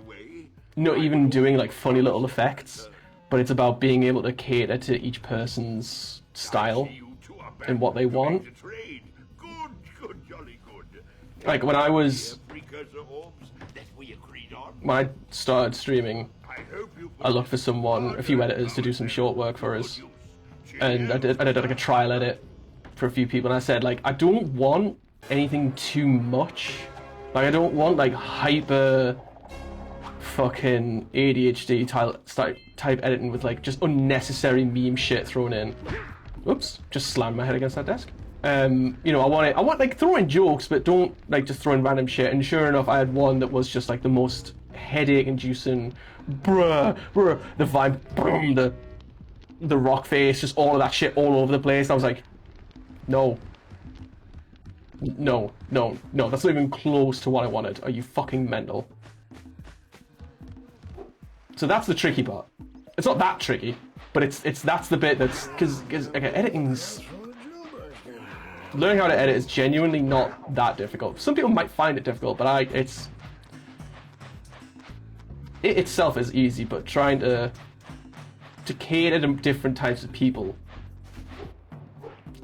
Speaker 4: not even doing like funny little effects, but it's about being able to cater to each person's style and what they want. Like when I started streaming, I looked for a few editors to do some short work for us, and I did like a trial edit for a few people, and I said, like, I don't want anything too much. Like, I don't want like hyper fucking ADHD type editing with like just unnecessary meme shit thrown in. Oops, just slammed my head against that desk. You know, I want like throw in jokes, but don't like just throw in random shit. And sure enough, I had one that was just like the most headache-inducing, bruh, the vibe, boom, the rock face, just all of that shit all over the place. And I was like, no, that's not even close to what I wanted. Are you fucking mental? So that's the tricky part. It's not that tricky, but that's the bit that's because okay, editing's. Learning how to edit is genuinely not that difficult. Some people might find it difficult, but it itself is easy, but trying to cater to different types of people.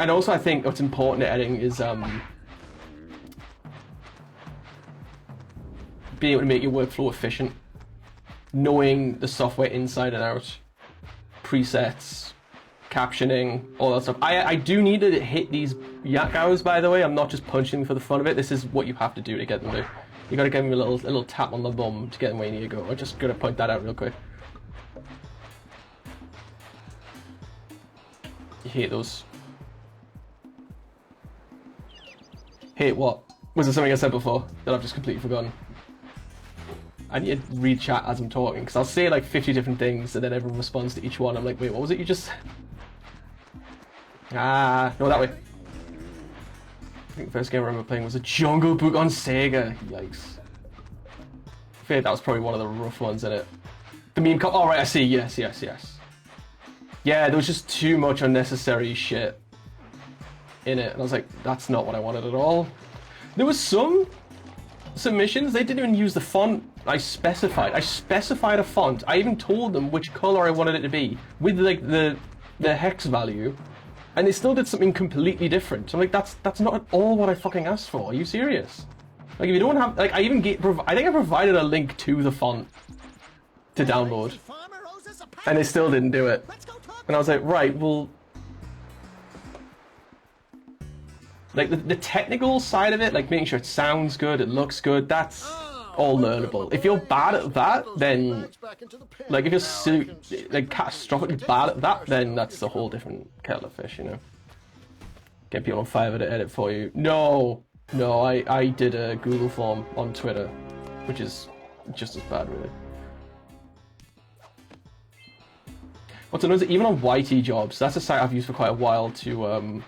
Speaker 4: And also I think what's important in editing is being able to make your workflow efficient. Knowing the software inside and out. Presets. Captioning, all that stuff. I do need to hit these yak hours, by the way. I'm not just punching them for the fun of it. This is what you have to do to get them there. You gotta give them a little tap on the bum to get them where you need to go. I'm just gonna point that out real quick. You hate those. Hate what? Was there something I said before that I've just completely forgotten? I need to read chat as I'm talking, because I'll say like 50 different things and then everyone responds to each one. I'm like, wait, what was it you just said? Ah, no, that way. I think the first game I remember playing was a Jungle Book on Sega. Yikes. I feel like that was probably one of the rough ones in it. The meme oh right, I see, yes. Yeah, there was just too much unnecessary shit in it, and I was like, that's not what I wanted at all. There was some submissions, they didn't even use the font I specified. I specified a font. I even told them which color I wanted it to be with like the hex value, and they still did something completely different. So I'm like, that's not at all what I fucking asked for. Are you serious? Like, if you don't have, like, I even I think I provided a link to the font to download, and they still didn't do it. And I was like, right, well, like the technical side of it, like making sure it sounds good, it looks good, that's all learnable. If you're bad at that, then like if you're like catastrophically bad at that, then that's a whole different kettle of fish, you know. Get people on Fiverr to edit for you. No, I did a Google form on Twitter, which is just as bad, really. What's another, even on YT Jobs, that's a site I've used for quite a while to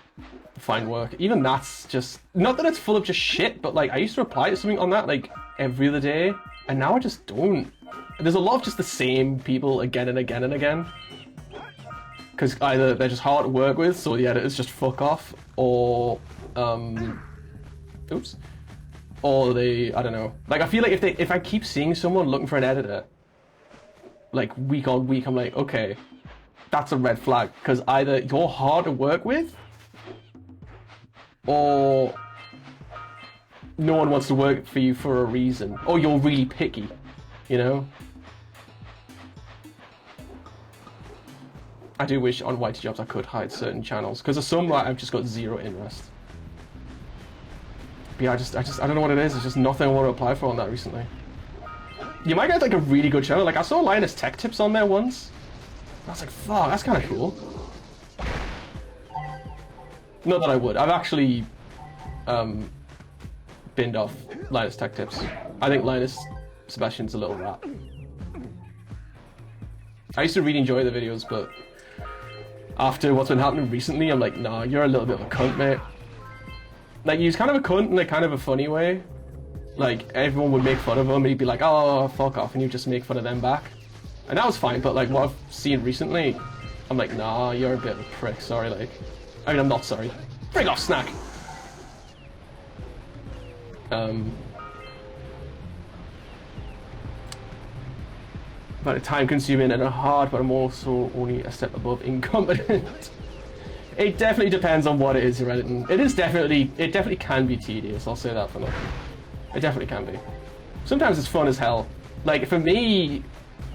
Speaker 4: find work. Even that's just, not that it's full of just shit, but like I used to reply to something on that like every other day, and now I just don't. There's a lot of just the same people again and again and again, because either they're just hard to work with, so the editors just fuck off, or oops, or they, I don't know. Like I feel like if I keep seeing someone looking for an editor like week on week, I'm like, okay, that's a red flag, because either you're hard to work with, or no one wants to work for you for a reason, or you're really picky, you know? I do wish on YT Jobs I could hide certain channels, because there's some I've just got zero interest. But yeah, I don't know what it is, it's just nothing I want to apply for on that recently. you might get like a really good channel. Like I saw Linus Tech Tips on there once. I was like, fuck, that's kind of cool. Not that I would. I've actually binned off Linus Tech Tips. I think Linus Sebastian's a little rat. I used to really enjoy the videos, but after what's been happening recently, I'm like, nah, you're a little bit of a cunt, mate. Like, he's kind of a cunt in like kind of a funny way. Like, everyone would make fun of him, and he'd be like, oh, fuck off, and you'd just make fun of them back. And that was fine, but like, what I've seen recently, I'm like, nah, you're a bit of a prick, sorry, like. I mean, I'm not sorry. Bring off snack! But it's time-consuming and hard, but I'm also only a step above incompetent. It definitely depends on what it is you're editing. It definitely can be tedious, I'll say that for nothing. It definitely can be. Sometimes it's fun as hell. Like, for me,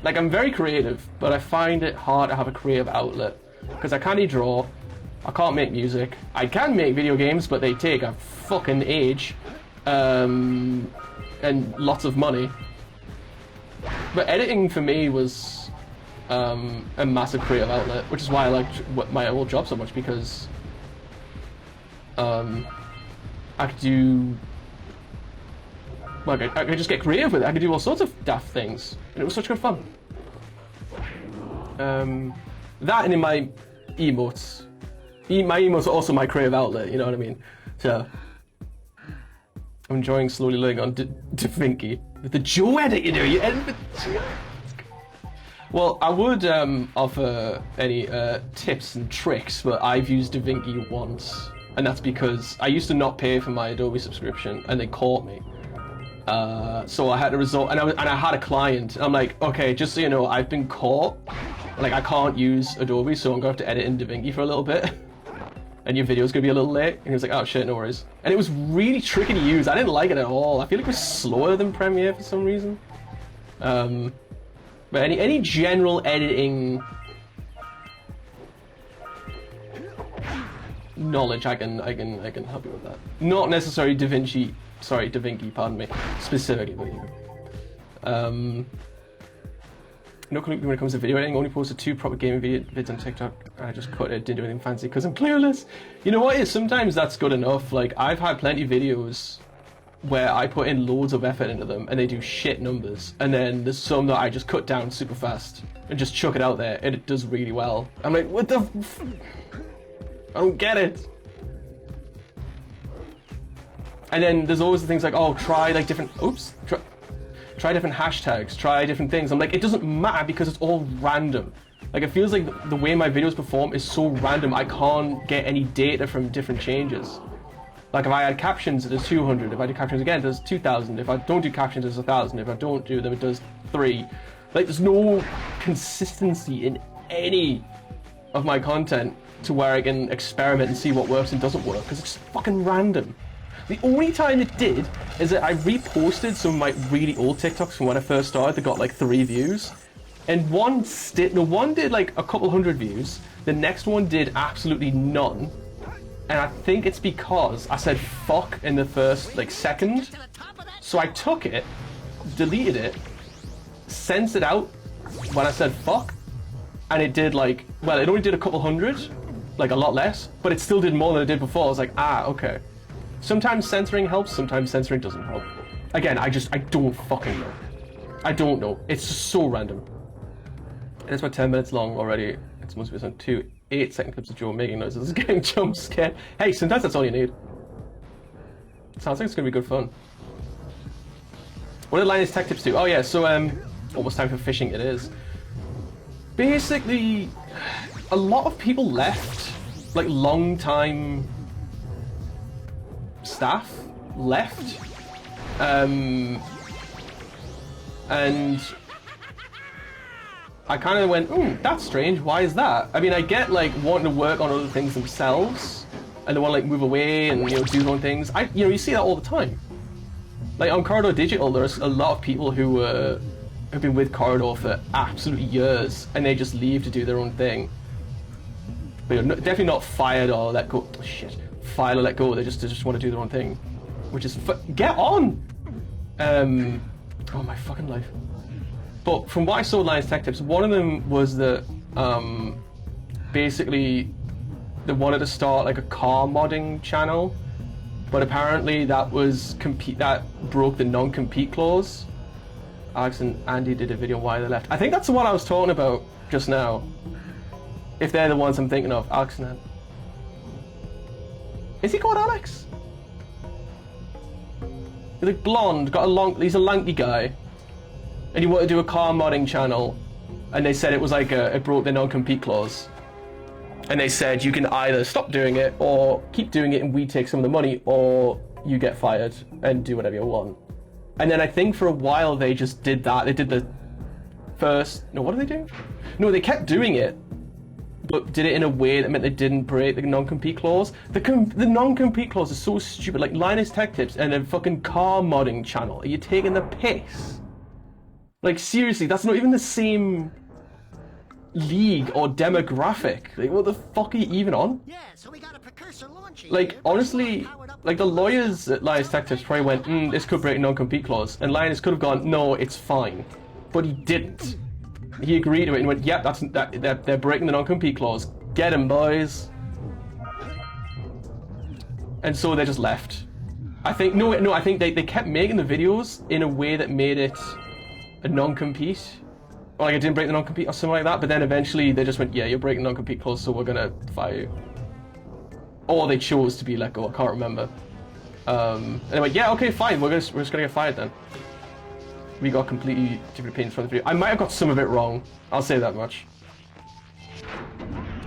Speaker 4: like, I'm very creative, but I find it hard to have a creative outlet. Because I can't draw, I can't make music. I can make video games, but they take a fucking age. And lots of money. But editing for me was a massive creative outlet, which is why I liked my old job so much, because I could do... Like, I could just get creative with it. I could do all sorts of daft things, and it was such good fun. That and in my emotes. My emotes are also my creative outlet, you know what I mean? So, I'm enjoying slowly learning on DaVinci. The Joe edit, you know, you edit with Joe. Well, I would offer any tips and tricks, but I've used DaVinci once, and that's because I used to not pay for my Adobe subscription, and they caught me. So I had to resort, and I had a client, and I'm like, okay, just so you know, I've been caught. Like, I can't use Adobe, so I'm gonna have to edit in DaVinci for a little bit. And your video's gonna be a little late. And he was like, oh shit, no worries. And it was really tricky to use. I didn't like it at all. I feel like it was slower than Premiere for some reason. But any general editing knowledge, I can help you with that. Not necessarily DaVinci, pardon me, specifically, but you know. No clue when it comes to video editing. Only posted 2 proper gaming vids on TikTok. I just cut it, didn't do anything fancy because I'm clueless. You know what? Sometimes that's good enough. Like, I've had plenty of videos where I put in loads of effort into them and they do shit numbers. And then there's some that I just cut down super fast and just chuck it out there and it does really well. I'm like, what the f... I don't get it. And then there's always the things like, oh, try like different... Oops. Try different hashtags, try different things. I'm like, it doesn't matter because it's all random. Like, it feels like the way my videos perform is so random, I can't get any data from different changes. Like, if I add captions, it does 200. If I do captions again, it does 2,000. If I don't do captions, it does 1,000. If I don't do them, it does 3. Like, there's no consistency in any of my content to where I can experiment and see what works and doesn't work, because it's fucking random. The only time it did is that I reposted some of my really old TikToks from when I first started that got like 3 views. And one did like a couple hundred views. The next one did absolutely none. And I think it's because I said fuck in the first like second. So I took it, deleted it, sent it out when I said fuck. And it did like, well, it only did a couple hundred, like a lot less, but it still did more than it did before. I was like, ah, okay. Sometimes censoring helps, sometimes censoring doesn't help. Again, I don't fucking know. I don't know. It's just so random. And it's about 10 minutes long already. It's supposed to be on 2 8-second clips of Joe making noises, getting jump scared. Hey, sometimes that's all you need. Sounds like it's gonna be good fun. What did Linus Tech Tips do? Oh yeah, so almost time for fishing it is. Basically, a lot of people left, like long time staff left, and I kind of went, that's strange, why is that? I mean, I get like wanting to work on other things themselves and they want to like move away and, you know, do their own things. You see that all the time. Like on Corridor Digital, there's a lot of people who have been with Corridor for absolutely years and they just leave to do their own thing. But you're definitely not fired or let go. Oh, shit. Fired or let go. They just want to do their own thing, which is get on. Oh my fucking life. But from what I saw with Lion's Tech Tips, one of them was that basically they wanted to start like a car modding channel, but apparently that broke the non-compete clause. Alex and Andy did a video on why they left. I think that's the one I was talking about just now. If they're the ones I'm thinking of, Alex and Andy. Is he called Alex? He's like blonde, he's a lanky guy. And he wanted to do a car modding channel, and they said it was like it broke the non-compete clause. And they said you can either stop doing it or keep doing it and we take some of the money, or you get fired and do whatever you want. And then I think for a while they just did that. They did the first... No, what did they do? No, they kept doing it, but did it in a way that meant they didn't break the non-compete clause. The non-compete clause is so stupid. Like Linus Tech Tips and a fucking car modding channel. Are you taking the piss? Like seriously, that's not even the same league or demographic. Like what the fuck are you even on?
Speaker 3: Yeah, so we got a precursor launching.
Speaker 4: Like honestly, like the lawyers at Linus Tech Tips probably went, this could break a non-compete clause, and Linus could have gone, no, it's fine, but he didn't. He agreed to it and went, yep, they're breaking the non-compete clause. Get him, boys. And so they just left. I think I think they kept making the videos in a way that made it a non-compete. Or like it didn't break the non-compete or something like that, but then eventually they just went, yeah, you're breaking the non-compete clause, so we're gonna fire you. Or they chose to be let go, I can't remember. And they went, yeah, okay, fine, we're just gonna get fired then. We got completely different opinions from the video. I might have got some of it wrong, I'll say that much.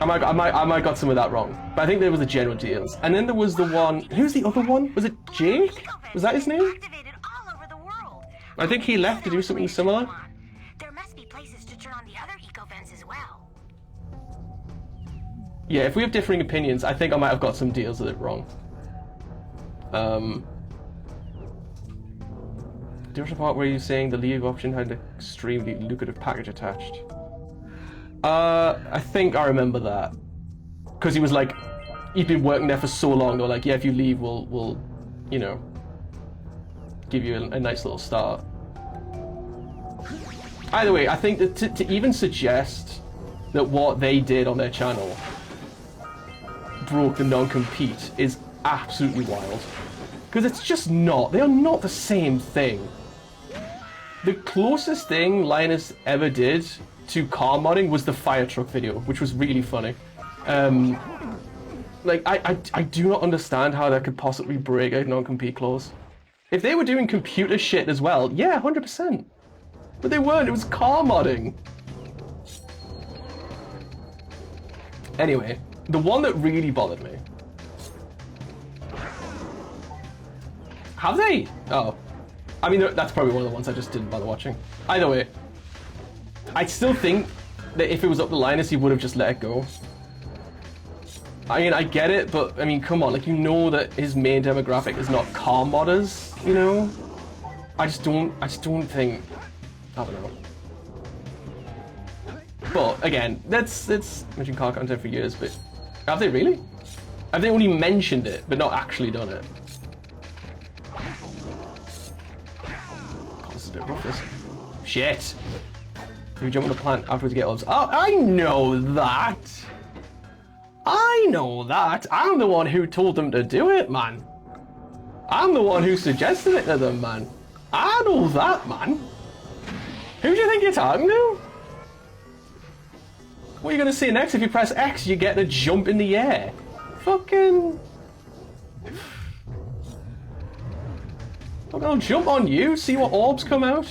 Speaker 4: I might got some of that wrong, but I think there was the general deals. And then there was the one, who's the other one? Was it Jake? Was that his name? I think he left to do something similar.
Speaker 11: There must be places to turn on the other eco vents as well.
Speaker 4: Yeah, if we have differing opinions, I think I might have got some deals with it wrong. There's a part where you're saying the leave option had an extremely lucrative package attached. I think I remember that. Because he was like, he'd been working there for so long, they were like, yeah, if you leave, we'll you know, give you a nice little start. Either way, I think that to even suggest that what they did on their channel broke the non-compete is absolutely wild. Because it's just not. They are not the same thing. The closest thing Linus ever did to car modding was the fire truck video, which was really funny. Like, I do not understand how that could possibly break a non-compete clause. If they were doing computer shit as well, yeah, 100%. But they weren't, it was car modding. Anyway, the one that really bothered me. Have they? Oh. I mean, that's probably one of the ones I just didn't bother watching. Either way, I still think that if it was up to Linus, he would have just let it go. I mean, I get it, but I mean, come on, like, you know that his main demographic is not car modders, you know? I just don't think, I don't know. But again, that's mentioned car content for years, but have they really? Have they only mentioned it, but not actually done it? God, this is a bit rough, this. Shit! If you jump on the plant afterwards to get orbs. Oh, I know that! I know that! I'm the one who told them to do it, man! I'm the one who suggested it to them, man! I know that, man! Who do you think you're talking to? What are you gonna say next? If you press X, you get to jump in the air. Fucking... I'll jump on you, see what orbs come out.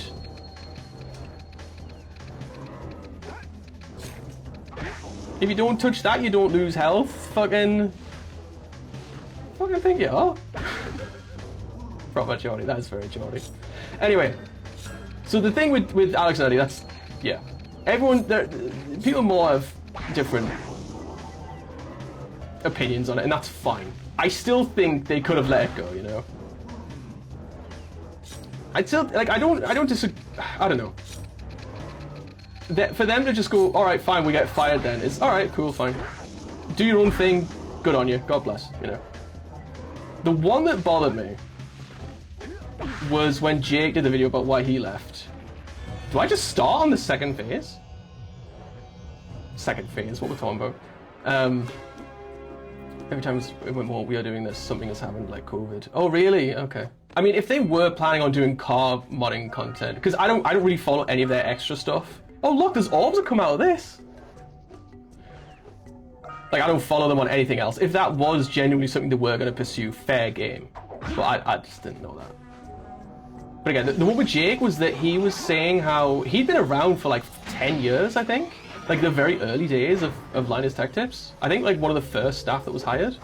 Speaker 4: If you don't touch that, you don't lose health. Fucking think you are. Proper Geordie, that's very Geordie. Anyway, so the thing with Alex and Andy, that's, yeah. People more have different opinions on it, and that's fine. I still think they could have let it go, you know? I don't disagree, I don't know. For them to just go, alright, fine, we get fired then, it's alright, cool, fine. Do your own thing, good on you, God bless, you know. The one that bothered me was when Jake did the video about why he left. Do I just start on the second phase? Second phase, what we're talking about. Every time we are doing this, something has happened, like COVID. Oh, really? Okay. I mean, if they were planning on doing car modding content, because I don't really follow any of their extra stuff. Oh, look, there's orbs that come out of this. Like, I don't follow them on anything else. If that was genuinely something they were going to pursue, fair game. But I just didn't know that. But again, the one with Jake was that he was saying how he'd been around for like 10 years, I think. Like the very early days of Linus Tech Tips. I think like one of the first staff that was hired.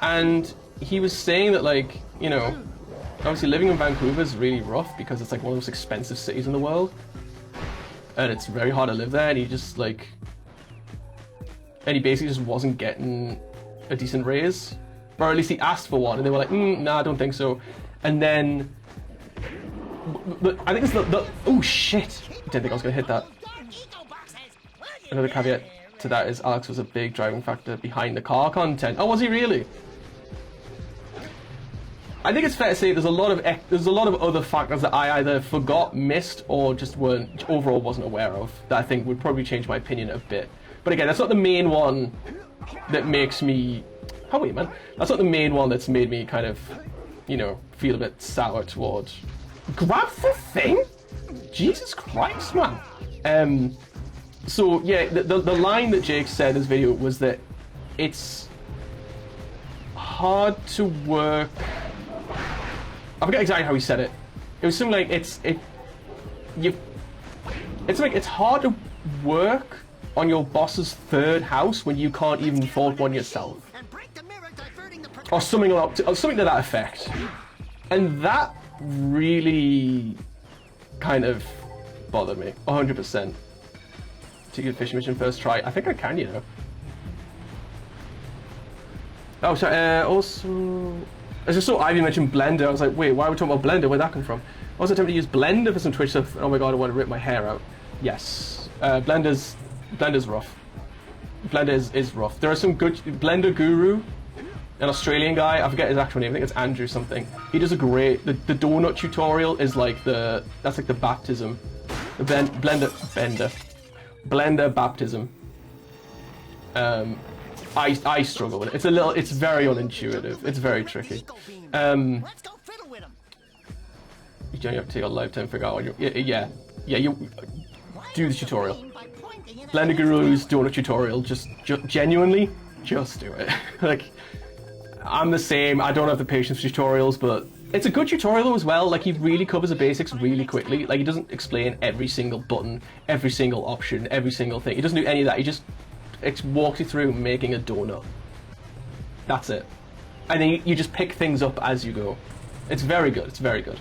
Speaker 4: And he was saying that, like, you know, obviously living in Vancouver is really rough because it's like one of the most expensive cities in the world. And it's very hard to live there, and he just like... And he basically just wasn't getting a decent raise. Or at least he asked for one, and they were like, nah, I don't think so. And then... I think it's the... Oh, shit! I didn't think I was going to hit that. Another caveat to that is Alex was a big driving factor behind the car content. Oh, was he really? I think it's fair to say there's a lot of other factors that I either forgot, missed, or just overall wasn't aware of that I think would probably change my opinion a bit. But again, that's not the main one that makes me... Oh wait, man. That's not the main one that's made me kind of, you know, feel a bit sour towards... Grab the thing? Jesus Christ, man. So, yeah, the line that Jake said in his video was that it's hard to work... I forget exactly how he said it. It was something like, it's hard to work on your boss's third house when you can't even afford one yourself. Or something to that effect. And that really kind of bothered me, 100%. To get fishing mission first try. I think I can, you know. Oh, sorry, also... I just saw Ivy mention Blender. I was like, wait, why are we talking about Blender? Where'd that come from? I was attempting to use Blender for some Twitch stuff. Oh my god, I want to rip my hair out. Yes. Blender's rough. Blender is rough. There are some good... Blender Guru, an Australian guy, I forget his actual name, I think it's Andrew something. He does a great... The donut tutorial is like the... That's like the baptism. The Blender baptism. I struggle with it. It's very unintuitive. It's very tricky. You don't have to take a lifetime to figure out what you do the tutorial. Blender Guru's doing a tutorial. Just genuinely, just do it. Like, I'm the same. I don't have the patience for tutorials, but it's a good tutorial as well. Like, he really covers the basics really quickly. Like, he doesn't explain every single button, every single option, every single thing. He doesn't do any of that. He just walks you through making a donut. That's it. And then you just pick things up as you go. It's very good. It's very good.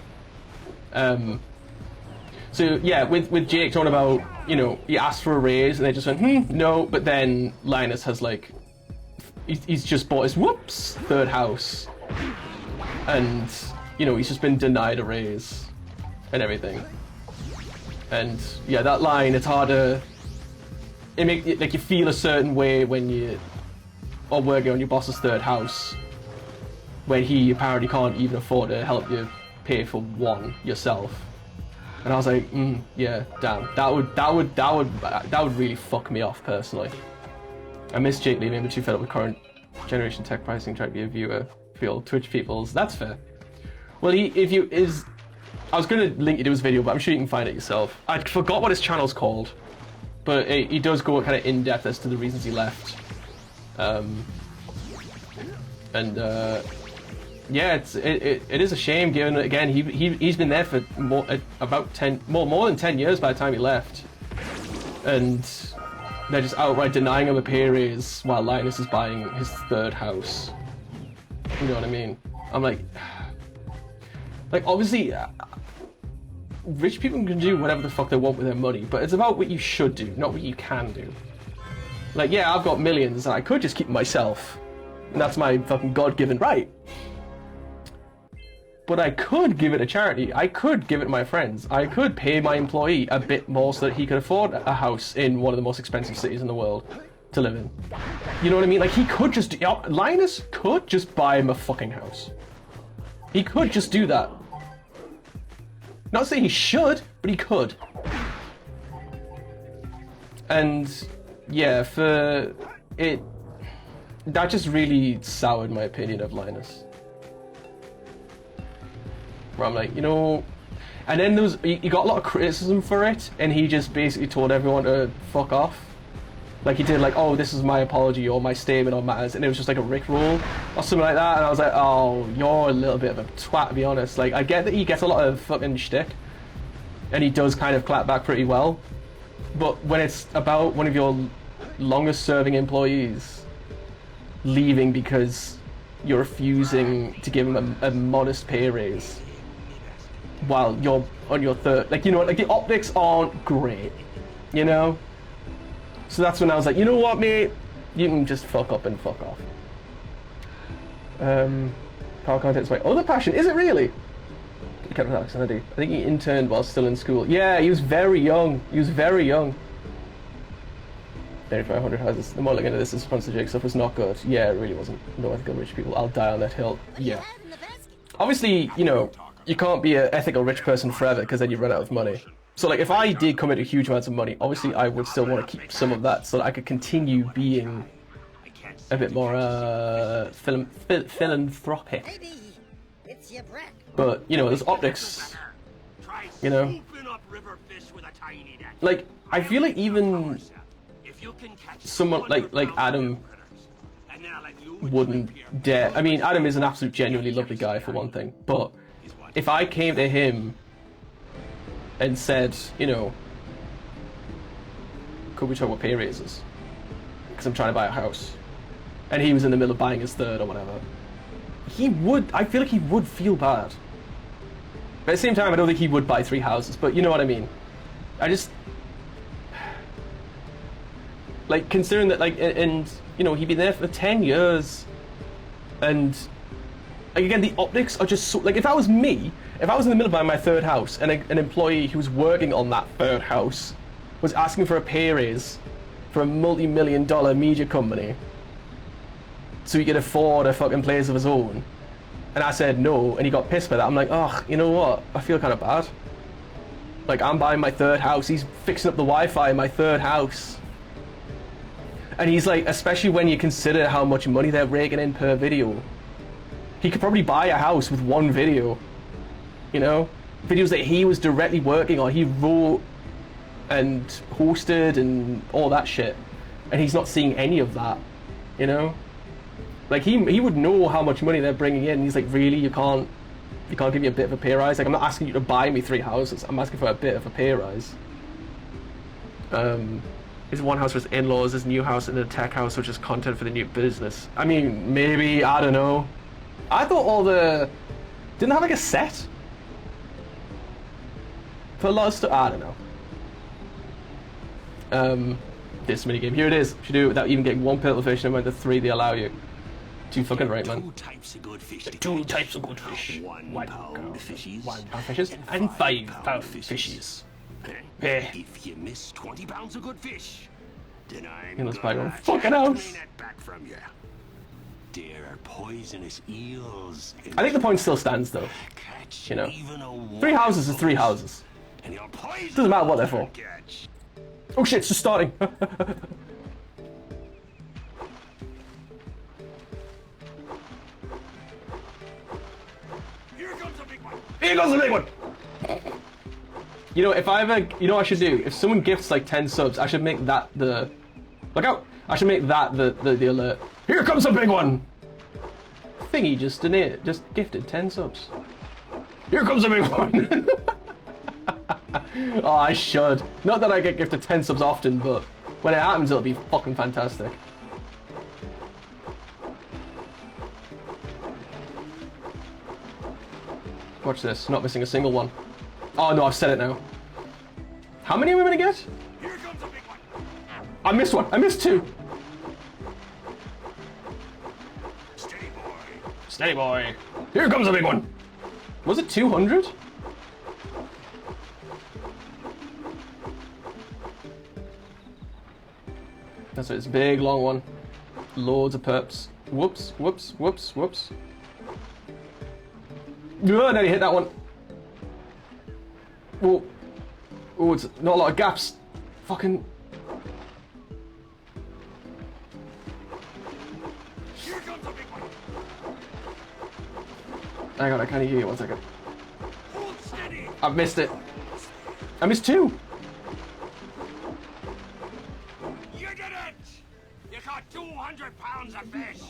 Speaker 4: So yeah, with Jake talking about, you know, he asked for a raise and they just went, no, but then Linus has like, he's just bought his third house. And, you know, he's just been denied a raise and everything. And yeah, that line, it's hard to... It makes like you feel a certain way when you are working on your boss's third house, when he apparently can't even afford to help you pay for one yourself. And I was like, yeah, damn, that would really fuck me off personally. I miss Jake leaving, but too fed up with current generation tech pricing, trying to be a viewer for the old Twitch peoples. That's fair. Well, I was gonna link you to his video, but I'm sure you can find it yourself. I forgot what his channel's called. But he does go kind of in-depth as to the reasons he left. Yeah, it is a shame, given that, again, he's been there for more than 10 years by the time he left. And they're just outright denying him a pay raise while Linus is buying his third house. You know what I mean? I'm like obviously... Rich people can do whatever the fuck they want with their money, but it's about what you should do, not what you can do. Like, yeah, I've got millions, and I could just keep myself, and that's my fucking God-given right. But I could give it to charity, I could give it to my friends, I could pay my employee a bit more so that he could afford a house in one of the most expensive cities in the world to live in. You know what I mean? Like, he could just... Linus could just buy him a fucking house. He could just do that. Not saying he should, but he could. And yeah, for it, that just really soured my opinion of Linus. Where I'm like, you know, and then he got a lot of criticism for it, and he just basically told everyone to fuck off. Like he did, like, oh, this is my apology or my statement on matters, and it was just like a rickroll or something like that, and I was like, oh, you're a little bit of a twat, to be honest. Like, I get that he gets a lot of fucking shtick, and he does kind of clap back pretty well, but when it's about one of your longest serving employees leaving because you're refusing to give him a modest pay raise while you're on your third, like, you know, like the optics aren't great, you know? So that's when I was like, you know what, mate? You can just fuck up and fuck off. Power content's my other passion. Is it really? Captain Alexander. I think he interned while still in school. Yeah, he was very young. He was very young. 3,500 houses. The more looking at this, the sponsor Jake stuff was not good. Yeah, it really wasn't. No ethical rich people. I'll die on that hill. Yeah. Obviously, you know, you can't be an ethical rich person forever because then you run out of money. So, like, if I did come into huge amounts of money, obviously I would still want to keep some of that so that I could continue being a bit more philanthropic. But, you know, there's optics, you know. Like, I feel like even someone like Adam wouldn't dare. I mean, Adam is an absolute genuinely lovely guy for one thing, but if I came to him and said, you know, could we talk about pay raises? Because I'm trying to buy a house. And he was in the middle of buying his third or whatever. He would, I feel like he would feel bad. But at the same time, I don't think he would buy 3 houses, but you know what I mean. I just, like, considering that, like, and, you know, he'd been there for 10 years. And, like, again, the optics are just so, like, if I was me, if I was in the middle of buying my third house and an employee who was working on that third house was asking for a pay raise for a multi-million-dollar media company so he could afford a fucking place of his own, and I said no, and he got pissed by that, I'm like, oh, you know what? I feel kind of bad. Like, I'm buying my third house, he's fixing up the Wi-Fi in my third house. And he's like, especially when you consider how much money they're raking in per video, he could probably buy a house with 1 video. You know, videos that he was directly working on, he wrote and hosted and all that shit, and he's not seeing any of that, you know. Like, he would know how much money they're bringing in. He's like, really, you can't give me a bit of a pay rise? Like, I'm not asking you to buy me 3 houses, I'm asking for a bit of a pay rise. His one house for his in-laws, his new house, and a tech house, which is content for the new business. I mean, maybe, I don't know. I thought all the, didn't they have like a set for a lot of stuff? I don't know. This minigame, here it is. You should do it without even getting 1 purple fish, and when the 3 they allow you. Too fucking right, man.
Speaker 8: 2 types of good fish.
Speaker 4: 2 types of good fish.
Speaker 8: 1 pound fishies.
Speaker 4: 1 pound fishes and 5 pound fishes.
Speaker 8: If you miss 20 pounds of good fish, then I'm
Speaker 4: let's buy your own fucking house.
Speaker 8: That back from you. There are poisonous eels.
Speaker 4: I think the point still stands, though. You know, 3 houses is 3 houses. Doesn't matter what they're for. Oh shit, it's just starting.
Speaker 8: Here comes a big one.
Speaker 4: Here goes the big one. You know, if I ever, you know what I should do? If someone gifts like 10 subs, I should make that the, look out! I should make that the alert. Here comes a big one. Thingy just gifted 10 subs. Here comes a big one. Oh, I should. Not that I get gifted 10 subs often, but when it happens, it'll be fucking fantastic. Watch this, not missing a single one. Oh no, I've said it now. How many are we gonna get?
Speaker 8: Here comes a big one.
Speaker 4: I missed one. I missed 2.
Speaker 8: Steady boy.
Speaker 4: Steady boy. Here comes a big one. Was it 200? That's it. It's a big, long one. Loads of perps. Whoops, whoops, whoops, whoops. Oh, nearly hit that one. Oh, oh, it's not a lot of gaps. Fucking. Hang on, I can't hear you. 1 second. I've missed it. I missed 2.
Speaker 5: You did it! You caught 200 pounds of fish.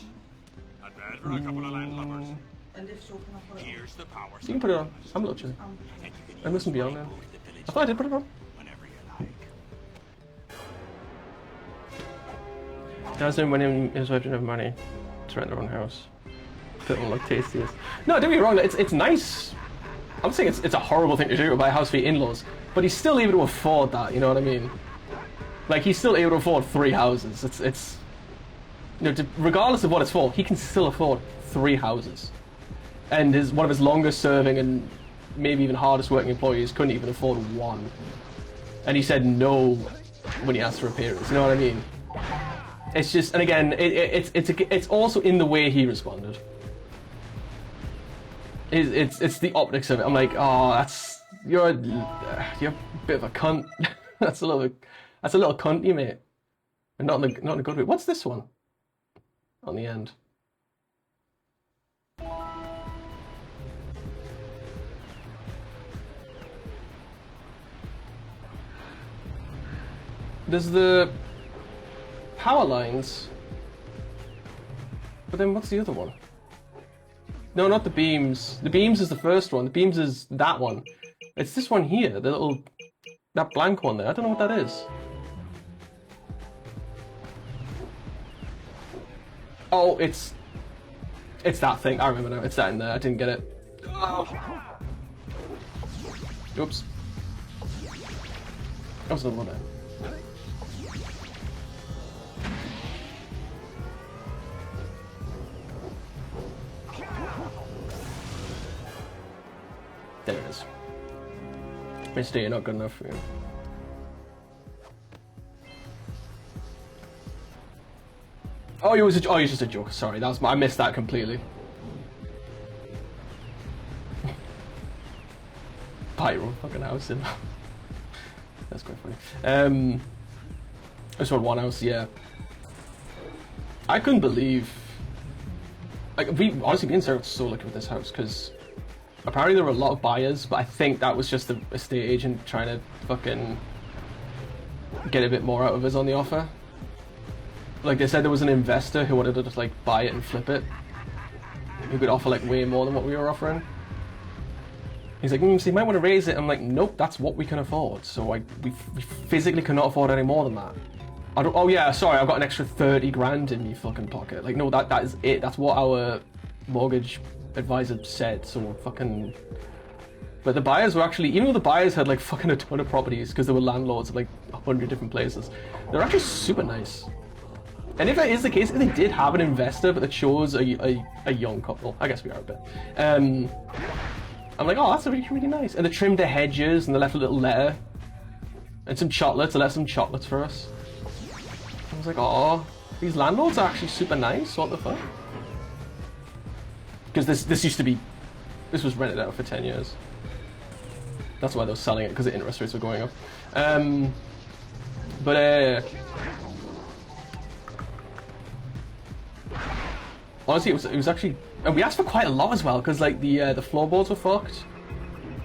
Speaker 5: Not bad for a couple of landlubbers. Here's the power.
Speaker 4: You can put it on. I'm a little chilly. I mustn't be on now. I thought I did put it on.
Speaker 5: Whenever you like.
Speaker 4: Doesn't when his wife didn't have money to rent their own house. That won't look tastiest. No, don't get me wrong. It's nice. I'm saying it's a horrible thing to do to buy a house for your in-laws, but he's still able to afford that. You know what I mean? Like he's still able to afford 3 houses. It's you know, regardless of what it's for, he can still afford 3 houses. And one of his longest serving and maybe even hardest working employees couldn't even afford 1. And he said no when he asked for a pay raise. You know what I mean? It's just, and again, it's also in the way he responded. It's the optics of it. I'm like, oh, you're a bit of a cunt. that's a little cunty, mate. And not in a good way. What's this one? On the end. There's the power lines. But then what's the other one? No, not the beams. The beams is the first one. The beams is that one. It's this one here, that blank one there. I don't know what that is. Oh, it's that thing. I remember now. It's that in there. I didn't get it. Oh. Oops. That was another one there. There it is. Mister, you're not good enough for you. Oh, he was just a joke. Sorry, I missed that completely. Buy your own fucking house in. That's quite funny. I just want 1 house, yeah. I couldn't believe. Like, me and Sarah were so lucky with this house because apparently there were a lot of buyers, but I think that was just the estate agent trying to fucking get a bit more out of us on the offer. Like they said there was an investor who wanted to just like buy it and flip it, who could offer like way more than what we were offering. He's like, so you might want to raise it. I'm like, nope, that's what we can afford. So we physically cannot afford any more than that. Oh yeah, sorry, I've got an extra 30 grand in my fucking pocket. Like, no, that is it. That's what our mortgage advisor said. So fucking. But the buyers were actually, even though the buyers had like fucking a ton of properties because they were landlords of like 100 different places, they're actually super nice. And if that is the case, if they did have an investor but they chose a young couple, I guess we are a bit. I'm like, oh, that's really, really nice. And they trimmed the hedges and they left a little letter and some chocolates. They left some chocolates for us. I was like, oh, these landlords are actually super nice. What the fuck? Because this used to be, this was rented out for 10 years. That's why they were selling it, because the interest rates were going up. Honestly, it was actually, and we asked for quite a lot as well, because like the floorboards were fucked,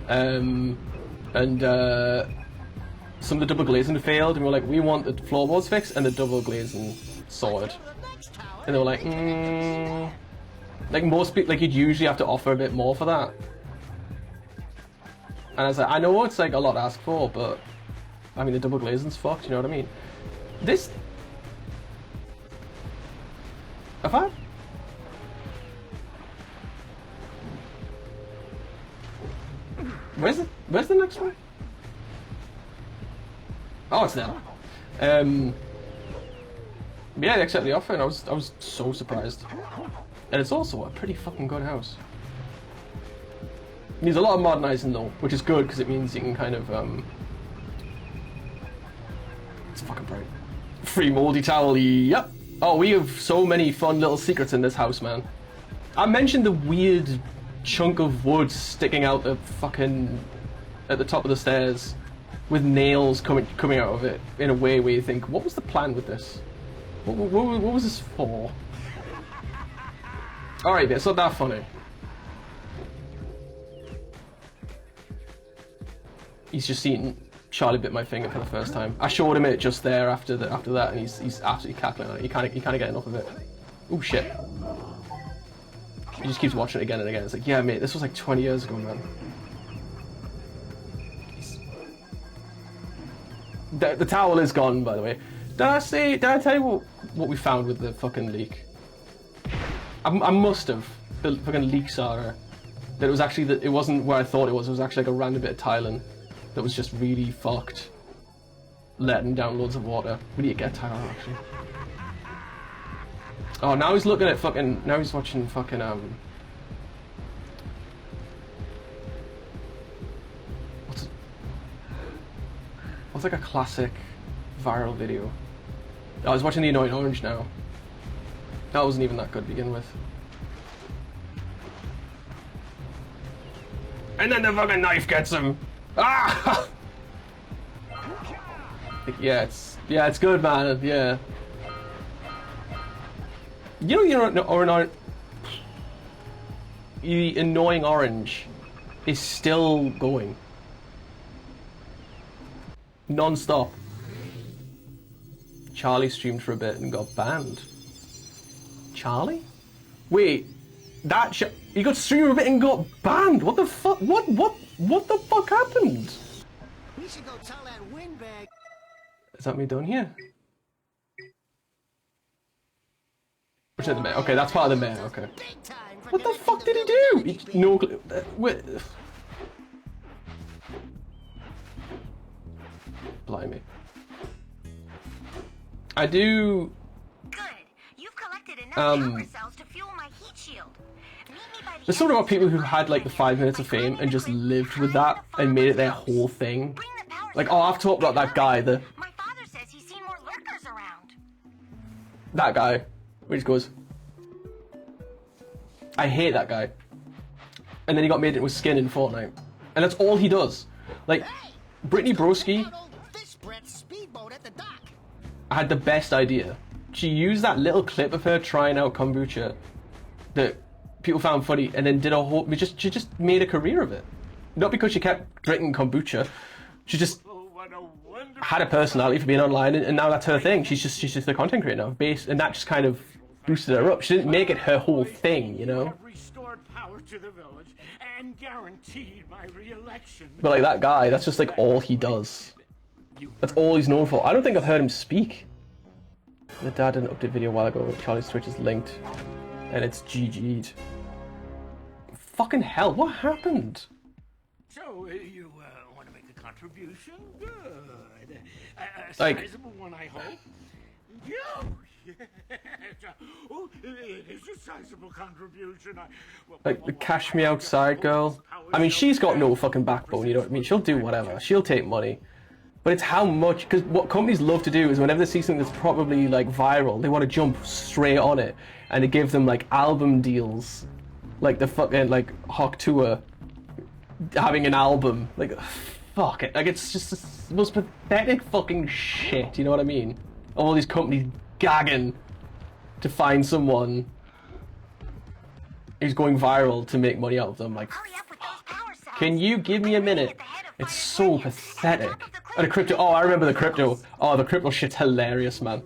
Speaker 4: and some of the double glazing failed, and we were like, we want the floorboards fixed and the double glazing sorted, and they were like, like most people, like you'd usually have to offer a bit more for that, and I was like, I know it's like a lot to ask for, but I mean the double glazing's fucked, you know what I mean? This, have I? Where's the next one? Oh, it's there. Yeah, they accepted the offer, and I was so surprised. And it's also a pretty fucking good house. It needs a lot of modernising though, which is good because it means you can kind of it's fucking bright. Free mouldy towel, yep. Oh, we have so many fun little secrets in this house, man. I mentioned the weird chunk of wood sticking out the fucking at the top of the stairs with nails coming out of it in a way where you think, what was the plan with this? What was this for? Alright, it's not that funny. He's just seen Charlie bit my finger for the first time. I showed him it just there after that, and he's absolutely cackling on it. He can't get enough of it. Oh shit. He just keeps watching it again and again. It's like, yeah, mate, this was like 20 years ago, man. The towel is gone, by the way. Did I tell you what we found with the fucking leak? I must have. The fucking leak saga. That it was actually, it wasn't where I thought it was actually like a random bit of tiling that was just really fucked. Letting down loads of water. We need to get tile, actually. Oh, now he's looking at fucking, now he's watching fucking, what's like a classic viral video? Oh, I was watching The Annoying Orange now. That wasn't even that good to begin with. And then the fucking knife gets him! Ah! Yeah, it's good, man, yeah. You know, The Annoying Orange is still going. Non-stop. Charlie streamed for a bit and got banned. Charlie? Wait, he got streamed for a bit and got banned? What the fuck? What the fuck happened?
Speaker 3: We should go tell that windbag.
Speaker 4: Is that me done here? Which is the mayor? Okay, that's part of the mayor, okay. What the fuck did he do? No clue. Wait. Blimey. I do.
Speaker 11: Good. You've collected enough power cells to fuel my heat shield.
Speaker 4: There's something about people who had like the 5 minutes of fame and just lived with that and made it their whole thing. Like, oh, I've talked about that guy,
Speaker 11: My father says he's seen more lurkers around.
Speaker 4: that guy, where he just goes, I hate that guy. And then he got made into a skin in Fortnite. And that's all he does. Like, Brittany Broski had the best idea. She used that little clip of her trying out kombucha that people found funny, and then did a whole. She just made a career of it. Not because she kept drinking kombucha. She just had a personality for being online, and now that's her thing. She's just a content creator now, based, and that just kind of boosted her up. She didn't make it her whole thing, you know.
Speaker 5: Restored power to the village and guaranteed my re-election.
Speaker 4: But like that guy, that's just like all he does. That's all he's known for. I don't think I've heard him speak. The dad did an update video a while ago. Charlie's Twitch is linked, and it's GG'd. Fucking hell! What happened?
Speaker 5: So you want to make a contribution? Good. A
Speaker 4: Like,
Speaker 5: sizable one, I hope. Oh, it is a sizable contribution.
Speaker 4: Like the Cash Me Outside girl. I mean, she's got no fucking backbone. You know what I mean? She'll do whatever. She'll take money. But it's how much, because what companies love to do is whenever they see something that's probably like viral, they want to jump straight on it, and they give them like album deals, like the fucking like Hawk Tour having an album. Like, fuck it, like it's just the most pathetic fucking shit. You know what I mean? All these companies gagging to find someone who's going viral to make money out of them. Like, can you give me a minute? It's so pathetic. And the crypto, oh, I remember the crypto. Oh, the crypto shit's hilarious, man.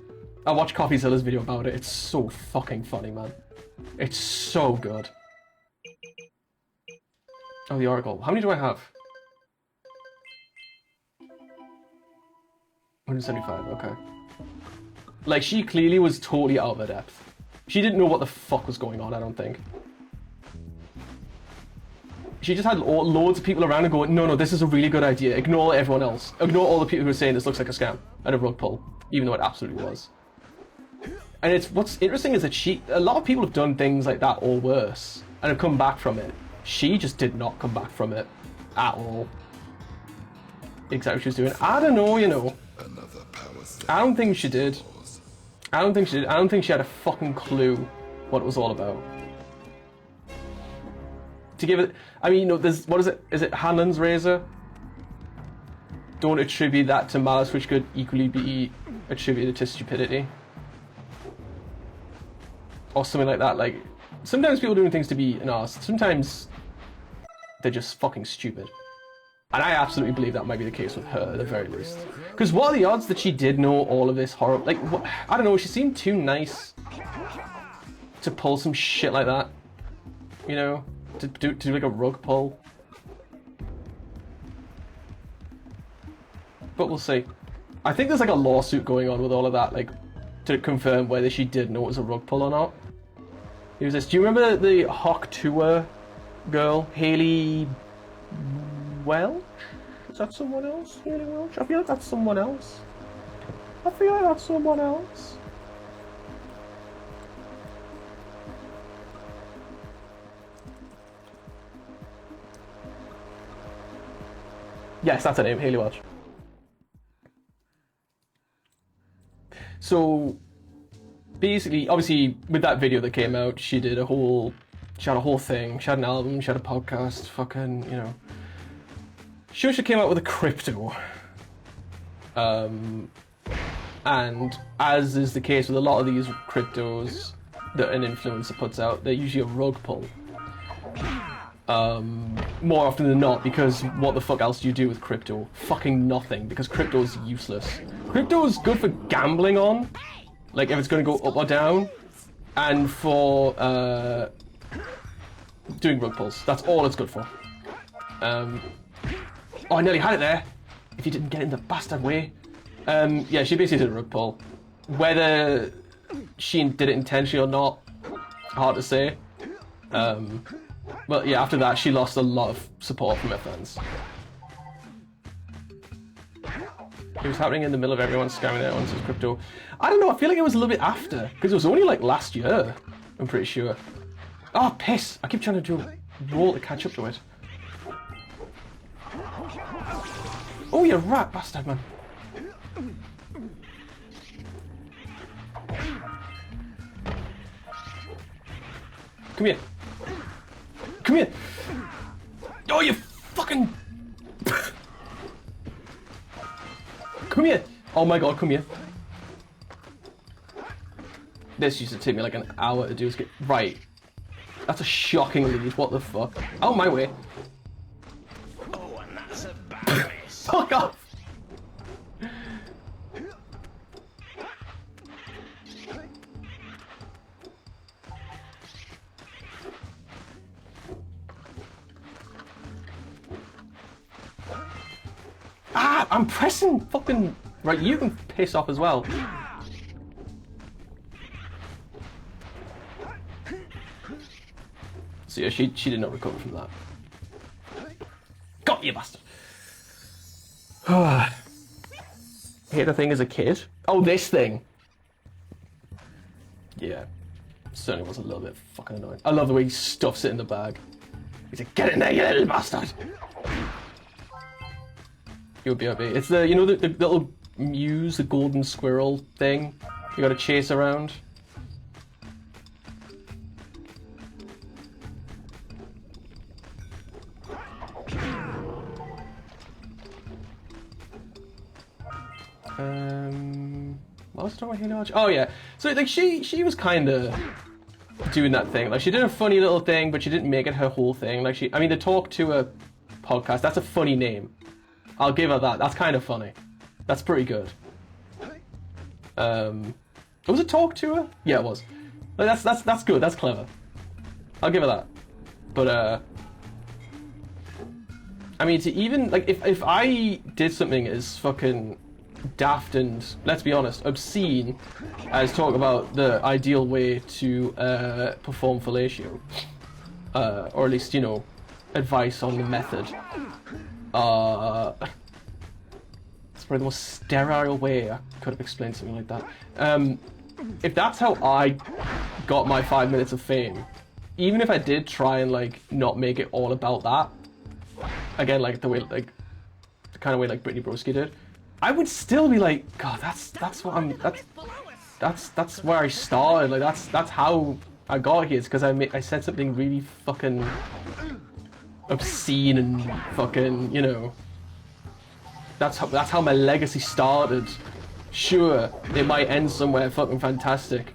Speaker 4: I watched CopyZilla's video about it. It's so fucking funny, man. It's so good. Oh, the Oracle. How many do I have? 175, okay. Like, she clearly was totally out of her depth. She didn't know what the fuck was going on, I don't think. She just had loads of people around and going, no, this is a really good idea. Ignore everyone else. Ignore all the people who are saying this looks like a scam and a rug pull, even though it absolutely was. And it's what's interesting is that a lot of people have done things like that or worse and have come back from it. She just did not come back from it at all. Exactly what she was doing. I don't know, you know. I don't think she did. I don't think she did. I don't think she had a fucking clue what it was all about. To give it, I mean, you know, there's, what is it? Is it Hanlon's razor? don't attribute that to malice, which could equally be attributed to stupidity. Or something like that. Like, sometimes people doing things to be an arse. Sometimes they're just fucking stupid. And I absolutely believe that might be the case with her, at the very least. Because what are the odds that she did know all of this horror? Like, what, I don't know, she seemed too nice to pull some shit like that. You know? To do like a rug pull. But we'll see. I think there's like a lawsuit going on with all of that, like, to confirm whether she did know it was a rug pull or not. Who's this? Do you remember the Hawk Tour girl? Haley Welch? Is that someone else? Haley Welch? I feel like that's someone else. I feel like that's someone else. Yes, that's her name, Haley Welch. So, basically, obviously, with that video that came out, she had a whole thing, she had an album, she had a podcast, fucking, you know. She came out with a crypto. And, as is the case with a lot of these cryptos that an influencer puts out, they're usually a rug pull. More often than not, because what the fuck else do you do with crypto? Fucking nothing, because crypto is useless. Crypto is good for gambling on, like if it's going to go up or down, and for doing rug pulls. That's all it's good for. Oh, I nearly had it there. If you didn't get it in the bastard way. Yeah, she basically did a rug pull. Whether she did it intentionally or not, hard to say. Well, yeah, after that, she lost a lot of support from her fans. It was happening in the middle of everyone scamming out onto crypto. I don't know, I feel like it was a little bit after, because it was only like last year, I'm pretty sure. Oh, piss! I keep trying to do a roll to catch up to it. Oh, you rat bastard, man. Come here. Come here! Oh, you fucking... Come here! Oh my god, come here. This used to take me like an hour to do. Right. That's a shocking lead, what the fuck? Out my way.
Speaker 5: Oh, and that's a bad miss.
Speaker 4: Fuck off! Ah, I'm pressing fucking... Right, you can piss off as well. So yeah, she did not recover from that. Got you, bastard! Hate a thing as a kid. Oh, this thing! Yeah. Certainly was a little bit fucking annoying. I love the way he stuffs it in the bag. He's like, get in there, you little bastard! BRB. It's the, you know, the little muse, the golden squirrel thing you gotta chase around. What was I talking about? Oh yeah. So like she was kinda doing that thing. Like she did a funny little thing, but she didn't make it her whole thing. Like I mean, the Talk to a podcast, that's a funny name. I'll give her that. That's kind of funny. That's pretty good. Was it Talk to her? Yeah, it was. Like, that's good. That's clever. I'll give her that. But I mean, to even like if I did something as fucking daft and, let's be honest, obscene as talk about the ideal way to perform fellatio, or at least, you know, advice on the method. It's probably the most sterile way I could have explained something like that. If that's how I got my 5 minutes of fame, even if I did try and like not make it all about that, again, like the way, like the kind of way like Brittany Broski did, I would still be like, God, that's what I'm, that's where I started. Like that's how I got here. It's because I said something really fucking obscene and fucking, you know, That's how my legacy started. Sure, it might end somewhere fucking fantastic,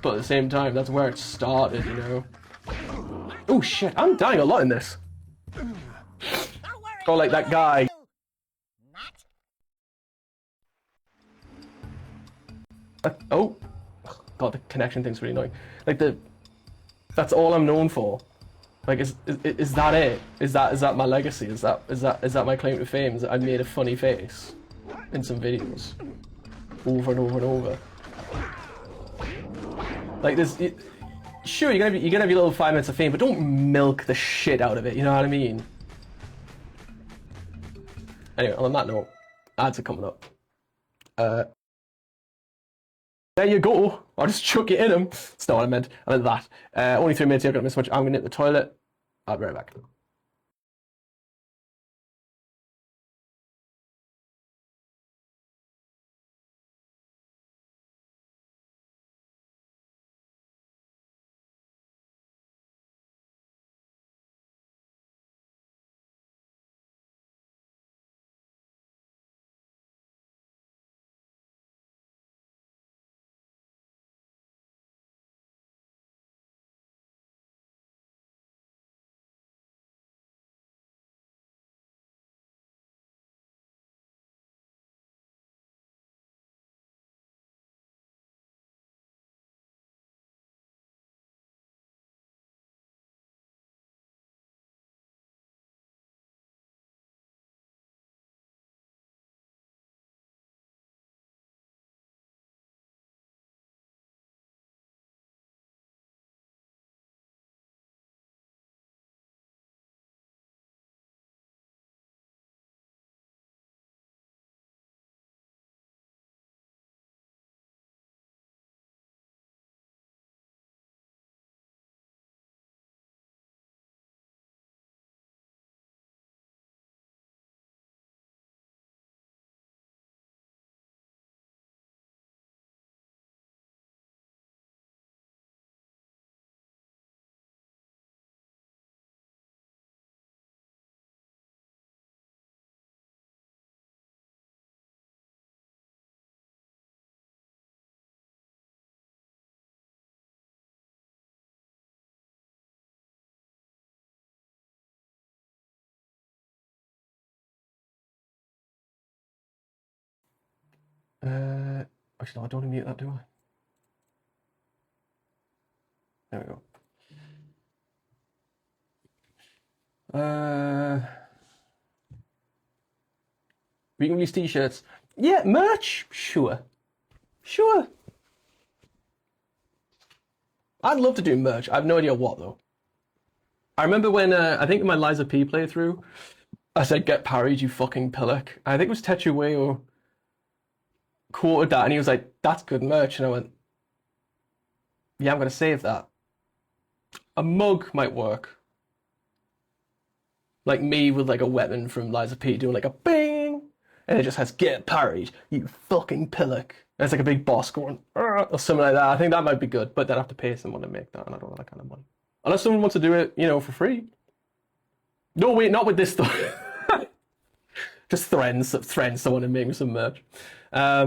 Speaker 4: but at the same time, that's where it started, you know? Oh shit, I'm dying a lot in this. Oh, like that guy. Oh, God, the connection thing's really annoying. Like that's all I'm known for. Like, is that it? Is that my legacy? Is that my claim to fame? Is that I made a funny face in some videos, over and over and over. Like this, sure, you're gonna have your little 5 minutes of fame, but don't milk the shit out of it. You know what I mean? Anyway, on that note, ads are coming up. There you go. I'll just chuck it in them. That's not what I meant. I meant that. Only 3 minutes here. I'm gonna miss much. I'm gonna hit the toilet. I'll be right back. Actually, no, I don't want to mute that, do I? There we go. We can release t-shirts. Yeah, merch? Sure. Sure. I'd love to do merch. I have no idea what, though. I remember when, I think in my Liza P playthrough, I said, get parried, you fucking pillock. I think it was Techuweo quoted that, and he was like, that's good merch. And I went, yeah, I'm going to save that. A mug might work. Like me with like a weapon from Liza P doing like a bing, and it just has get parried, you fucking pillock. And it's like a big boss going, or something like that. I think that might be good, but they'd have to pay someone to make that, and I don't have that kind of money. Unless someone wants to do it, you know, for free. No, wait, not with this stuff. Just threaten someone and make me some merch. Yeah,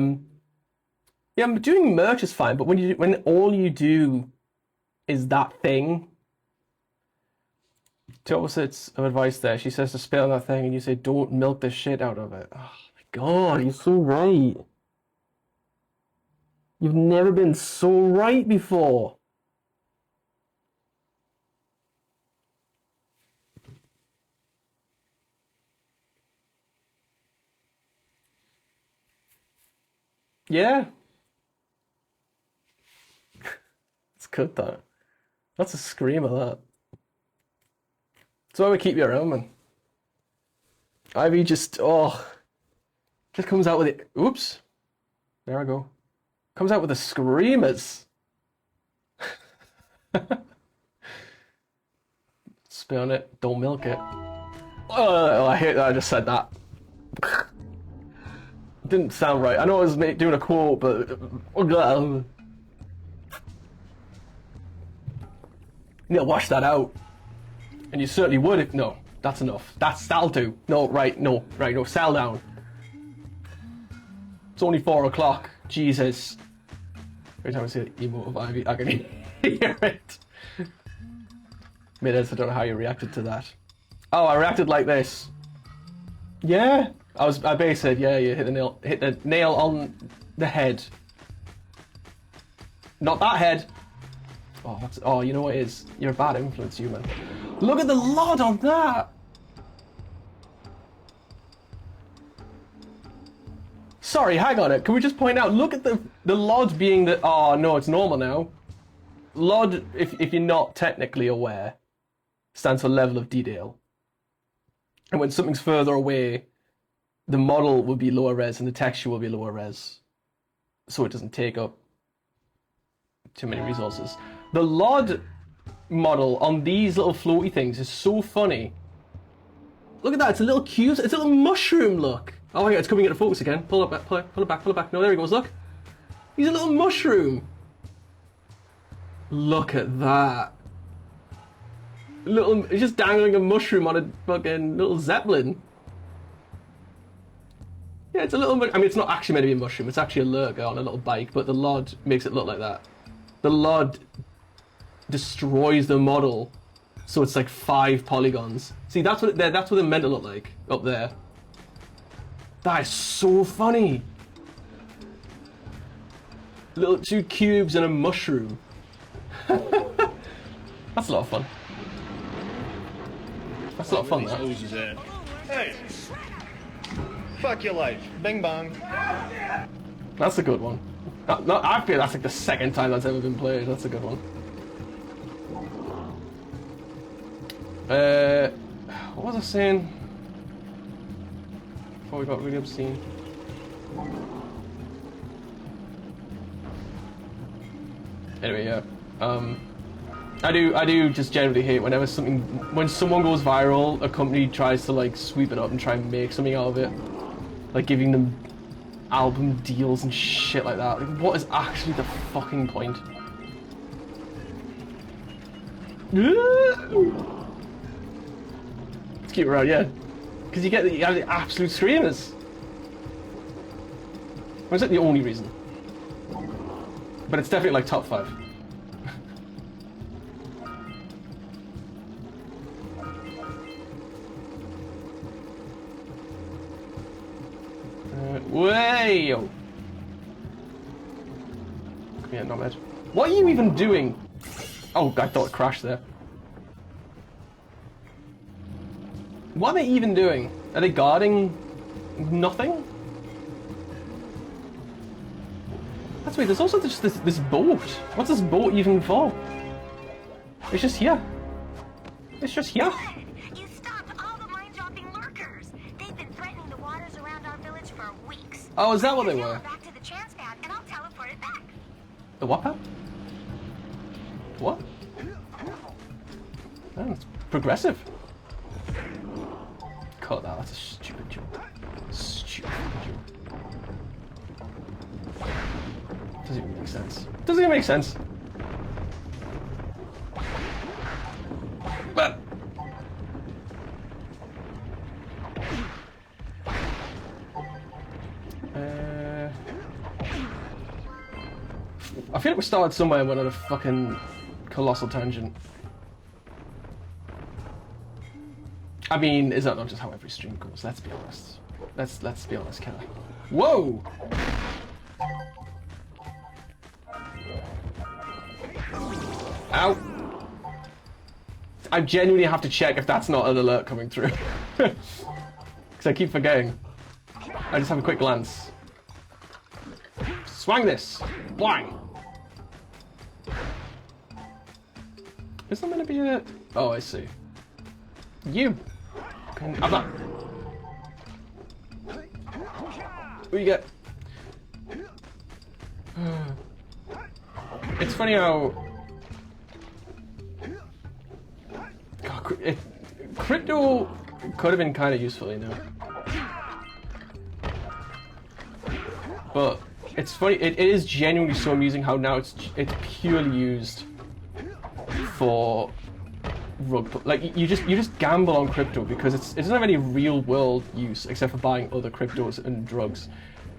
Speaker 4: doing merch is fine, but when all you do is that thing. Two opposites of advice there. She says to spit on that thing, and you say, don't milk the shit out of it. Oh my God, you're so right. You've never been so right before. Yeah. It's good, though. That's a screamer, that. That's why we keep you around, man. Ivy just comes out with it. Oops. There I go. Comes out with the screamers. Spit on it. Don't milk it. Oh, I hate that I just said that. Didn't sound right. I know I was doing a quote, but... Yeah, wash that out. And you certainly would if... No, that's enough. That'll do. No, right, no, sal down. It's only 4 o'clock. Jesus. Every time I say emote of Ivy, I can hear it. Midas, I don't know how you reacted to that. Oh, I reacted like this. Yeah. I basically said, yeah, you hit the nail on the head. Not that head. Oh, you know what it is? You're a bad influence, human. Look at the LOD on that! Sorry, hang on it. Can we just point out, look at the LOD being the... Oh, no, it's normal now. LOD, if you're not technically aware, stands for level of detail. And when something's further away, the model will be lower res and the texture will be lower res. So it doesn't take up too many resources. The LOD model on these little floaty things is so funny. Look at that, it's a little cube, it's a little mushroom, look. Oh my god, it's coming into focus again. Pull it back, pull it back, pull it back. No, there he goes, look. He's a little mushroom. Look at that. He's just dangling a mushroom on a fucking little zeppelin. Yeah, it's a little, I mean, it's not actually meant to be a mushroom, it's actually a lurker on a little bike, but the LOD makes it look like that. The LOD destroys the model, so it's like 5 polygons. See, that's what they're meant to look like, up there. That is so funny. Little 2 cubes and a mushroom. That's a lot of fun. That's a lot of fun, that.
Speaker 2: Hey! Fuck your life. Bing bong.
Speaker 4: That's a good one. No, I feel that's like the 2nd time that's ever been played. That's a good one. What was I saying? Before we got really obscene. Anyway, yeah. I do just generally hate when someone goes viral, a company tries to like sweep it up and try and make something out of it. Like giving them album deals and shit like that. Like, what is actually the fucking point? Let's keep it around, yeah. Because you have the absolute screamers. Well, it's not the only reason. But it's definitely like top 5. Way! Yeah, not bad. What are you even doing? Oh, I thought it crashed there. What are they even doing? Are they guarding nothing? That's weird. There's also just this boat. What's this boat even for? It's just here. It's just here.
Speaker 11: You stopped all the mine-dropping lurkers. They've been threatening the waters around our village for weeks.
Speaker 4: Oh, is that what they were?
Speaker 11: Back to the chance pad, and I'll teleport it back.
Speaker 4: The what pad? What? Oh, it's progressive. Cut that. That's a stupid joke. Stupid joke. Doesn't even make sense. Doesn't even make sense. But I feel like we started somewhere and went on a fucking colossal tangent. I mean, is that not just how every stream goes? Let's be honest. Let's be honest, Kelly. Whoa! Ow! I genuinely have to check if that's not an alert coming through. Because I keep forgetting. I just have a quick glance. Swang this! Blang! Is there meant to be a... Oh, I see. You! I'm not... What you get? It's funny how... God, crypto could have been kind of useful, you know. But it's funny. It is genuinely so amusing how now it's purely used for rug. Like you just gamble on crypto because it doesn't have any real world use except for buying other cryptos and drugs.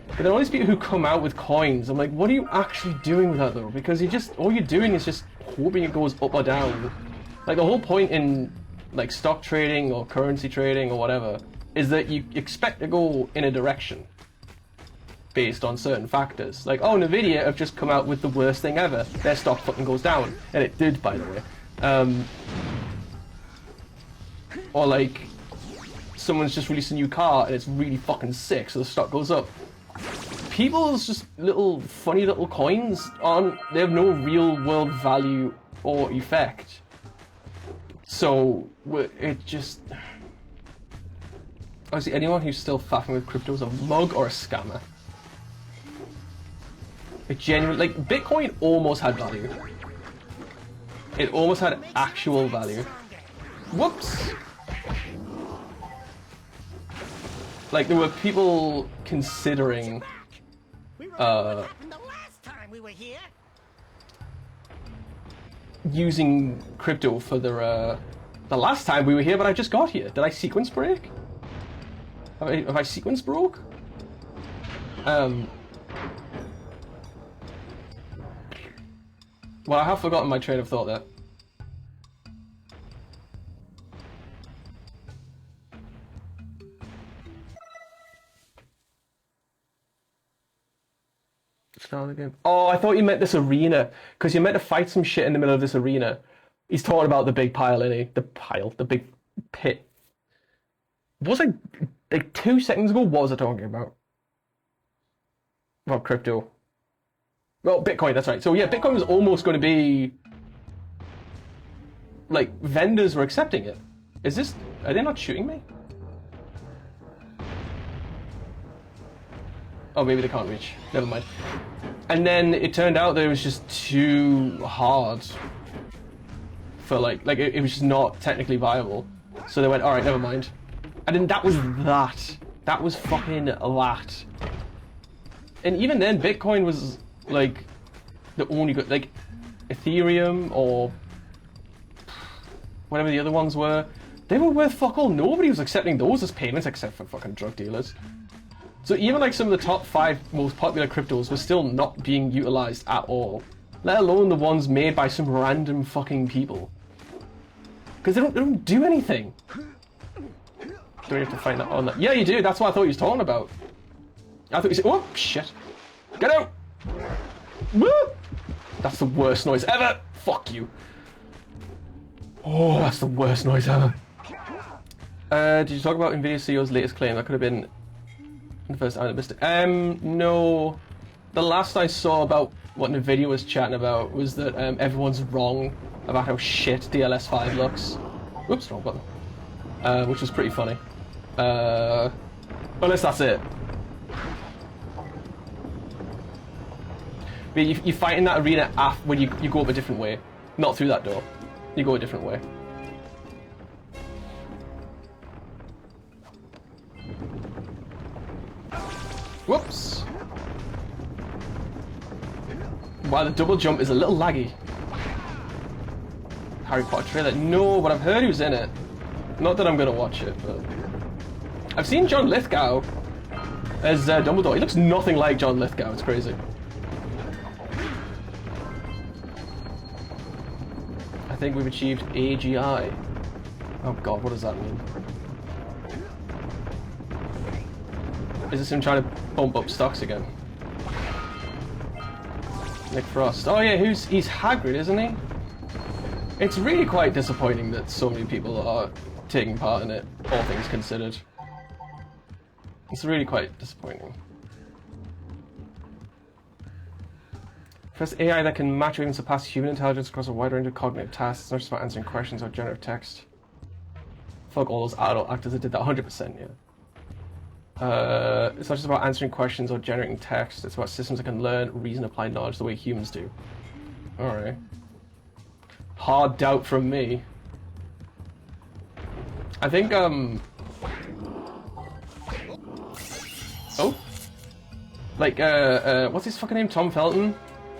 Speaker 4: But then all these people who come out with coins, I'm like, what are you actually doing with that though? Because all you're doing is just hoping it goes up or down. Like the whole point in like stock trading or currency trading or whatever is that you expect to go in a direction based on certain factors. Like, oh, Nvidia have just come out with the worst thing ever. Their stock fucking goes down. And it did, by the way. Or like, someone's just released a new car and it's really fucking sick, so the stock goes up. People's just little funny little coins they have no real world value or effect. So it just, obviously anyone who's still faffing with crypto is a mug or a scammer. It genuinely, like, Bitcoin almost had value. It almost had actual value. Whoops! Like, there were people considering using crypto for the last time we were here, but I just got here. Did I sequence break? Have I sequence broke? Well, I have forgotten my train of thought there. Start again. Oh, I thought you meant this arena, because you meant to fight some shit in the middle of this arena. He's talking about the big pile, isn't he? The big pit. Was I, like 2 seconds ago, what was I talking about? About crypto. Well, Bitcoin, that's right. So yeah, Bitcoin was almost going to be, like, vendors were accepting it. Are they not shooting me? Oh, maybe they can't reach. Never mind. And then it turned out that it was just too hard for like it was just not technically viable. So they went, all right, never mind. And then that was that. That was fucking that. And even then, Bitcoin was like the only good, like Ethereum or whatever the other ones were. They were worth fuck all. Nobody was accepting those as payments except for fucking drug dealers. So even like some of the top 5 most popular cryptos were still not being utilized at all. Let alone the ones made by some random fucking people. Because they don't do anything. Do we have to find that on that? Yeah, you do. That's what I thought he was talking about. I thought you said, oh, shit. Get out! Woo! That's the worst noise ever! Fuck you. Oh, that's the worst noise ever. Did you talk about Nvidia CEO's latest claim? That could have been the first time I missed it. No. The last I saw about what Nvidia was chatting about was that everyone's wrong about how shit DLS5 looks. Whoops, wrong button. Which was pretty funny. Unless that's it. But you fight in that arena when you go up a different way. Not through that door. You go a different way. Whoops! Wow, the double jump is a little laggy. Harry Potter trailer? No, but I've heard he was in it. Not that I'm gonna watch it, but... I've seen John Lithgow as Dumbledore. He looks nothing like John Lithgow, it's crazy. I think we've achieved AGI. Oh god, what does that mean? Is this him trying to bump up stocks again? Nick Frost. Oh yeah, he's Hagrid, isn't he? It's really quite disappointing that so many people are taking part in it, all things considered. It's really quite disappointing. First AI that can match or even surpass human intelligence across a wide range of cognitive tasks. It's not just about answering questions or generative text. Fuck all those adult actors that did that 100%, yeah. It's not just about answering questions or generating text, it's about systems that can learn, reason, apply knowledge the way humans do. Alright. Hard doubt from me. I think, oh? Like, what's his fucking name? Tom Felton?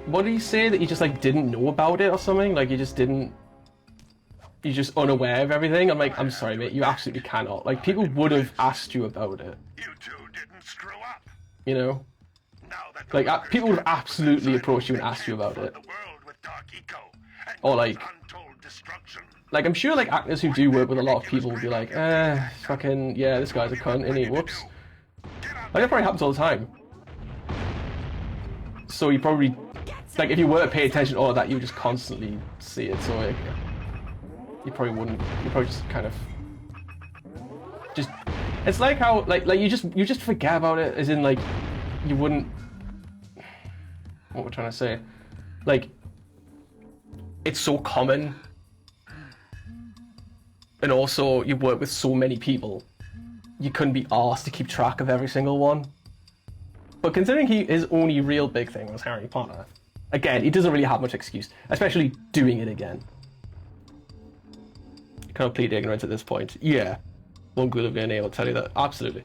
Speaker 4: What did he say? That he just, like, didn't know about it or something? Like, he just didn't... He's just unaware of everything? I'm like, I'm sorry, mate, you absolutely cannot. Like, people would have asked you about it.
Speaker 8: You two didn't screw up.
Speaker 4: You know? Like, people would have absolutely approached you and asked you about it. Or like I'm sure like actors who do work with a lot of people would be like, fucking, yeah, this guy's a cunt, isn't he? Whoops. Like, that probably happens all the time. So you probably, like, if you were to pay attention to all of that, you would just constantly see it, so like, you probably wouldn't, you probably just kind of, just, it's like how, like you just forget about it, as in, like, you wouldn't, what we're trying to say, like, it's so common, and also you work with so many people, you couldn't be arsed to keep track of every single one. But considering his only real big thing was Harry Potter, again, he doesn't really have much excuse, especially doing it again. Complete ignorance at this point. Yeah, won't good have been able to tell you that. Absolutely.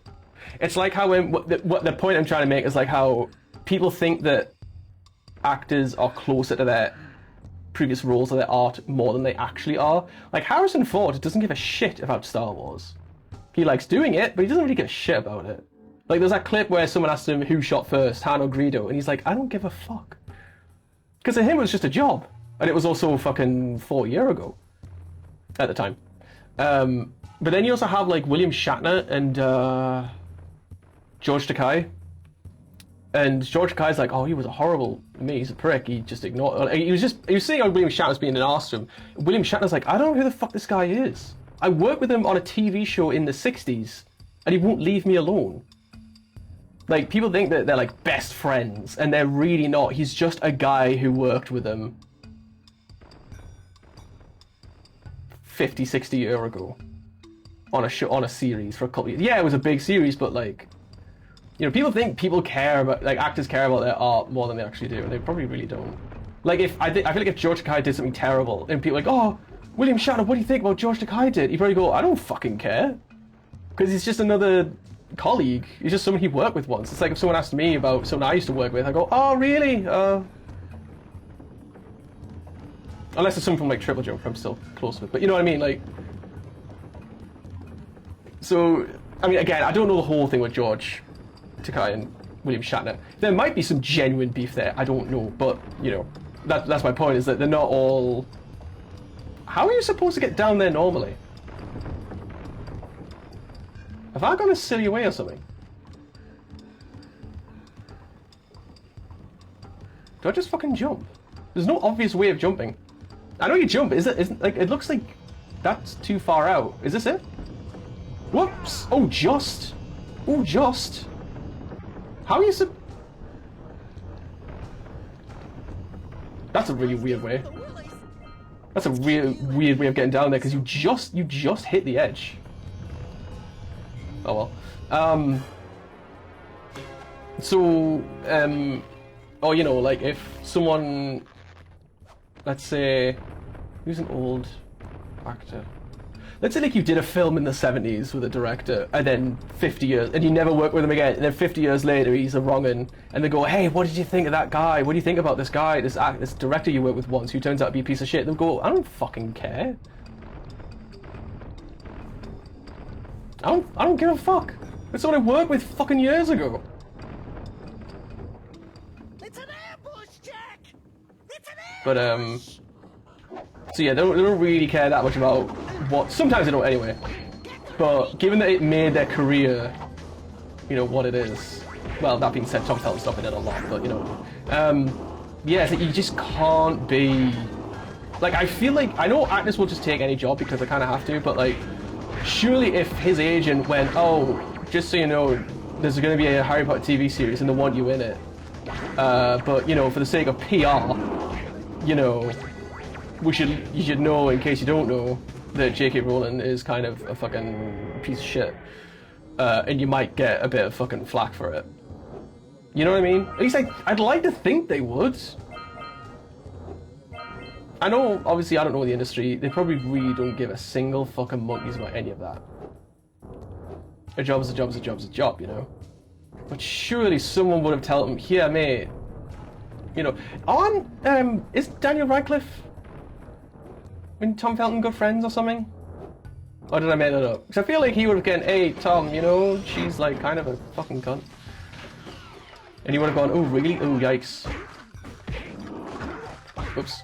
Speaker 4: It's like how what the point I'm trying to make is like how people think that actors are closer to their previous roles or their art more than they actually are. Like Harrison Ford doesn't give a shit about Star Wars. He likes doing it, but he doesn't really give a shit about it. Like there's that clip where someone asked him who shot first, Han or Greedo, and he's like, I don't give a fuck. Because to him it was just a job. And it was also fucking 4 years ago. At the time. But then you also have like William Shatner and George Takei. And George Takei's like, oh, he was a horrible, he's a prick, he just ignored, he was saying on William Shatner's being an arse to him. William Shatner's like, I don't know who the fuck this guy is. I worked with him on a TV show in the 60s, and he won't leave me alone. Like, people think that they're like best friends, and they're really not. He's just a guy who worked with him 50, 60 years ago on a show, on a series for a couple of years. Yeah, it was a big series, but like, you know, people think people care about, like, actors care about their art more than they actually do, and they probably really don't. Like, I feel like if George Takei did something terrible, and people are like, oh, William Shatner, what do you think about George Takei did? He'd probably go, I don't fucking care. Because he's just another colleague. He's just someone he worked with once. It's like if someone asked me about someone I used to work with, I go, oh, really? Unless it's someone from, like, Triple Jump, I'm still close with. But you know what I mean? Like, so, I mean, again, I don't know the whole thing with George Takei and William Shatner. There might be some genuine beef there, I don't know. But, you know, that's my point, is that they're not all... How are you supposed to get down there normally? Have I gone a silly way or something? Do I just fucking jump? There's no obvious way of jumping. I know you jump, isn't like, it looks like that's too far out. Is this it? Whoops! Oh, just! Oh, just! How are you That's a really weird way. That's a weird way of getting down there, because you just hit the edge. Oh well. Or, you know, like, if someone, let's say, who's an old actor? Let's say, like, you did a film in the 70s with a director, and then 50 years, and you never work with him again, and then 50 years later he's a wrong'un, and they go, hey, what did you think of that guy? What do you think about this guy, this director you worked with once, who turns out to be a piece of shit? They'll go, I don't fucking care. I don't give a fuck. That's what I worked with fucking years ago.
Speaker 3: It's an ambush, Jack! It's an
Speaker 4: But, so yeah, they don't really care that much about what... Sometimes they don't anyway. But given that it made their career, you know, what it is... Well, that being said, Tom Felton's not been in a lot, but, you know... yeah, it's like you just can't be... Like, I feel like... I know actors will just take any job because they kind of have to, but, like... Surely if his agent went, oh, just so you know, there's going to be a Harry Potter TV series and they want you in it. But, you know, for the sake of PR, you know... You should know, in case you don't know, that J.K. Rowling is kind of a fucking piece of shit. And you might get a bit of fucking flack for it. You know what I mean? At least I'd like to think they would. I know, obviously, I don't know the industry. They probably really don't give a single fucking monkeys about any of that. A job is a job is a job is a job, you know? But surely someone would have told them, here, mate. You know, is Daniel Radcliffe and Tom Felton good friends or something? Or did I make that up? Because I feel like he would have gone, hey, Tom, you know, she's like kind of a fucking cunt. And you would have gone, oh really? Oh yikes. Oops.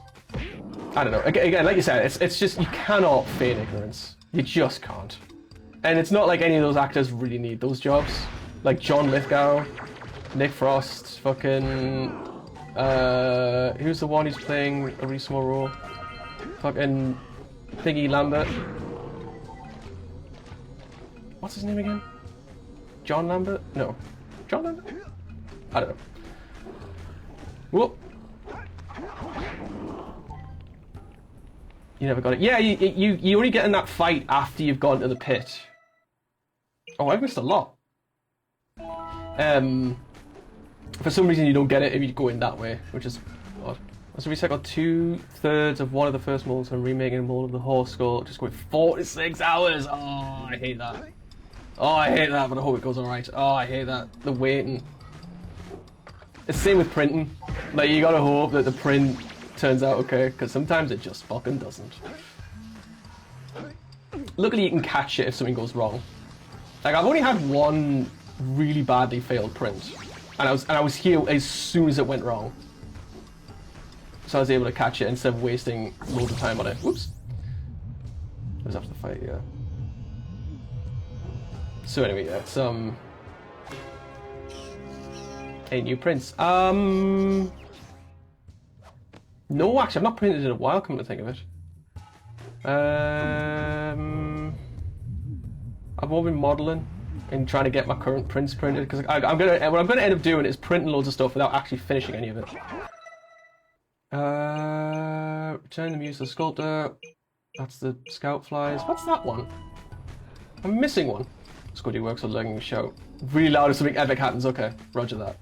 Speaker 4: I don't know. Again, like you said, it's just, you cannot feign ignorance. You just can't. And it's not like any of those actors really need those jobs. Like John Lithgow, Nick Frost, fucking... who's the one who's playing a really small role? Fucking... Thingy Lambert. What's his name again? John Lambert? No. John Lambert? I don't know. Whoop! You never got it. Yeah, you only get in that fight after you've gone to the pit. Oh, I've missed a lot. For some reason you don't get it if you go in that way, which is odd. So we recycled 2/3 of one of the first molds and remaking a mold of the horse skull. Just going 46 hours. Oh, I hate that. Oh, I hate that, but I hope it goes alright. Oh, I hate that. The waiting. It's the same with printing. Like, you gotta hope that the print turns out okay, because sometimes it just fucking doesn't. Luckily you can catch it if something goes wrong. Like, I've only had one really badly failed print, and I was here as soon as it went wrong. So I was able to catch it instead of wasting loads of time on it. Whoops. It was after the fight, yeah. So anyway, yeah, it's any new prints? No, actually, I've not printed in a while, come to think of it. I've all been modelling and trying to get my current prints printed, because what I'm gonna end up doing is printing loads of stuff without actually finishing any of it. Return the muse of the sculptor. That's the scout flies. What's that one? I'm missing one. Scuddy works on learning a show. Really loud if something epic happens. Okay, roger that.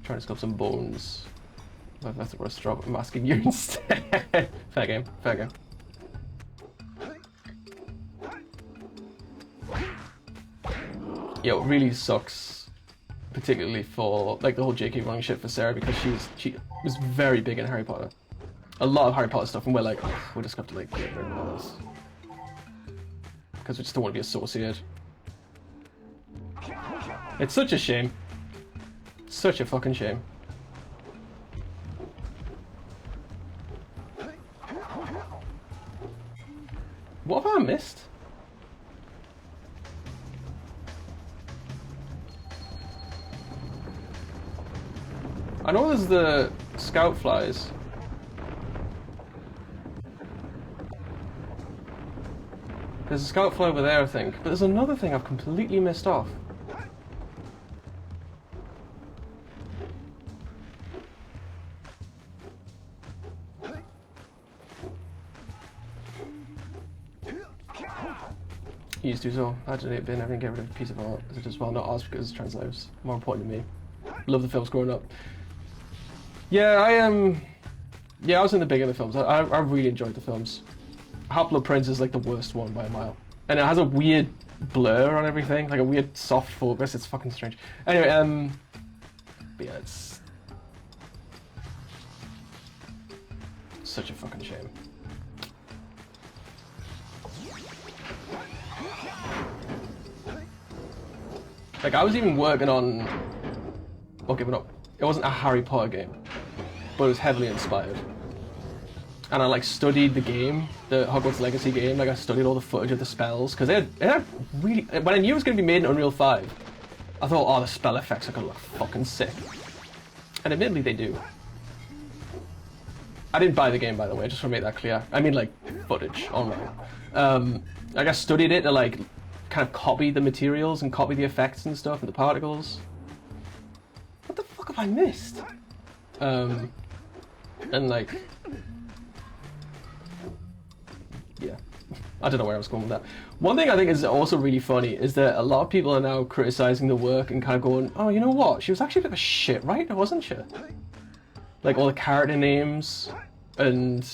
Speaker 4: Trying to sculpt some bones. That's the worst job. I'm asking you instead. Fair game. Fair game. Yo, it really sucks, particularly for like the whole JK Rowling shit for Sarah, because she was very big in Harry Potter. A lot of Harry Potter stuff, and we're like, oh, we'll just have to like get rid of all this because we just don't want to be associated. It's such a shame. Such a fucking shame. What have I missed? I know there's the scout flies. There's a scout fly over there, I think. But there's another thing I've completely missed off. Used to, so I donate bin every and get rid of a piece of art as it does well, not ours because trans lives more important to me. Love the films growing up. Yeah, yeah, I was in the big of the films. I really enjoyed the films. Half-Blood Prince is like the worst one by a mile. And it has a weird blur on everything, like a weird soft focus, it's fucking strange. Anyway, but yeah, it's such a fucking shame. Like, I was even working on... Well, giving up. It wasn't a Harry Potter game, but it was heavily inspired. And I, like, studied the game, the Hogwarts Legacy game. Like, I studied all the footage of the spells, because it had really... When I knew it was going to be made in Unreal 5, I thought, oh, the spell effects are going to look fucking sick. And admittedly, they do. I didn't buy the game, by the way, just to make that clear. I mean, like, footage online. Like, I studied it to, like... kind of copy the materials and copy the effects and stuff and the particles. What the fuck have I missed? And like, yeah, I don't know where I was going with that. One thing I think is also really funny is that a lot of people are now criticizing the work and kind of going, oh, you know what? She was actually a bit of a shit writer, wasn't she? Like all the character names and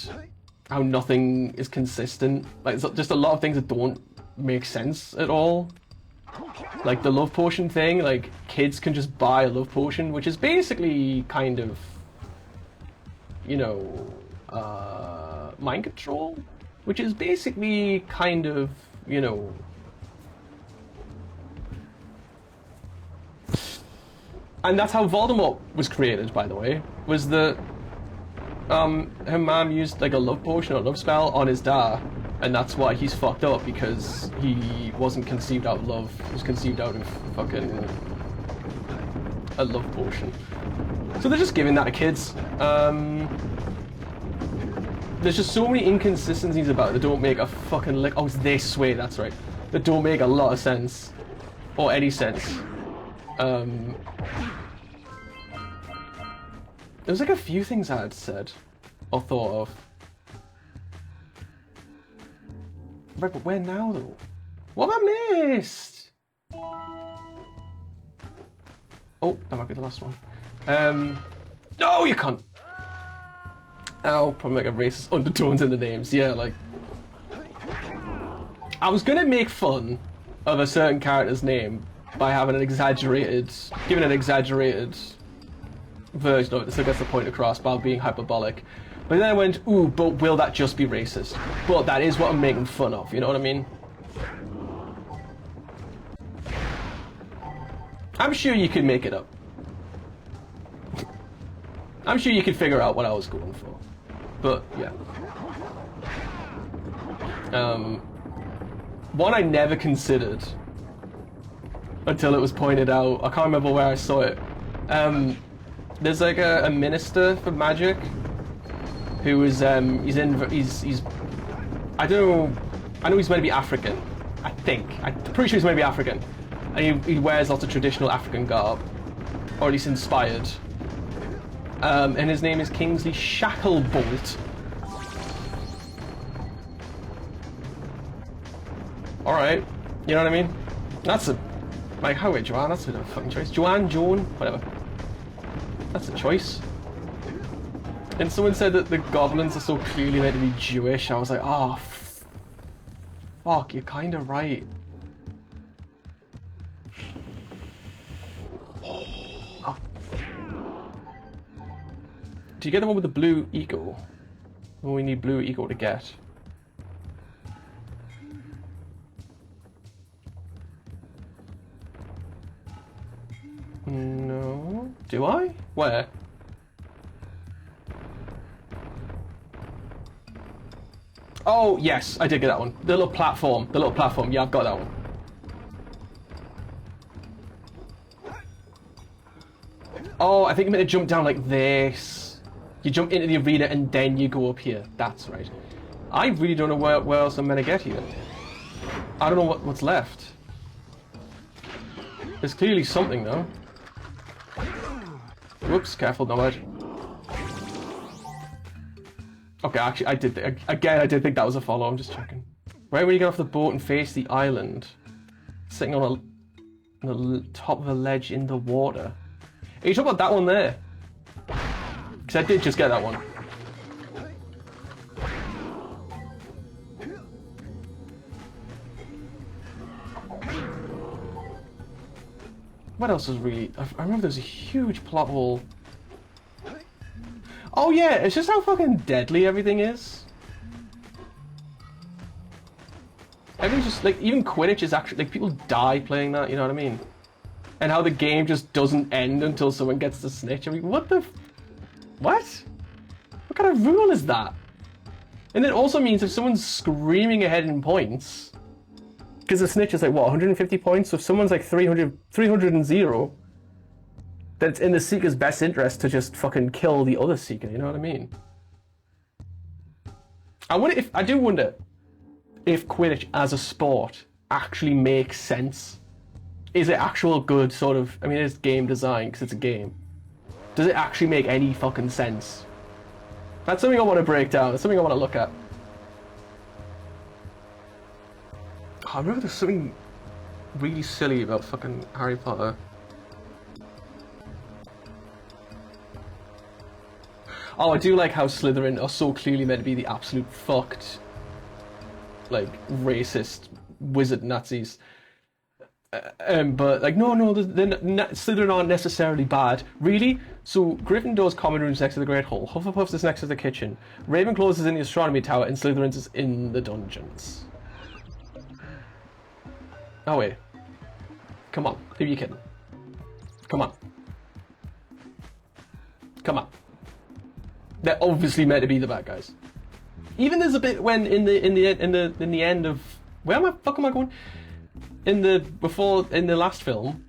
Speaker 4: how nothing is consistent. Like just a lot of things that don't make sense at all. Like the love potion thing, like kids can just buy a love potion, which is basically kind of, you know, mind control, which is basically kind of, you know, And that's how Voldemort was created, by the way. Was that her mom used like a love potion or love spell on his dad, and that's why he's fucked up, because he wasn't conceived out of love. He was conceived out of fucking a love potion. So they're just giving that to kids. There's just so many inconsistencies about it that don't make a fucking lick. Oh, it's this way, that's right. That don't make a lot of sense. Or any sense. There's like a few things I had said or thought of. Right, but where now though? What have I missed? Oh, that might be the last one. No, you can't. Ow, probably like a racist undertones in the names. Yeah, like I was gonna make fun of a certain character's name by having an exaggerated, giving an exaggerated version of it that still gets the point across by being hyperbolic. But then I went, ooh, but will that just be racist? But that is what I'm making fun of, you know what I mean? I'm sure you could make it up. I'm sure you could figure out what I was going for. But, yeah. One I never considered until it was pointed out. I can't remember where I saw it. There's like a minister for magic who is I don't know, I know he's meant to be African, I think. I'm pretty sure he's meant to be African. And he wears lots of traditional African garb, or at least inspired. And his name is Kingsley Shacklebolt. Alright, you know what I mean? That's a, like, how, wait, Joanne, that's a fucking choice. Joanne, Joan, whatever. That's a choice. And someone said that the goblins are so clearly meant to be Jewish. I was like, oh, fuck, you're kind of right. Oh. Do you get the one with the blue eagle? Well, we need blue eagle to get. No. Do I? Where? Oh, yes, I did get that one. The little platform. The little platform. Yeah, I've got that one. Oh, I think I'm going to jump down like this. You jump into the arena and then you go up here. That's right. I really don't know where else I'm going to get here. I don't know what's left. There's clearly something, though. Whoops, careful, no bad. Okay, actually, I did think that was a follow, I'm just checking. Right when you get off the boat and face the island, sitting on the top of a ledge in the water. Are you talking about that one there? Because I did just get that one. What else is really... I remember there's a huge plot hole. Oh yeah, it's just how fucking deadly everything is. Everything's just, like, even Quidditch is actually... Like, people die playing that, you know what I mean? And how the game just doesn't end until someone gets the snitch. I mean, what the... What? What kind of rule is that? And it also means if someone's screaming ahead in points... Because the snitch is like, what, 150 points? So if someone's like 300 and 0, then it's in the Seeker's best interest to just fucking kill the other Seeker, you know what I mean? I do wonder if Quidditch as a sport actually makes sense. Is it actual good sort of, I mean, it's game design because it's a game. Does it actually make any fucking sense? That's something I want to break down. That's something I want to look at. I remember there's something really silly about fucking Harry Potter. Oh, I do like how Slytherin are so clearly meant to be the absolute fucked, like, racist wizard Nazis. But, like, no, Slytherin aren't necessarily bad. Really? So, Gryffindor's common room's next to the Great Hall, Hufflepuff's is next to the kitchen, Ravenclaw's is in the astronomy tower, and Slytherin's is in the dungeons. Oh wait. Come on. Who are you kidding? Come on. Come on. They're obviously meant to be the bad guys. Even there's a bit when in the end of where am I going? In the last film,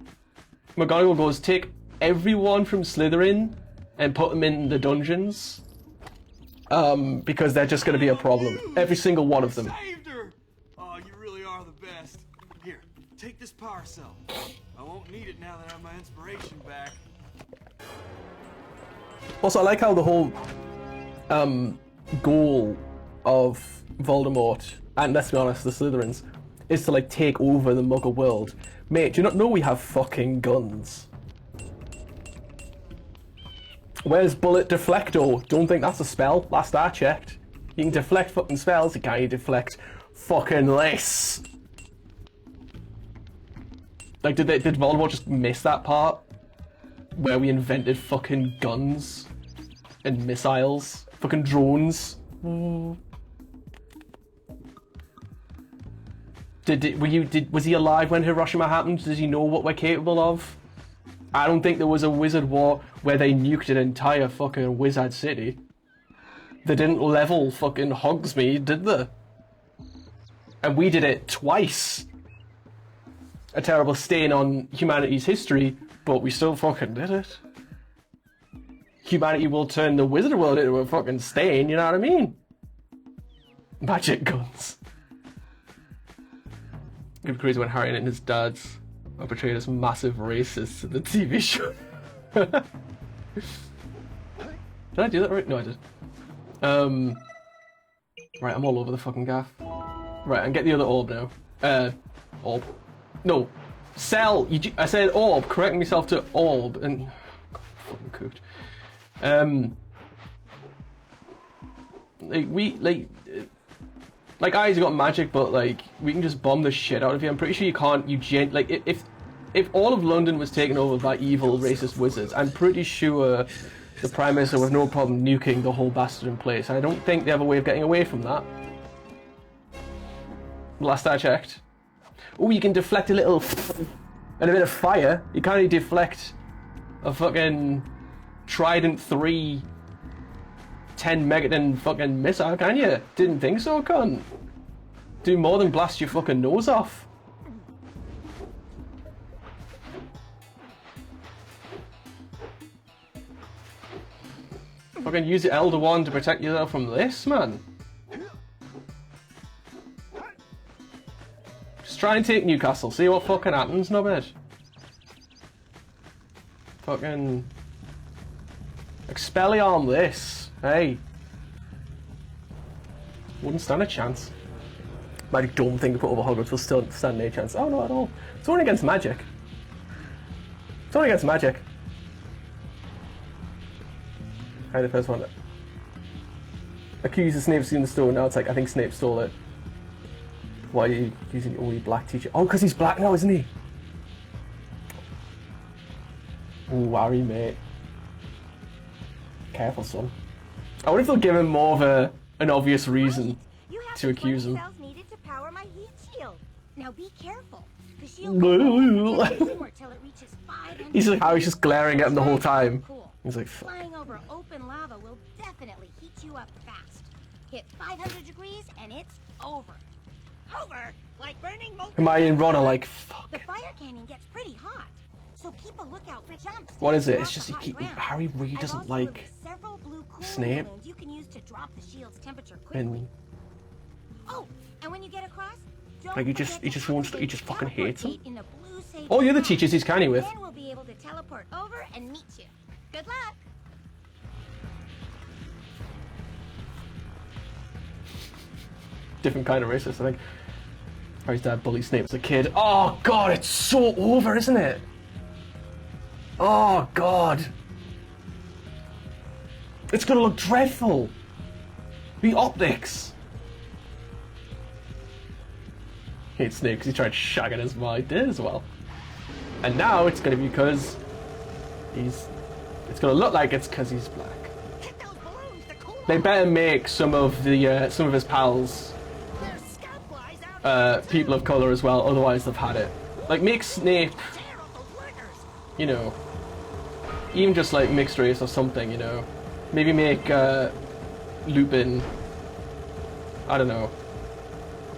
Speaker 4: McGonagall goes, take everyone from Slytherin and put them in the dungeons. Because they're just gonna be a problem. Every single one of them.
Speaker 5: Saved her! Oh, you really are the best. Here, take this power cell. I won't need it now that I have my inspiration back.
Speaker 4: Also, I like how the whole goal of Voldemort, and let's be honest, the Slytherins, is to like take over the Muggle world. Mate, do you not know we have fucking guns? Where's Bullet Deflecto? Don't think that's a spell. Last I checked. You can deflect fucking spells, you can't deflect fucking this. Like, did Voldemort just miss that part? Where we invented fucking guns and missiles, fucking drones. Was he alive when Hiroshima happened? Does he know what we're capable of? I don't think there was a wizard war where they nuked an entire fucking wizard city. They didn't level fucking Hogsmeade, did they? And we did it twice. A terrible stain on humanity's history, but we still fucking did it. Humanity will turn the wizard world into a fucking stain, you know what I mean? Magic guns. It'd be crazy when Harry and his dads are portrayed as massive racists in the TV show. Did I do that right? No, I did. Right, I'm all over the fucking gaff. Right, and get the other orb now. Orb. No. Cell! I said orb, correcting myself to orb, and... God, fucking cooked. Like, Eyes got magic, but, like, we can just bomb the shit out of you. I'm pretty sure you can't, if all of London was taken over by evil, racist wizards, I'm pretty sure the Prime Minister would have no problem nuking the whole bastard in place. I don't think they have a way of getting away from that. Last I checked. Oh, you can deflect a little and a bit of fire. You can't really deflect a fucking Trident 3 10 megaton fucking missile, can you? Didn't think so, cunt. Do more than blast your fucking nose off. Fucking use the Elder Wand to protect yourself from this, man. Just try and take Newcastle, see what fucking happens, knobhead. Fucking... Expelliarm this. Hey. Wouldn't stand a chance. Mighty dumb thing to put over Hogwarts will still stand a chance. Oh, no, at all. It's only against magic. It's only against magic. Hey, the first one. Accuses Snape of stealing the stone. Now it's like, I think Snape stole it. Why are you using the only black teacher? Oh, because he's black now, isn't he? Ooh, Harry, mate. Careful, son. I wonder if they'll give him more of an obvious reason to accuse him.
Speaker 11: Needed to power my heat shield. Now be careful. The shield
Speaker 4: He's like, Harry's just glaring at him the whole time. He's like, fuck.
Speaker 11: Flying over open lava will definitely heat you up fast. Hit 500 degrees and it's over. Over? Like burning molten.
Speaker 4: Hermione and Ron are like, fuck.
Speaker 11: The fire canyon gets pretty hot. So keep a lookout for jumps.
Speaker 4: What is it? It's just Harry really doesn't like Snape.
Speaker 11: You can use to drop the shield's temperature quickly. Oh, and when you get across,
Speaker 4: like he just fucking hates him. All the other teachers he's canny with.
Speaker 11: Then we'll be able to teleport over and meet you. Good luck.
Speaker 4: Different kind of racist, I think. Harry's dad bullied Snape as a kid. Oh god, it's so over, isn't it? Oh god. It's gonna look dreadful. The optics. Hate Snape because he tried shagging his mom. He did as well. And now it's gonna be because it's gonna look like it's because he's black. They better make some of his pals people of color as well, otherwise they've had it. Like, make Snape, you know, even just like mixed race or something, you know. Maybe make Lupin, I don't know,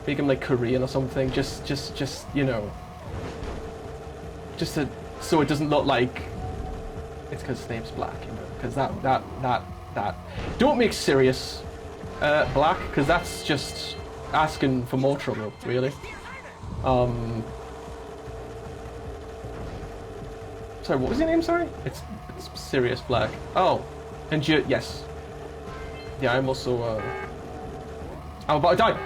Speaker 4: make him like Korean or something. Just you know, just to, so it doesn't look like it's because Snape's black, you know. Because that. Don't make Sirius black, because that's just asking for more trouble, really. Sorry, what was your name? Sorry, it's Sirius Black. Oh, and you, yes. Yeah, I'm also. I'm about to die.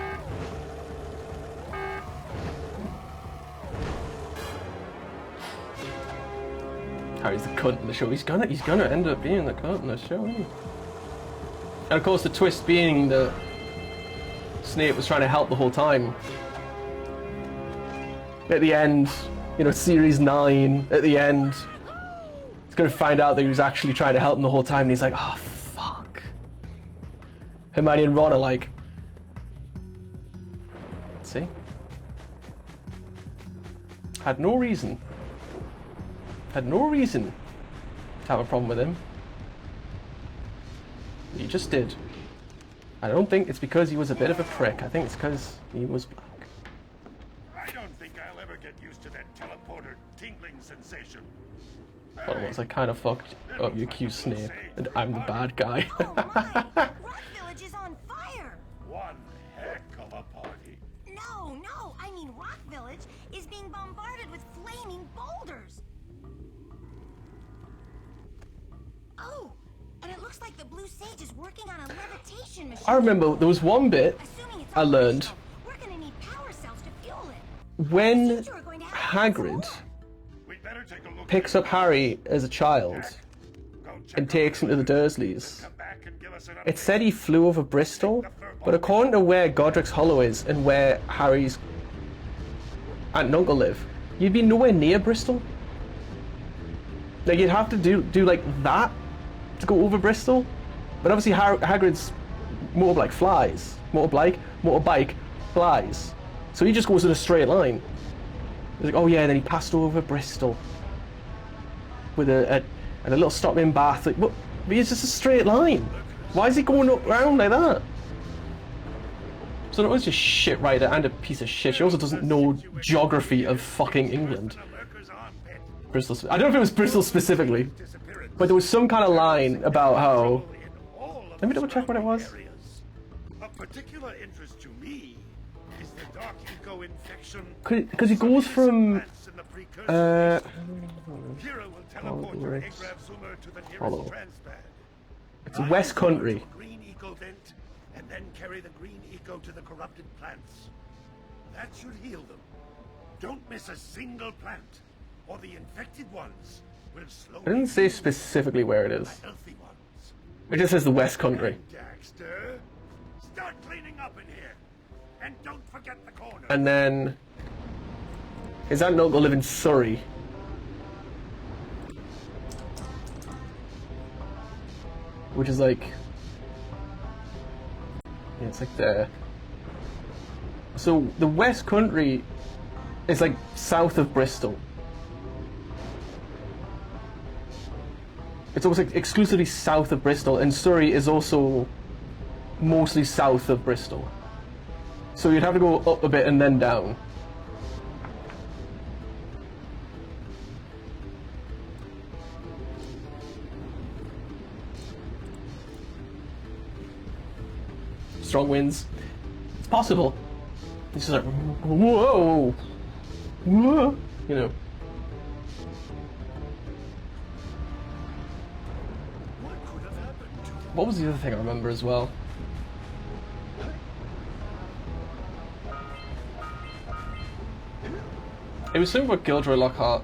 Speaker 4: Harry's the cunt in the show. He's gonna end up being the cunt in the show, isn't he? And of course, the twist being that Snape was trying to help the whole time. At the end, you know, series 9. At the end, he's gonna find out that he was actually trying to help him the whole time, and he's like, "Oh fuck." Hermione and Ron are like, "See, had no reason to have a problem with him. You just did. I don't think it's because he was a bit of a prick. I think it's because he was black."
Speaker 8: I don't think I'll ever get used to that teleporter tingling sensation.
Speaker 4: But it was like, kind of fucked up, you cute Snape, and I'm the bad guy.
Speaker 11: Rock Village is on fire!
Speaker 8: One heck of a party.
Speaker 11: No, I mean Rock Village is being bombarded with flaming boulders. Oh, and it looks like the Blue Sage is working on a levitation machine.
Speaker 4: I remember there was one bit I learned
Speaker 11: We're gonna need power cells to fuel it.
Speaker 4: when Hagrid picks up Harry as a child and takes him to the Dursleys. It said he flew over Bristol, but according to where Godric's Hollow is and where Harry's aunt and uncle live, you'd be nowhere near Bristol. Like, you'd have to do like that to go over Bristol. But obviously Hagrid's motorbike flies. So he just goes in a straight line. He's like, oh yeah, and then he passed over Bristol with a little stop in Bath. Like, but it's just a straight line. Why is he going up around like that? So no, it's just shit writer and a piece of shit. She also doesn't know geography of fucking England. Bristol. I don't know if it was Bristol specifically, but there was some kind of line about how. Let me double check what it was.
Speaker 8: Of particular interest to me is the dark eco infection.
Speaker 4: Because he goes from. Hollow. It's West Country.
Speaker 8: Green eco vent, and then carry the green eco to the corrupted plants. That should heal them. Don't miss a single plant, or the infected ones will slowly.
Speaker 4: It didn't say specifically where it is.
Speaker 8: Healthy ones.
Speaker 4: It just says the West Country.
Speaker 8: Daxter, start cleaning up in here, and don't forget the corner.
Speaker 4: And then his aunt and uncle live in Surrey. Which is like, yeah, it's like there. So the West Country is like south of Bristol. It's almost like exclusively south of Bristol, and Surrey is also mostly south of Bristol. So you'd have to go up a bit and then down. Strong winds. It's possible. It's just like, whoa, whoa, you know. What was the other thing I remember as well? It was something about Gilderoy Lockhart.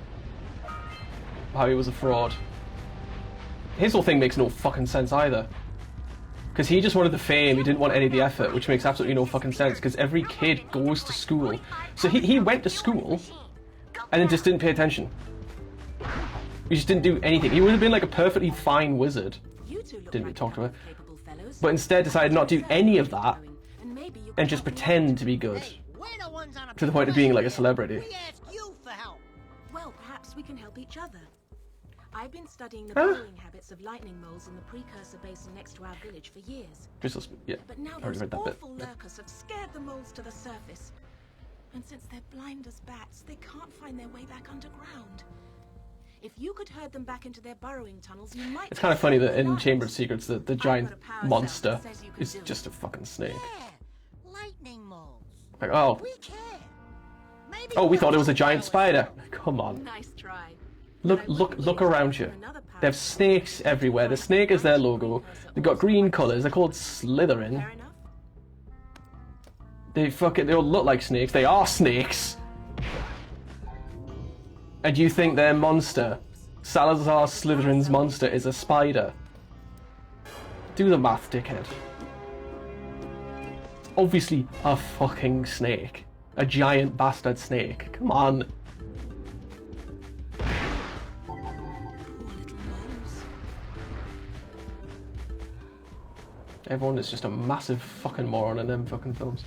Speaker 4: How he was a fraud. His whole thing makes no fucking sense either. Because he just wanted the fame, he didn't want any of the effort, which makes absolutely no fucking sense, because every kid goes to school. So he went to school, and then just didn't pay attention. He just didn't do anything. He would have been like a perfectly fine wizard. Didn't really talk to her. But instead decided not to do any of that, and just pretend to be good. To the point of being like a celebrity.
Speaker 10: Well, perhaps we can help each other.
Speaker 12: I've been studying the burrowing habits of lightning moles in the precursor basin next to our village for years.
Speaker 4: Yeah,
Speaker 12: But now
Speaker 4: I already
Speaker 12: those
Speaker 4: read that bit.
Speaker 12: awful lurkers have scared the moles to the surface. And since they're blind as bats, they can't find their way back underground. If you could herd them back into their burrowing tunnels, you might...
Speaker 4: It's kind of funny that in Chamber of Secrets, the giant monster is just a fucking snake.
Speaker 3: Yeah, lightning moles.
Speaker 4: Like, oh.
Speaker 3: We care. Maybe
Speaker 4: Oh, we thought it was a giant spider. Come on.
Speaker 12: Nice try.
Speaker 4: Look around you. They have snakes everywhere. The snake is their logo. They've got green colours. They're called Slytherin. They all look like snakes. They are snakes. And you think their monster, Salazar Slytherin's monster, is a spider? Do the math, dickhead. Obviously a fucking snake. A giant bastard snake. Come on. Everyone is just a massive fucking moron in them fucking films.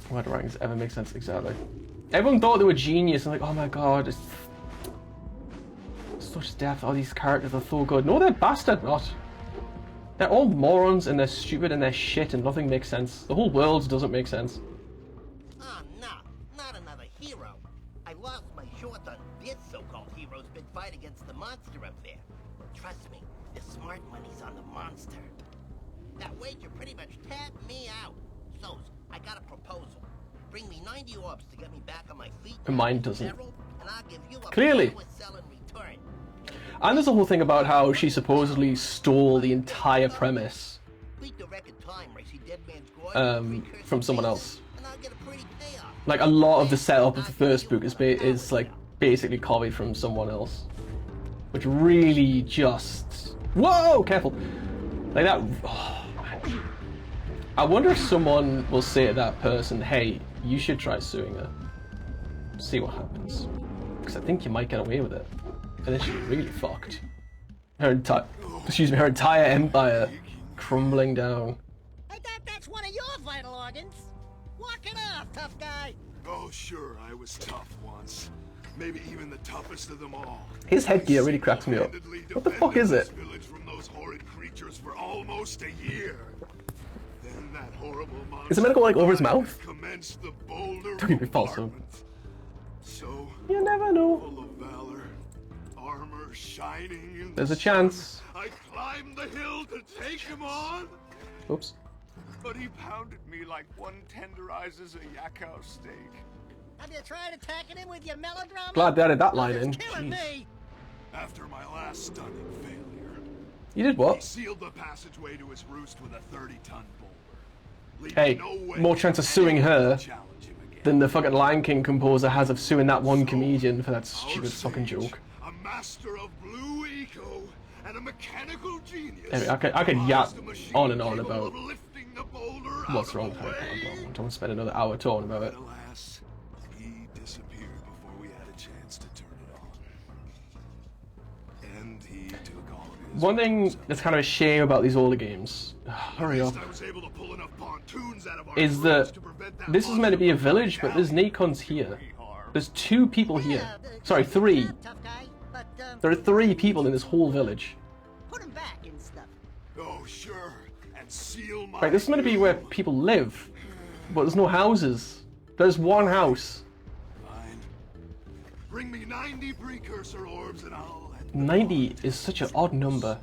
Speaker 4: Why do writings ever make sense? Exactly. Everyone thought they were genius and like, oh my god, it's such depth. All these characters are so good. No, they're bastard not. They're all morons and they're stupid and they're shit and nothing makes sense. The whole world doesn't make sense.
Speaker 6: Oh, no, not another hero. I lost my short on this so-called hero's big fight against the monster up there. Trust me, the smart money's on the monster. That wager pretty much tapped me out. So, I got a proposal. Bring me 90 orbs to get me back on my feet.
Speaker 4: And mine doesn't.
Speaker 6: And I'll give you a
Speaker 4: Clearly.
Speaker 6: sell in return.
Speaker 4: And there's a whole thing about how she supposedly stole the entire premise from someone else. Like a lot of the setup of the first book is like basically copied from someone else, which really just whoa, careful, like that. Oh, man. I wonder if someone will say to that person, "Hey, you should try suing her. See what happens," because I think you might get away with it. And then she's really fucked. Her entire empire crumbling down.
Speaker 3: I thought that's one of your vital organs. Walk it off, tough guy.
Speaker 8: Oh, sure, I was tough once. Maybe even the toughest of them all.
Speaker 4: His headgear really cracks me up. What the fuck is it?
Speaker 8: Village from those horrid creatures for almost a year. Then that horrible monster
Speaker 4: Is it meant to go like over his mouth?
Speaker 8: commenced the boulder
Speaker 4: Don't be false.
Speaker 8: So
Speaker 4: You never know.
Speaker 8: full of valor, armor shining in
Speaker 4: There's
Speaker 8: the
Speaker 4: a chance.
Speaker 8: sun, I climbed the hill to take him on.
Speaker 4: Oops.
Speaker 8: But he pounded me like one tenderizes a yakao steak.
Speaker 3: Have you tried attacking him with your melodrama?
Speaker 4: Glad they added that line in.
Speaker 3: Killing me.
Speaker 8: After my last stunning failure,
Speaker 4: You did
Speaker 8: he
Speaker 4: what?
Speaker 8: sealed the passageway to his roost with a 30-ton boulder.
Speaker 4: Hey, more chance of suing her than the fucking Lion King composer has of suing that one comedian for that stupid fucking joke.
Speaker 8: A master of blue eco and a mechanical genius.
Speaker 4: Anyway, I could yap on and on about what's wrong with her. I don't want to spend another hour talking about it.
Speaker 8: Alas, he disappeared before we had a chance to turn it on. And he took all of his...
Speaker 4: One thing that's kind of a shame about these older games, hurry up, is that this is meant to be a village, but there's Nikons here. There's 2 people here. Sorry, 3. There are 3 people in this whole village.
Speaker 3: Put him back and stuff.
Speaker 8: Oh, sure. And seal my...
Speaker 4: Right, this is meant to be where people live, but there's no houses. There's one house.
Speaker 8: Fine. Bring me 90 precursor orbs and I'll...
Speaker 4: 90 is such an odd number.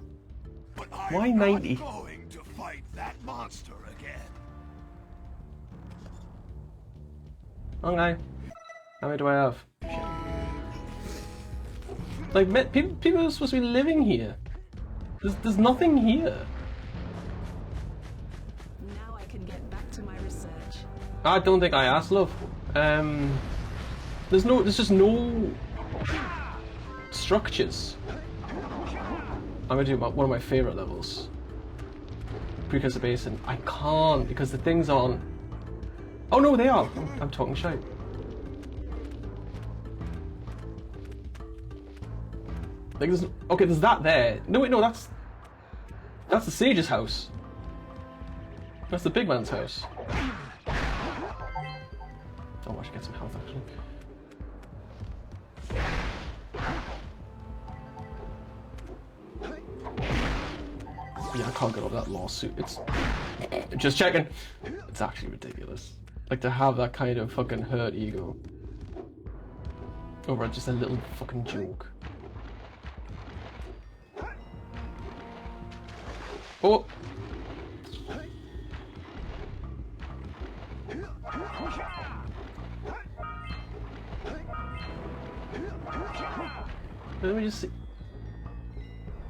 Speaker 4: Why 90?
Speaker 8: Going to fight that monster again.
Speaker 4: Okay. How many do I have? Shit. Like, people are supposed to be living here. There's nothing here.
Speaker 12: Now I can get back to my research.
Speaker 4: I don't think I asked, love. There's just no structures. I'm gonna do one of my favorite levels. Precursor Basin. I can't because the things aren't. Oh no, they are. I'm talking shite. Like there's that there. No wait, no, that's the sage's house. That's the big man's house. Oh, I should get some health actually. can't get over that lawsuit. It's just checking. It's actually ridiculous. Like to have that kind of fucking hurt ego over just a little fucking joke. Oh. Let me just see.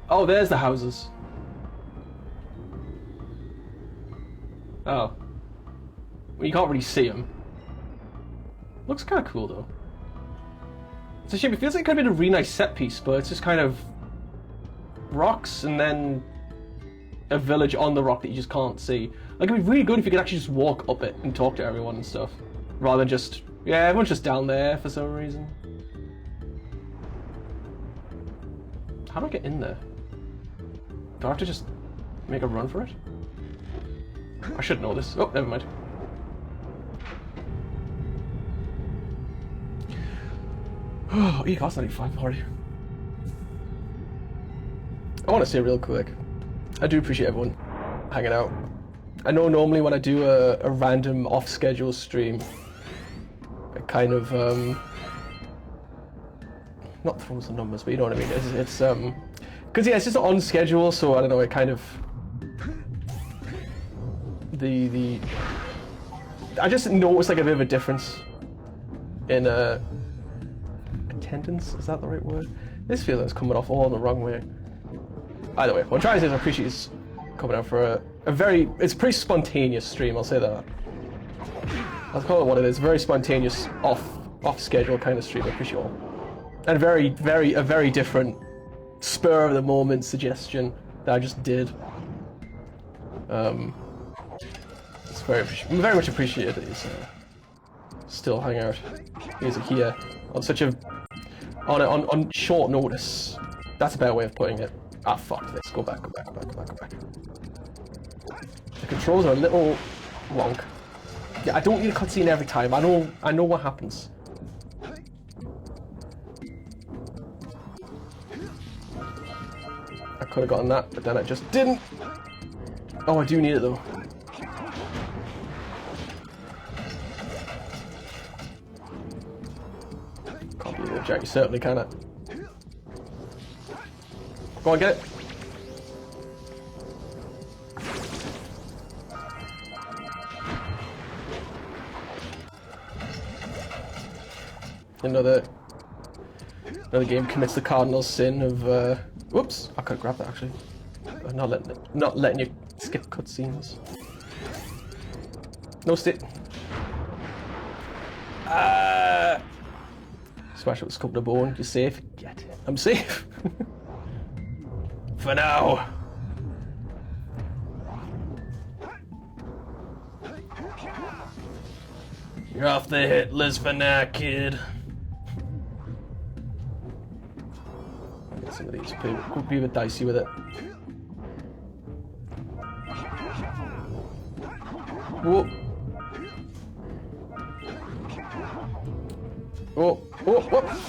Speaker 4: Oh, there's the houses. Oh. Well, you can't really see them. Looks kind of cool though. It's a shame. It feels like it could have been a really nice set piece, but it's just kind of rocks and then a village on the rock that you just can't see. Like, it'd be really good if you could actually just walk up it and talk to everyone and stuff, rather than just, yeah, everyone's just down there for some reason. How do I get in there? Do I have to just make a run for it? I should know this. Oh, never mind. Oh, it costs 95 party. I want to say real quick, I do appreciate everyone hanging out. I know normally when I do a random off-schedule stream, it kind of not throws the numbers, but you know what I mean. It's because yeah, it's just on schedule, so I don't know. It kind of I just noticed like a bit of a difference in attendance. Is that the right word? This feels like it's coming off all the wrong way. Either way, what I'm trying to say is I appreciate it's coming out for a very, it's a pretty spontaneous stream, I'll say that. I'll call it what it is, a very spontaneous, off schedule kind of stream, I appreciate all. And a very different spur of the moment suggestion that I just did. It's very much appreciated that he's still hang out. He's here on such a, on short notice. That's a better way of putting it. Ah, fuck this. Go back. The controls are a little wonk. Yeah, I don't need a cutscene every time. I know what happens. I could have gotten that, but then I just didn't. Oh, I do need it though. Can't believe it, Jack. You certainly cannot. Go on, get it. Another game commits the cardinal sin of whoops! I could grab that actually. Not letting you skip cutscenes. No stick. Smash up the sculptor bone. You're safe. Get it. I'm safe. For now. You're off the hit list for now, kid. Get some of these. Could be a bit dicey with it. Whoa. Oh,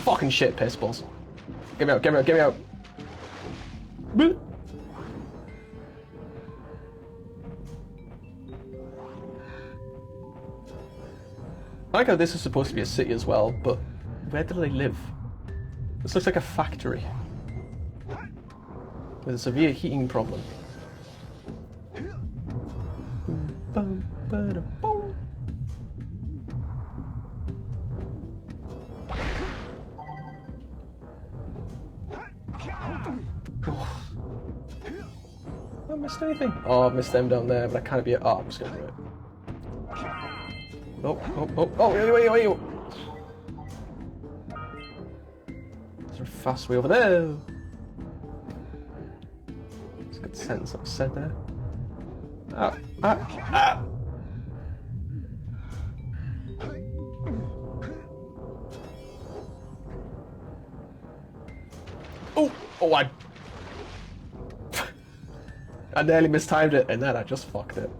Speaker 4: fucking shit, piss balls. Get me out. Boop. I like how this is supposed to be a city as well, but where do they live? This looks like a factory with a severe heating problem. I missed anything? Oh, I missed them down there, but I can't be. Oh, I'm just gonna do it. Oh, wait. There's a fast way over there. It's a good sentence that was said there. Ah. Oh, I nearly mistimed it, and then I just fucked it.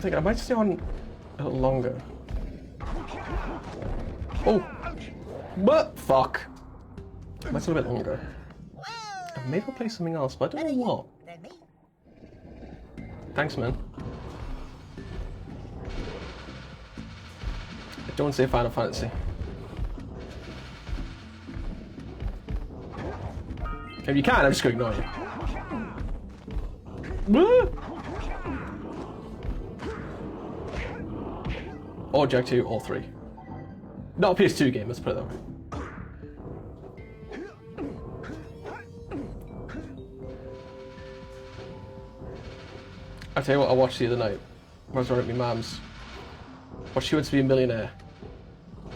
Speaker 4: thinking I might stay on a little longer. Oh! But fuck! I might stay a bit longer. Maybe I'll play something else, but I don't know what. Thanks, man. Don't say Final Fantasy. If you can, I'm just gonna ignore you. Or Jak 2, or 3. Not a PS2 game, let's put it that way. I tell you what I watched the other night. I was around at my mum's. Watched Who Wants to Be a Millionaire.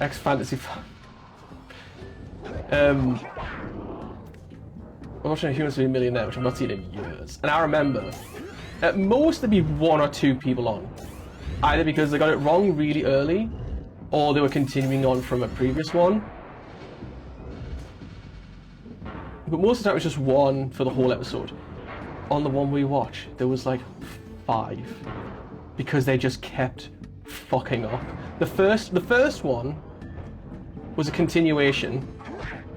Speaker 4: Ex-Fantasy fan. I was watching Who Wants to Be a Millionaire, which I've not seen in years. And I remember, at most there'd be 1 or 2 people on. Either because they got it wrong really early, or they were continuing on from a previous one. But most of the time it was just 1 for the whole episode. On the one we watched, there was like 5. Because they just kept fucking up. The first one was a continuation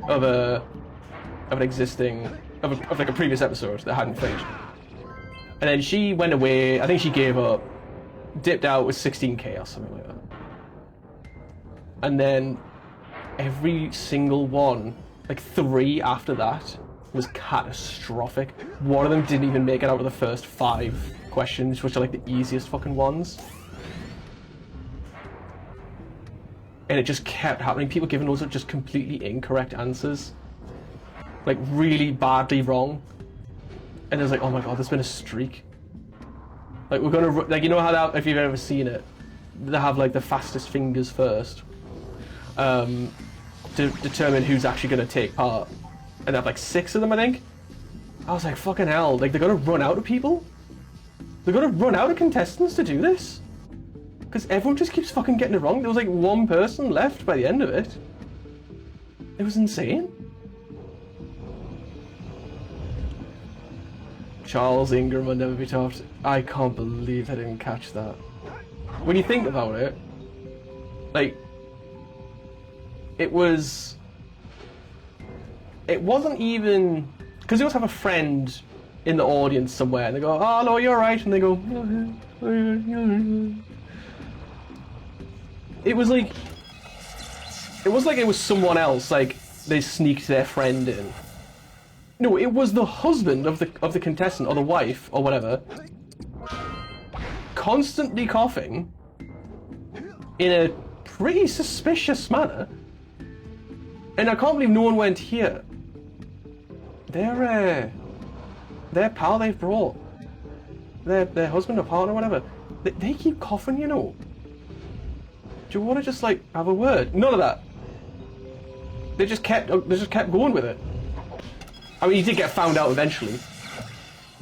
Speaker 4: of like a previous episode that hadn't finished. And then she went away, I think she gave up, dipped out with 16k or something like that. And then every single one, like 3 after that, was catastrophic. One of them didn't even make it out of the first 5 questions, which are like the easiest fucking ones. And it just kept happening. People giving those just completely incorrect answers. Like really badly wrong. And it was like, oh my god, there's been a streak. Like we're gonna, like you know how that, if you've ever seen it, they have like the fastest fingers first. To determine who's actually gonna take part. And they have like 6 of them, I think. I was like, fucking hell, like they're gonna run out of people? They're gonna run out of contestants to do this? Because everyone just keeps fucking getting it wrong. There was like 1 person left by the end of it. It was insane. Charles Ingram will never be topped. I can't believe I didn't catch that. When you think about it, like, it wasn't even, because you always have a friend in the audience somewhere and they go, oh no, you're right, and they go, it was like it was someone else, like they sneaked their friend in. No, it was the husband of the contestant, or the wife, or whatever, constantly coughing in a pretty suspicious manner. And I can't believe no one went here. Their pal they've brought, their husband or partner or whatever, they keep coughing, you know. Do you want to just like have a word? None of that. They just kept going with it. I mean, he did get found out eventually.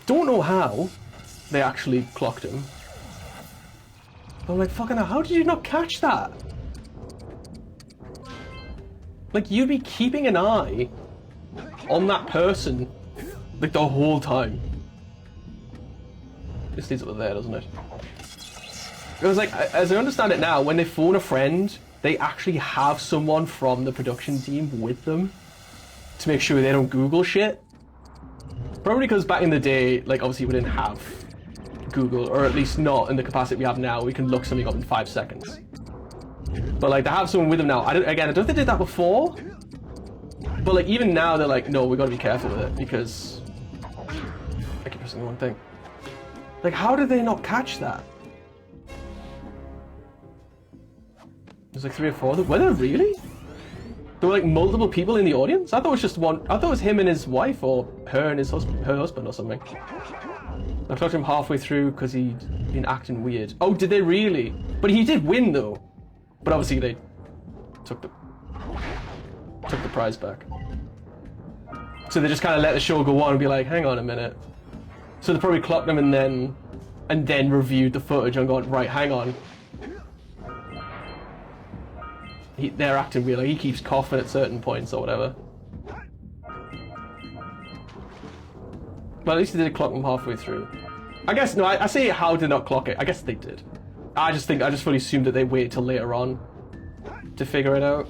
Speaker 4: Don't know how they actually clocked him. But I'm like, fucking hell, how did you not catch that? Like, you'd be keeping an eye on that person, like, the whole time. This leads up to there, doesn't it? It was like, as I understand it now, when they phone a friend, they actually have someone from the production team with them to make sure they don't Google shit. Probably because back in the day, like, obviously we didn't have Google, or at least not in the capacity we have now. We can look something up in 5 seconds. But like, they have someone with them now. I don't think they did that before. But like, even now they're like, no, we gotta be careful with it because I keep pressing the wrong thing. Like, how did they not catch that? There's like 3 or 4 of them. Were there really? There were like multiple people in the audience? I thought it was just one. I thought it was him and his wife, or her and his husband, her husband or something. I talked to him halfway through because he'd been acting weird. Oh, did they really? But he did win though. But obviously they took the prize back. So they just kind of let the show go on and be like, hang on a minute. So they probably clocked him and then reviewed the footage and gone, right, hang on. They're acting weird, like he keeps coughing at certain points or whatever. Well, at least they did clock him halfway through. I guess, no, I say how did not clock it. I guess they did. I just fully assumed that they wait till later on to figure it out.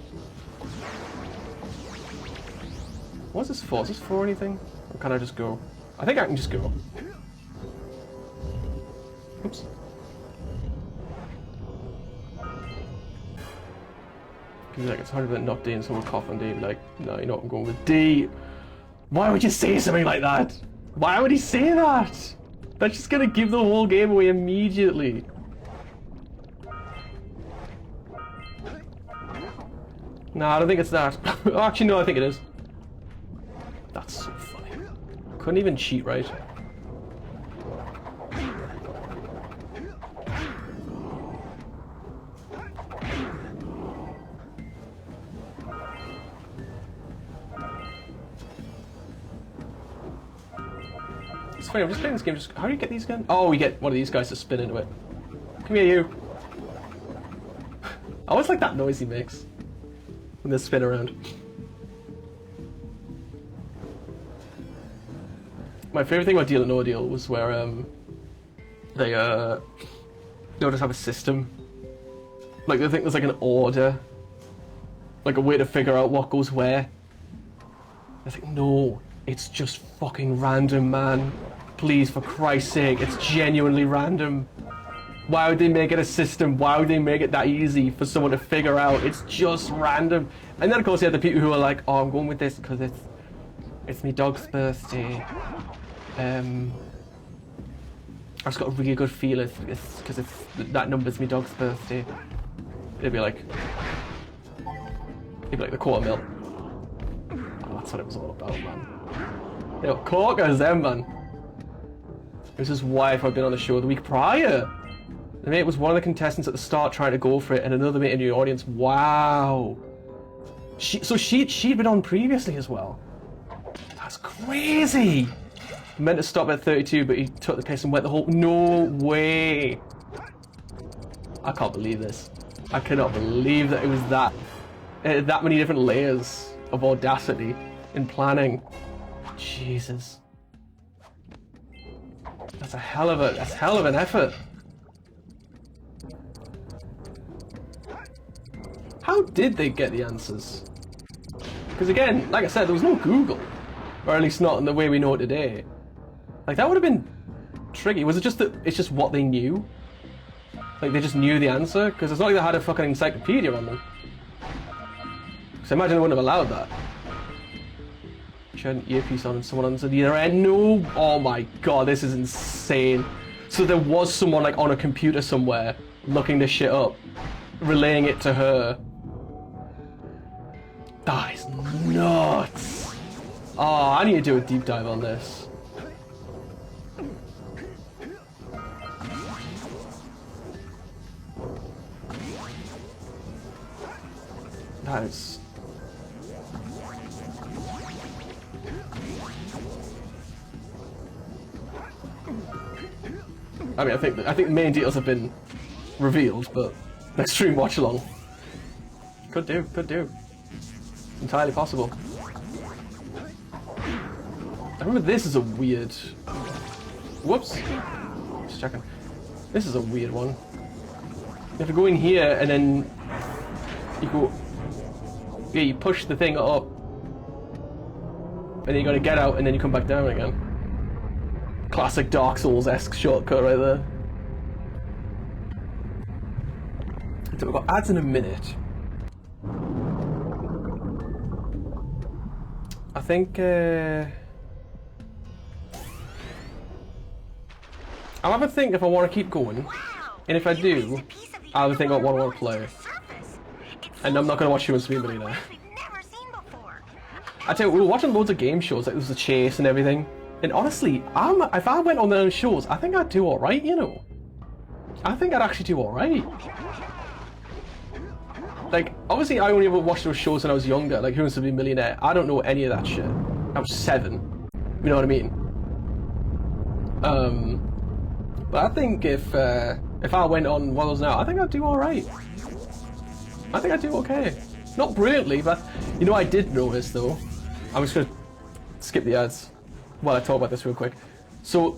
Speaker 4: What's this for? Is this for anything? Or can I just go? I think I can just go. Oops. He's like, it's 100% not D, and someone cough on D. Like, no, you know what, I'm going with D. Why would you say something like that? Why would he say that? That's just gonna give the whole game away immediately. No, I don't think it's that. Actually, no, I think it is. That's so funny. Couldn't even cheat, right? It's funny, I'm just playing this game, how do you get these again? Oh, we get one of these guys to spin into it. Come here, you. I always like that noise he makes when they spin around. My favourite thing about Deal or No Deal was where they just have a system. Like they think there's like an order, like a way to figure out what goes where. I think no, it's just fucking random, man. Please, for Christ's sake, it's genuinely random. Why would they make it a system? Why would they make it that easy for someone to figure out? It's just random. And then of course you have the people who are like, oh, I'm going with this because it's me dog's birthday. I've just got a really good feeling because that number's me dog's birthday. It'd be like the quarter mil. Oh, that's what it was all about, man. Yo, corkers them, man. It was his wife I'd been on the show the week prior. The mate was one of the contestants at the start trying to go for it, and another mate in the audience. Wow. So she'd been on previously as well. That's crazy. He meant to stop at 32, but he took the piss and went the whole. No way. I can't believe this. I cannot believe that it was that many different layers of audacity in planning. Jesus. That's hell of an effort. How did they get the answers? Because again, like I said, there was no Google. Or at least not in the way we know it today. Like, that would have been tricky. Was it just that it's just what they knew? Like, they just knew the answer? Because it's not like they had a fucking encyclopedia on them. Because I imagine they wouldn't have allowed that. She had an earpiece on and someone on the other end. No! Oh my god, this is insane. So there was someone, like, on a computer somewhere, looking this shit up, relaying it to her. That is nuts! Oh, I need to do a deep dive on this. That is... I mean, I think the main details have been revealed, but next stream watch along. Could do. Entirely possible. I remember this is a weird... Whoops. Just checking. This is a weird one. You have to go in here and then you go... Yeah, you push the thing up. And then you gotta get out and then you come back down again. Classic Dark Souls-esque shortcut right there. So we've got ads in a minute. I think I'll have a think if I want to keep going, and if I do, I'll have a think about what I want to play. And I'm not going to watch Who Wants to Be a Millionaire. I tell you, we were watching loads of game shows, like there was The Chase and everything. And honestly, if I went on those shows, I think I'd do alright, you know. I think I'd actually do alright. Like, obviously I only ever watched those shows when I was younger, like Who Wants to Be a Millionaire. I don't know any of that shit. I was 7. You know what I mean? But I think if I went on one of those now, I think I'd do alright. I think I'd do okay. Not brilliantly, but you know I did notice though. I'm just gonna skip the ads while I talk about this real quick. So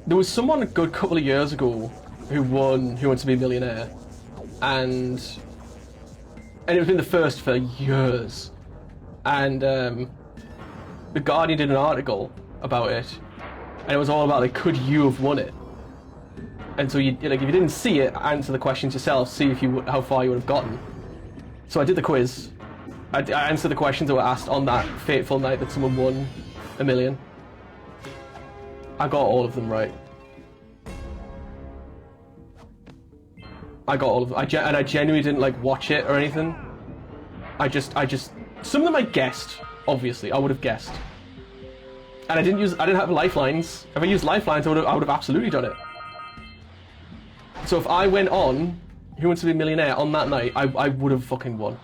Speaker 4: there was someone a good couple of years ago who won Who Wants to Be a Millionaire, and it was been the first for years. And the Guardian did an article about it, and it was all about like, could you have won it? And so you like, if you didn't see it, answer the questions yourself, see if you how far you would have gotten. So I did the quiz. I answered the questions that were asked on that fateful night that someone won $1 million. I got all of them right. I got all of them. And I genuinely didn't like watch it or anything. I just some of them I guessed. Obviously, I would have guessed. And I didn't have lifelines. If I used lifelines, I would have absolutely done it. So if I went on Who Wants to Be a Millionaire on that night, I would have fucking won.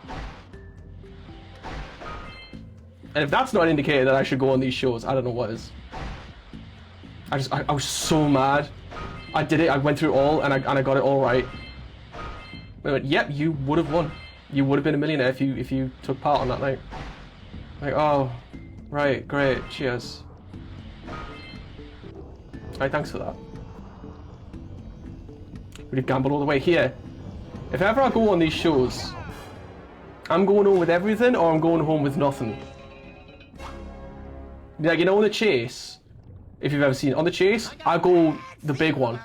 Speaker 4: And if that's not an indicator that I should go on these shows, I don't know what is. I was so mad. I did it. I went through it all, and I got it all right. I went, yep, you would have won. You would have been a millionaire if you took part on that night. Like, oh, right, great, cheers. Alright, thanks for that. We'd have gambled all the way here. If ever I go on these shows, I'm going home with everything, or I'm going home with nothing. Like, you know, on The Chase, if you've ever seen it, on The Chase, I go the big one.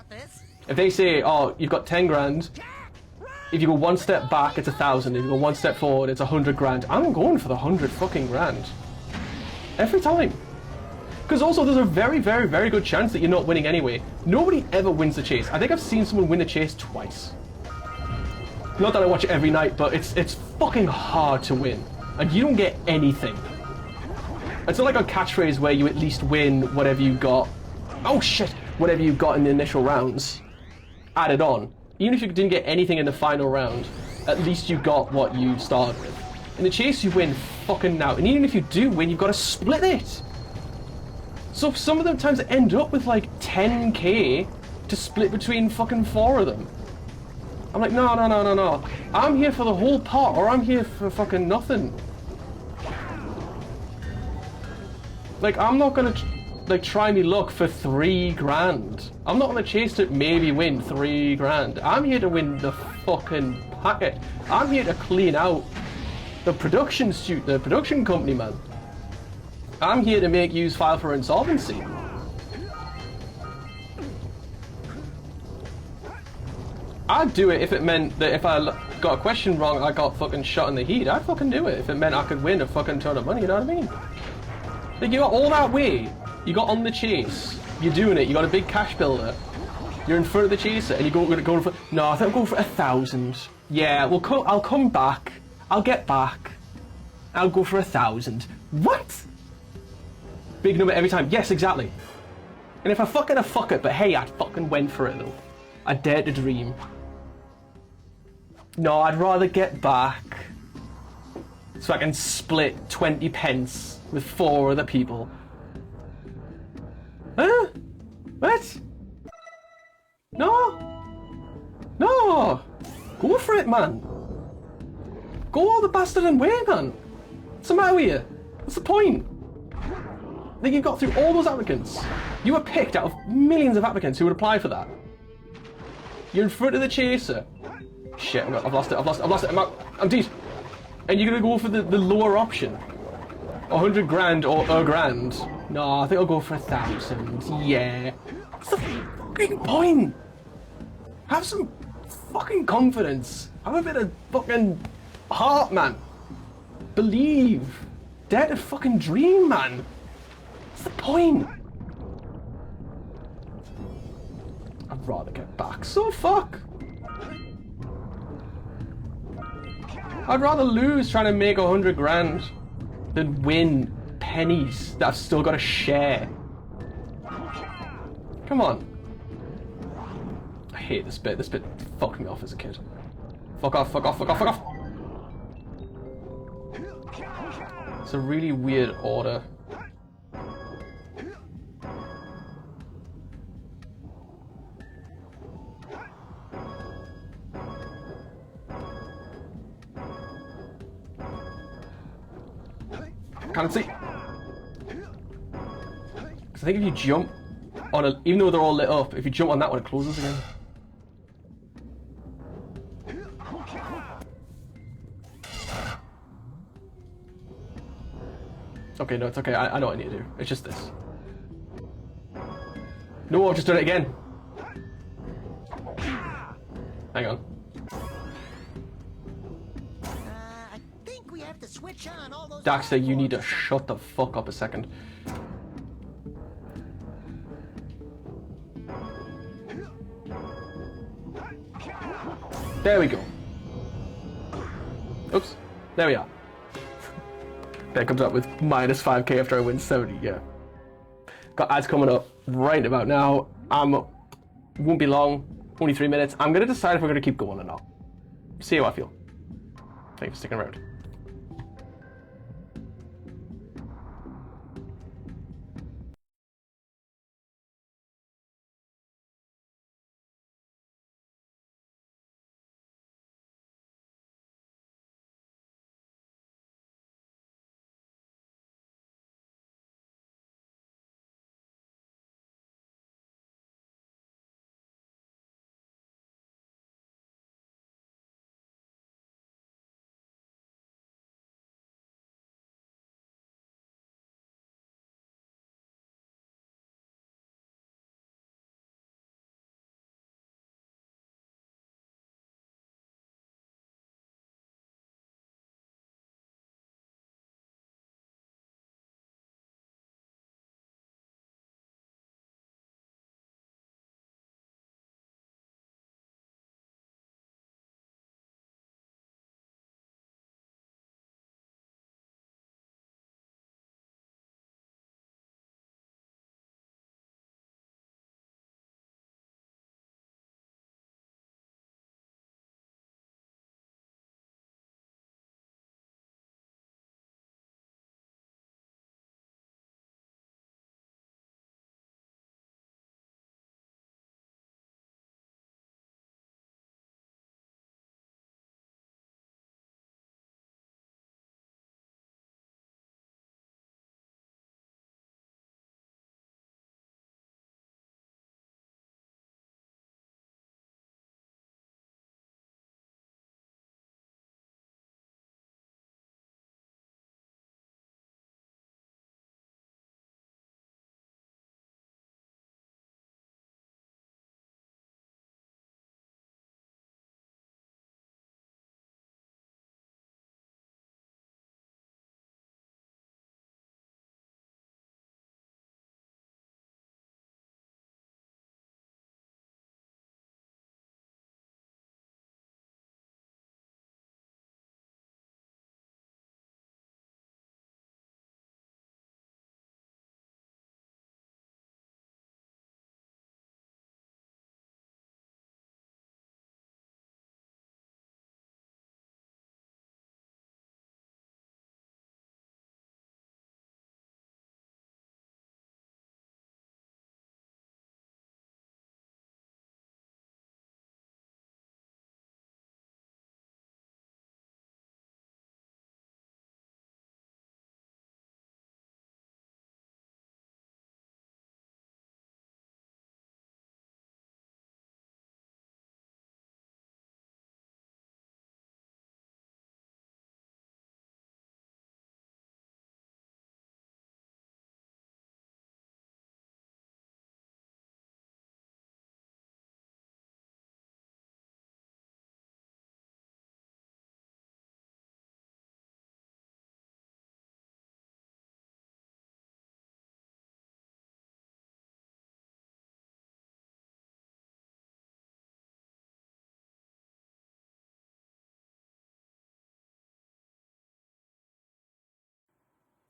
Speaker 4: If they say, oh, you've got 10 grand, if you go one step back, it's 1,000. If you go one step forward, it's 100 grand. I'm going for the 100 fucking grand. Every time. Because also, there's a very, very, very good chance that you're not winning anyway. Nobody ever wins The Chase. I think I've seen someone win The Chase twice. Not that I watch it every night, but it's fucking hard to win. And you don't get anything. It's not like a catchphrase where you at least win whatever you got. Oh shit! Whatever you got in the initial rounds. Added on. Even if you didn't get anything in the final round, at least you got what you started with. In The Chase, you win fucking now. And even if you do win, you've got to split it. So some of them times end up with like 10k to split between fucking 4 of them. I'm like, no. I'm here for the whole pot, or I'm here for fucking nothing. Like, I'm not gonna like try me luck for 3 grand. I'm not gonna chase to maybe win 3 grand. I'm here to win the fucking packet. I'm here to clean out the production company, man. I'm here to make you file for insolvency. I'd do it if it meant that if I got a question wrong, I got fucking shot in the heat. I'd fucking do it if it meant I could win a fucking ton of money, you know what I mean? Like, you got all that way, you got on The Chase, you're doing it, you got a big cash builder, you're in front of the chaser, and you're going for, no, I think I'll go for 1,000. Yeah, I'll come back, I'll get back, I'll go for 1,000. What? Big number every time, yes, exactly. And if I fuck it, but hey, I fucking went for it though. I dared to dream. No, I'd rather get back, so I can split 20 pence with 4 other people. Huh? What? No! Go for it, man! Go all the bastard and way, man! What's the matter with you? What's the point? Like, you got through all those applicants. You were picked out of millions of applicants who would apply for that. You're in front of the chaser. Shit, I've lost it. I'm deep. And you're gonna go for the lower option. 100 grand or a grand. No, I think I'll go for 1,000. Yeah. What's the fucking point? Have some fucking confidence. Have a bit of fucking heart, man. Believe. Dare to fucking dream, man. What's the point? I'd rather get back. So fuck. I'd rather lose trying to make 100 grand than win pennies that I've still got to share. Come on. I hate this bit. This bit fucked me off as a kid. Fuck off. It's a really weird order. Can't see. Because I think if you jump on even though they're all lit up, if you jump on that one, it closes again. Okay, no, it's okay. I know what I need to do. It's just this. No, I've just done it again. Hang on.
Speaker 3: I think we have to switch on all those.
Speaker 4: Daxter, you need to shut the fuck up a second. There we go. Oops. There we are. That comes up with minus 5k after I win 70, yeah. Got ads coming up right about now. Won't be long, only 3 minutes. I'm gonna decide if we're gonna keep going or not. See how I feel. Thanks for sticking around.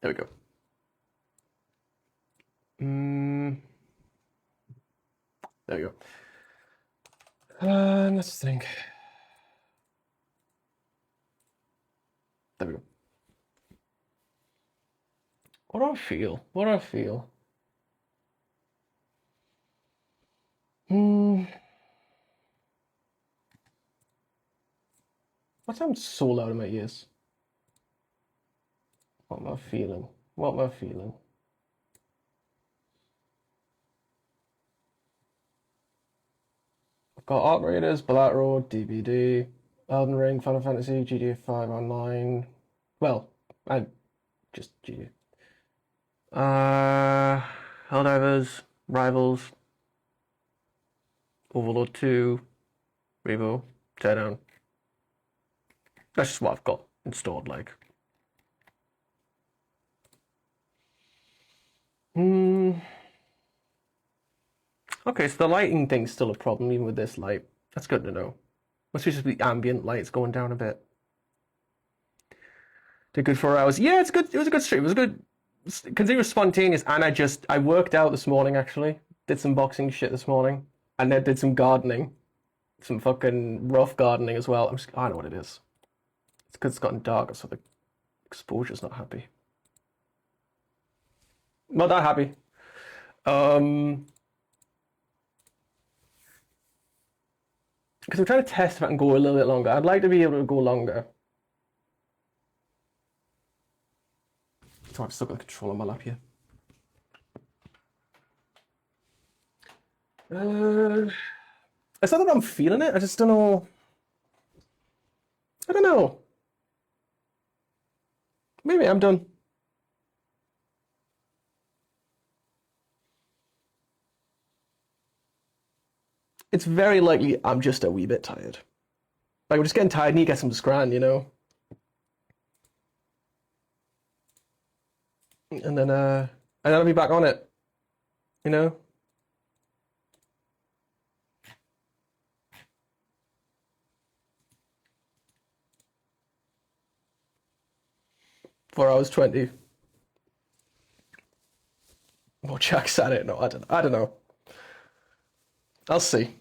Speaker 4: There we go. There we go. Let's think. There we go. What do I feel? What do I feel? That sounds so loud in my ears. What am I feeling? What am I feeling? I've got Art Raiders, Black Road, DBD, Elden Ring, Final Fantasy, GTA 5 Online. Well, and just GTA. Helldivers, Rivals, Overlord 2, Revo, Teardown. That's just what I've got installed, like. Okay, so the lighting thing's still a problem, even with this light. That's good to know. Must be just the ambient lights going down a bit. Did good 4 hours. Yeah, it's good. It was a good stream. It was a good, considering it was spontaneous, and I worked out this morning, actually. Did some boxing shit this morning, and then did some gardening. Some fucking rough gardening as well. I know what it is. It's because it's gotten darker, so the exposure's not happy. Not that happy. Because I'm trying to test if I can go a little bit longer. I'd like to be able to go longer. So I've still got the control on my lap here. It's not that I'm feeling it, I just don't know. I don't know. Maybe I'm done. It's very likely I'm just a wee bit tired. Like, I'm just getting tired, need to get some scran, you know? And then I'll be back on it, you know? For hours 20. Well, Jak said it. No, I don't know. I'll see.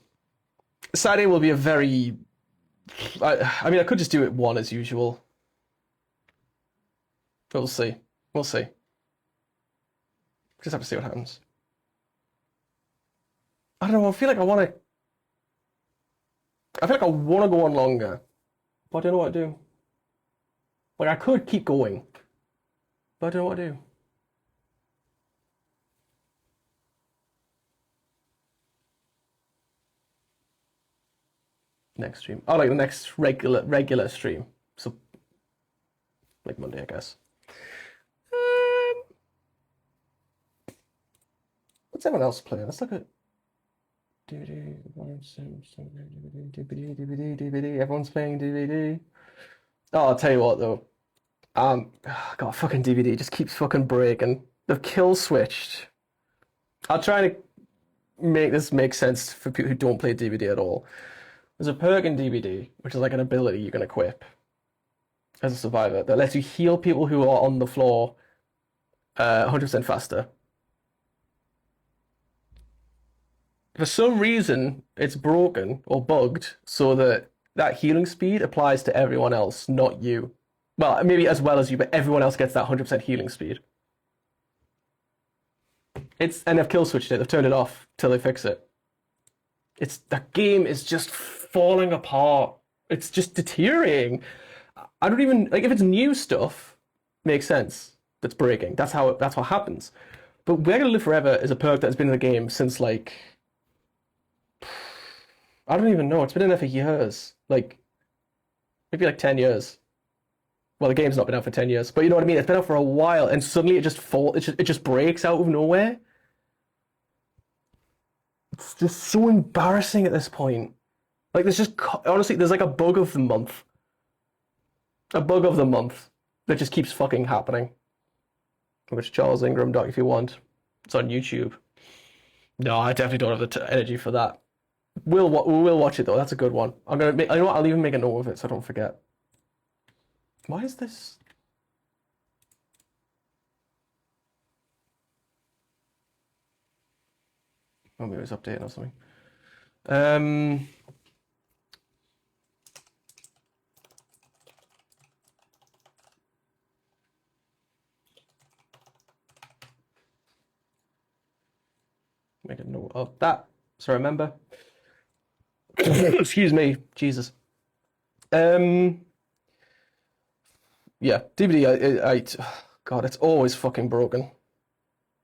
Speaker 4: Saturday will be a very... I mean, I could just do it one as usual. But we'll see. We'll see. Just have to see what happens. I don't know, I feel like I want to... I feel like I want to go on longer. But I don't know what to do. Like, I could keep going. But I don't know what to do. Next stream. Oh, like the next regular stream. So, like Monday, I guess. What's everyone else playing? Let's look at DVD. Everyone's playing DVD. Oh, I'll tell you what though. God, fucking DVD just keeps fucking breaking. They've kill switched. I'll try to make this make sense for people who don't play DVD at all. There's a perk in DVD, which is like an ability you can equip as a survivor that lets you heal people who are on the floor 100% faster. For some reason, it's broken or bugged so that that healing speed applies to everyone else, not you. Well, maybe as well as you, but everyone else gets that 100% healing speed. And they've kill switched it. They've turned it off till they fix it. That game is just falling apart. It's just deteriorating. I don't even like if it's new stuff, makes sense. That's breaking. That's what happens. But We're Gonna Live Forever is a perk that's been in the game since like I don't even know. It's been in there for years. Like maybe like 10 years. Well, the game's not been out for 10 years, but you know what I mean? It's been out for a while, and suddenly it just breaks out of nowhere. It's just so embarrassing at this point. Like, honestly, there's like a bug of the month. A bug of the month that just keeps fucking happening. Which Charles Ingram doc if you want. It's on YouTube. No, I definitely don't have the energy for that. We'll watch it though. That's a good one. You know what? I'll even make a note of it so I don't forget. Why is this? Oh, maybe it's updating or something. Make a note of that. So remember. Excuse me, Jesus. Yeah, DVD. God, it's always fucking broken.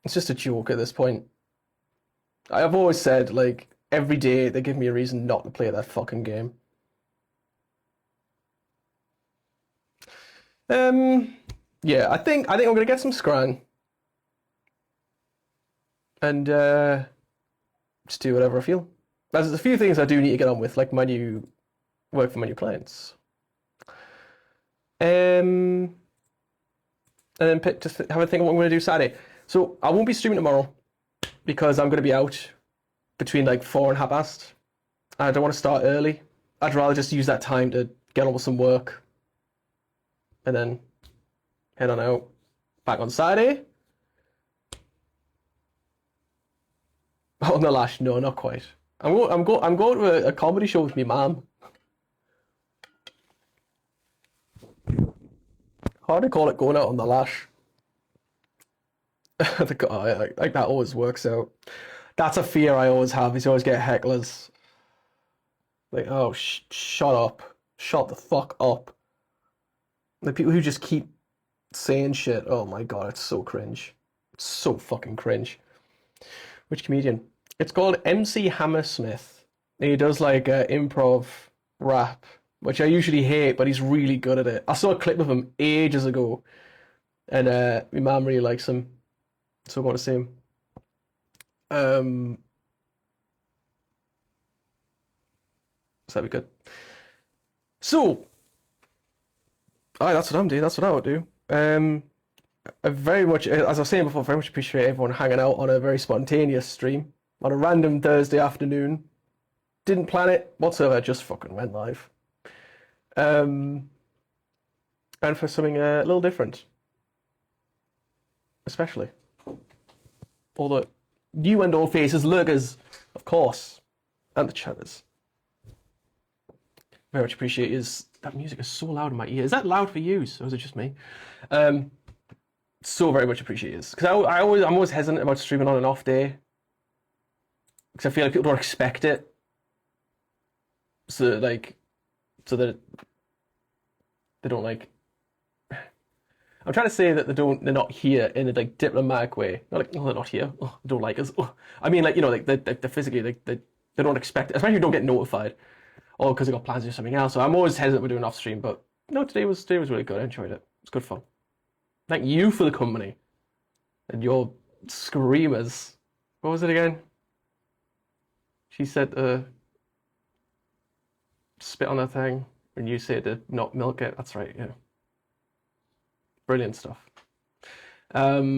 Speaker 4: It's just a joke at this point. I've always said, like, every day they give me a reason not to play that fucking game. Yeah, I think I'm gonna get some scran. and just do whatever I feel. There's a few things I do need to get on with, like my new work for my new clients. And then just have a think of what I'm going to do Saturday. So I won't be streaming tomorrow because I'm going to be out between like 4 and 8:30. I don't want to start early. I'd rather just use that time to get on with some work and then head on out back on Saturday. On the Lash, no, not quite. I'm going to a comedy show with my mum. Hard to call it going out on the Lash. Like that always works out. That's a fear I always have. Is you always get hecklers. Like, oh, shut up, shut the fuck up. The people who just keep saying shit. Oh my god, it's so cringe. It's so fucking cringe. Which comedian? It's called MC Hammersmith. And he does like improv rap, which I usually hate, but he's really good at it. I saw a clip of him ages ago, and my mum really likes him, so I want to see him. So that'd be good. So, that's what I'm doing. That's what I would do. I very much, as I was saying before, very much appreciate everyone hanging out on a very spontaneous stream on a random Thursday afternoon. Didn't plan it whatsoever, just fucking went live. And for something a little different. Especially. All the new and old faces, lurkers, of course, and the chatters. Very much appreciate is that music is so loud in my ear. Is that loud for you, or is it just me? So very much appreciate it. Because I'm always hesitant about streaming on an off day. Because I feel like people don't expect it. So that they don't like. I'm trying to say that they're not here in a like diplomatic way. Not like, oh, they're not here. Oh, they don't like us. Oh. I mean, like, you know, like they're physically like they don't expect it, especially if you don't get notified, or because they got plans to do something else. So I'm always hesitant with doing off stream, but no, today was really good. I enjoyed it. It's good fun. Thank you for the company and your screamers. What was it again? She said spit on a thing, and you said to not milk it. That's right, yeah. Brilliant stuff. I'll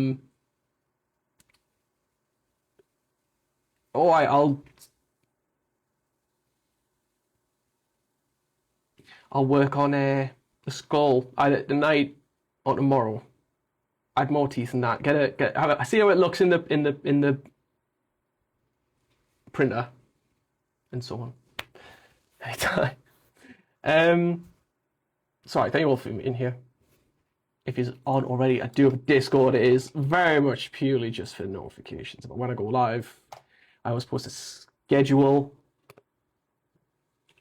Speaker 4: work on the skull either tonight or tomorrow. Add more teeth in that. I see how it looks in the printer, and so on. Sorry, thank you all for being in here. If it's on already, I do have a Discord. It is very much purely just for notifications. But when I go live, I was supposed to schedule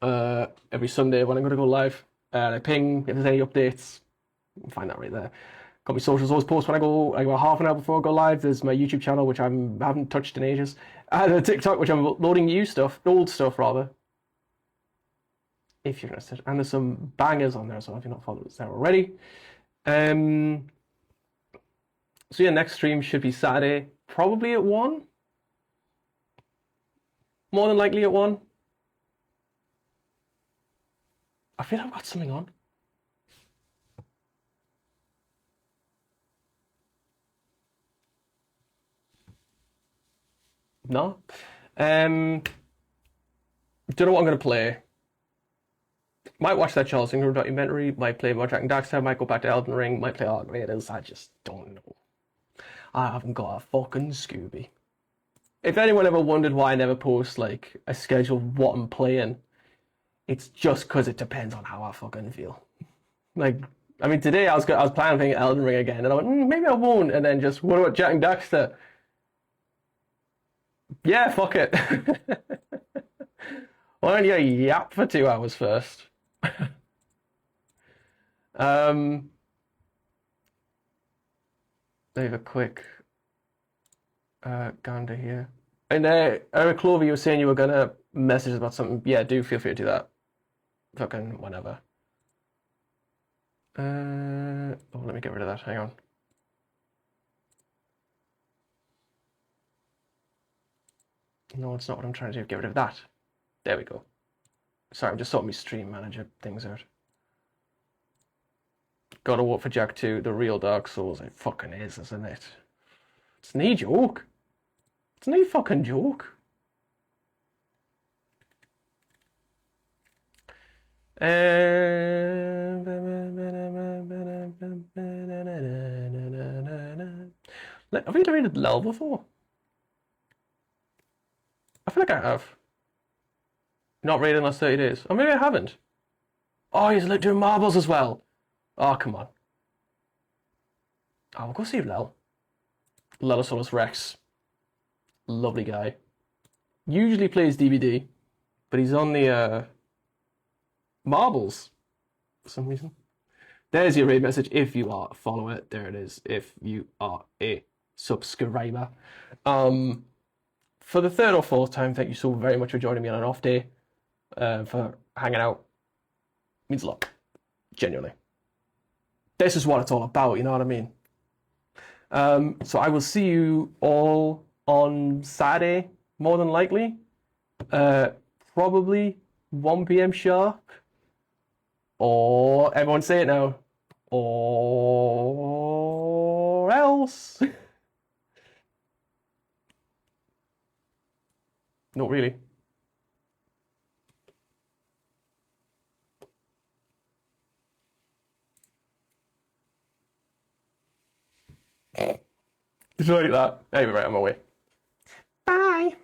Speaker 4: every Sunday when I'm going to go live. I ping if there's any updates. You can find that right there. Got my socials always post when I go like about half an hour before I go live. There's my YouTube channel, which I haven't touched in ages. I have a TikTok, which I'm uploading old stuff rather. If you're interested. And there's some bangers on there, so if you're not followed us there already. So yeah, next stream should be Saturday, probably at 1. More than likely at 1. I feel I've got something on. No. Don't know what I'm gonna play. Might watch that Charles Ingram documentary, might play more Jak Daxter, might go back to Elden Ring, might play Ark Raiders, I just don't know. I haven't got a fucking Scooby. If anyone ever wondered why I never post like a schedule of what I'm playing, it's just because it depends on how I fucking feel. Like, I mean, today I was planning on playing Elden Ring again, and I went, maybe I won't, and then just, what about Jak Daxter? Yeah, fuck it. Why don't you yap for 2 hours first? Leave a quick gander here. And Eric Clover, you were saying you were gonna message about something. Yeah, do feel free to do that. Fucking whenever. Let me get rid of that. Hang on. No, it's not what I'm trying to do. Get rid of that. There we go. Sorry, I'm just sorting my stream manager things out. Gotta vote for Jak 2, the real Dark Souls. It fucking is, isn't it? It's no joke. It's no fucking joke. Have we rated Lel before? I feel like I have. Not rated in the last 30 days. Or maybe I haven't. Oh, he's like doing marbles as well. Oh, come on. Oh, we'll go see Lel. Lelosaurus Rex. Lovely guy. Usually plays DVD, but he's on the marbles for some reason. There's your raid message if you are a follower. There it is if you are a subscriber. For the third or fourth time, thank you so very much for joining me on an off day, for hanging out. Means a lot, genuinely. This is what it's all about, you know what I mean? So I will see you all on Saturday, more than likely. Probably 1 p.m. sharp. Or, everyone say it now. Or else. Not really. Just like that. Anyway, right, I'm away. Bye.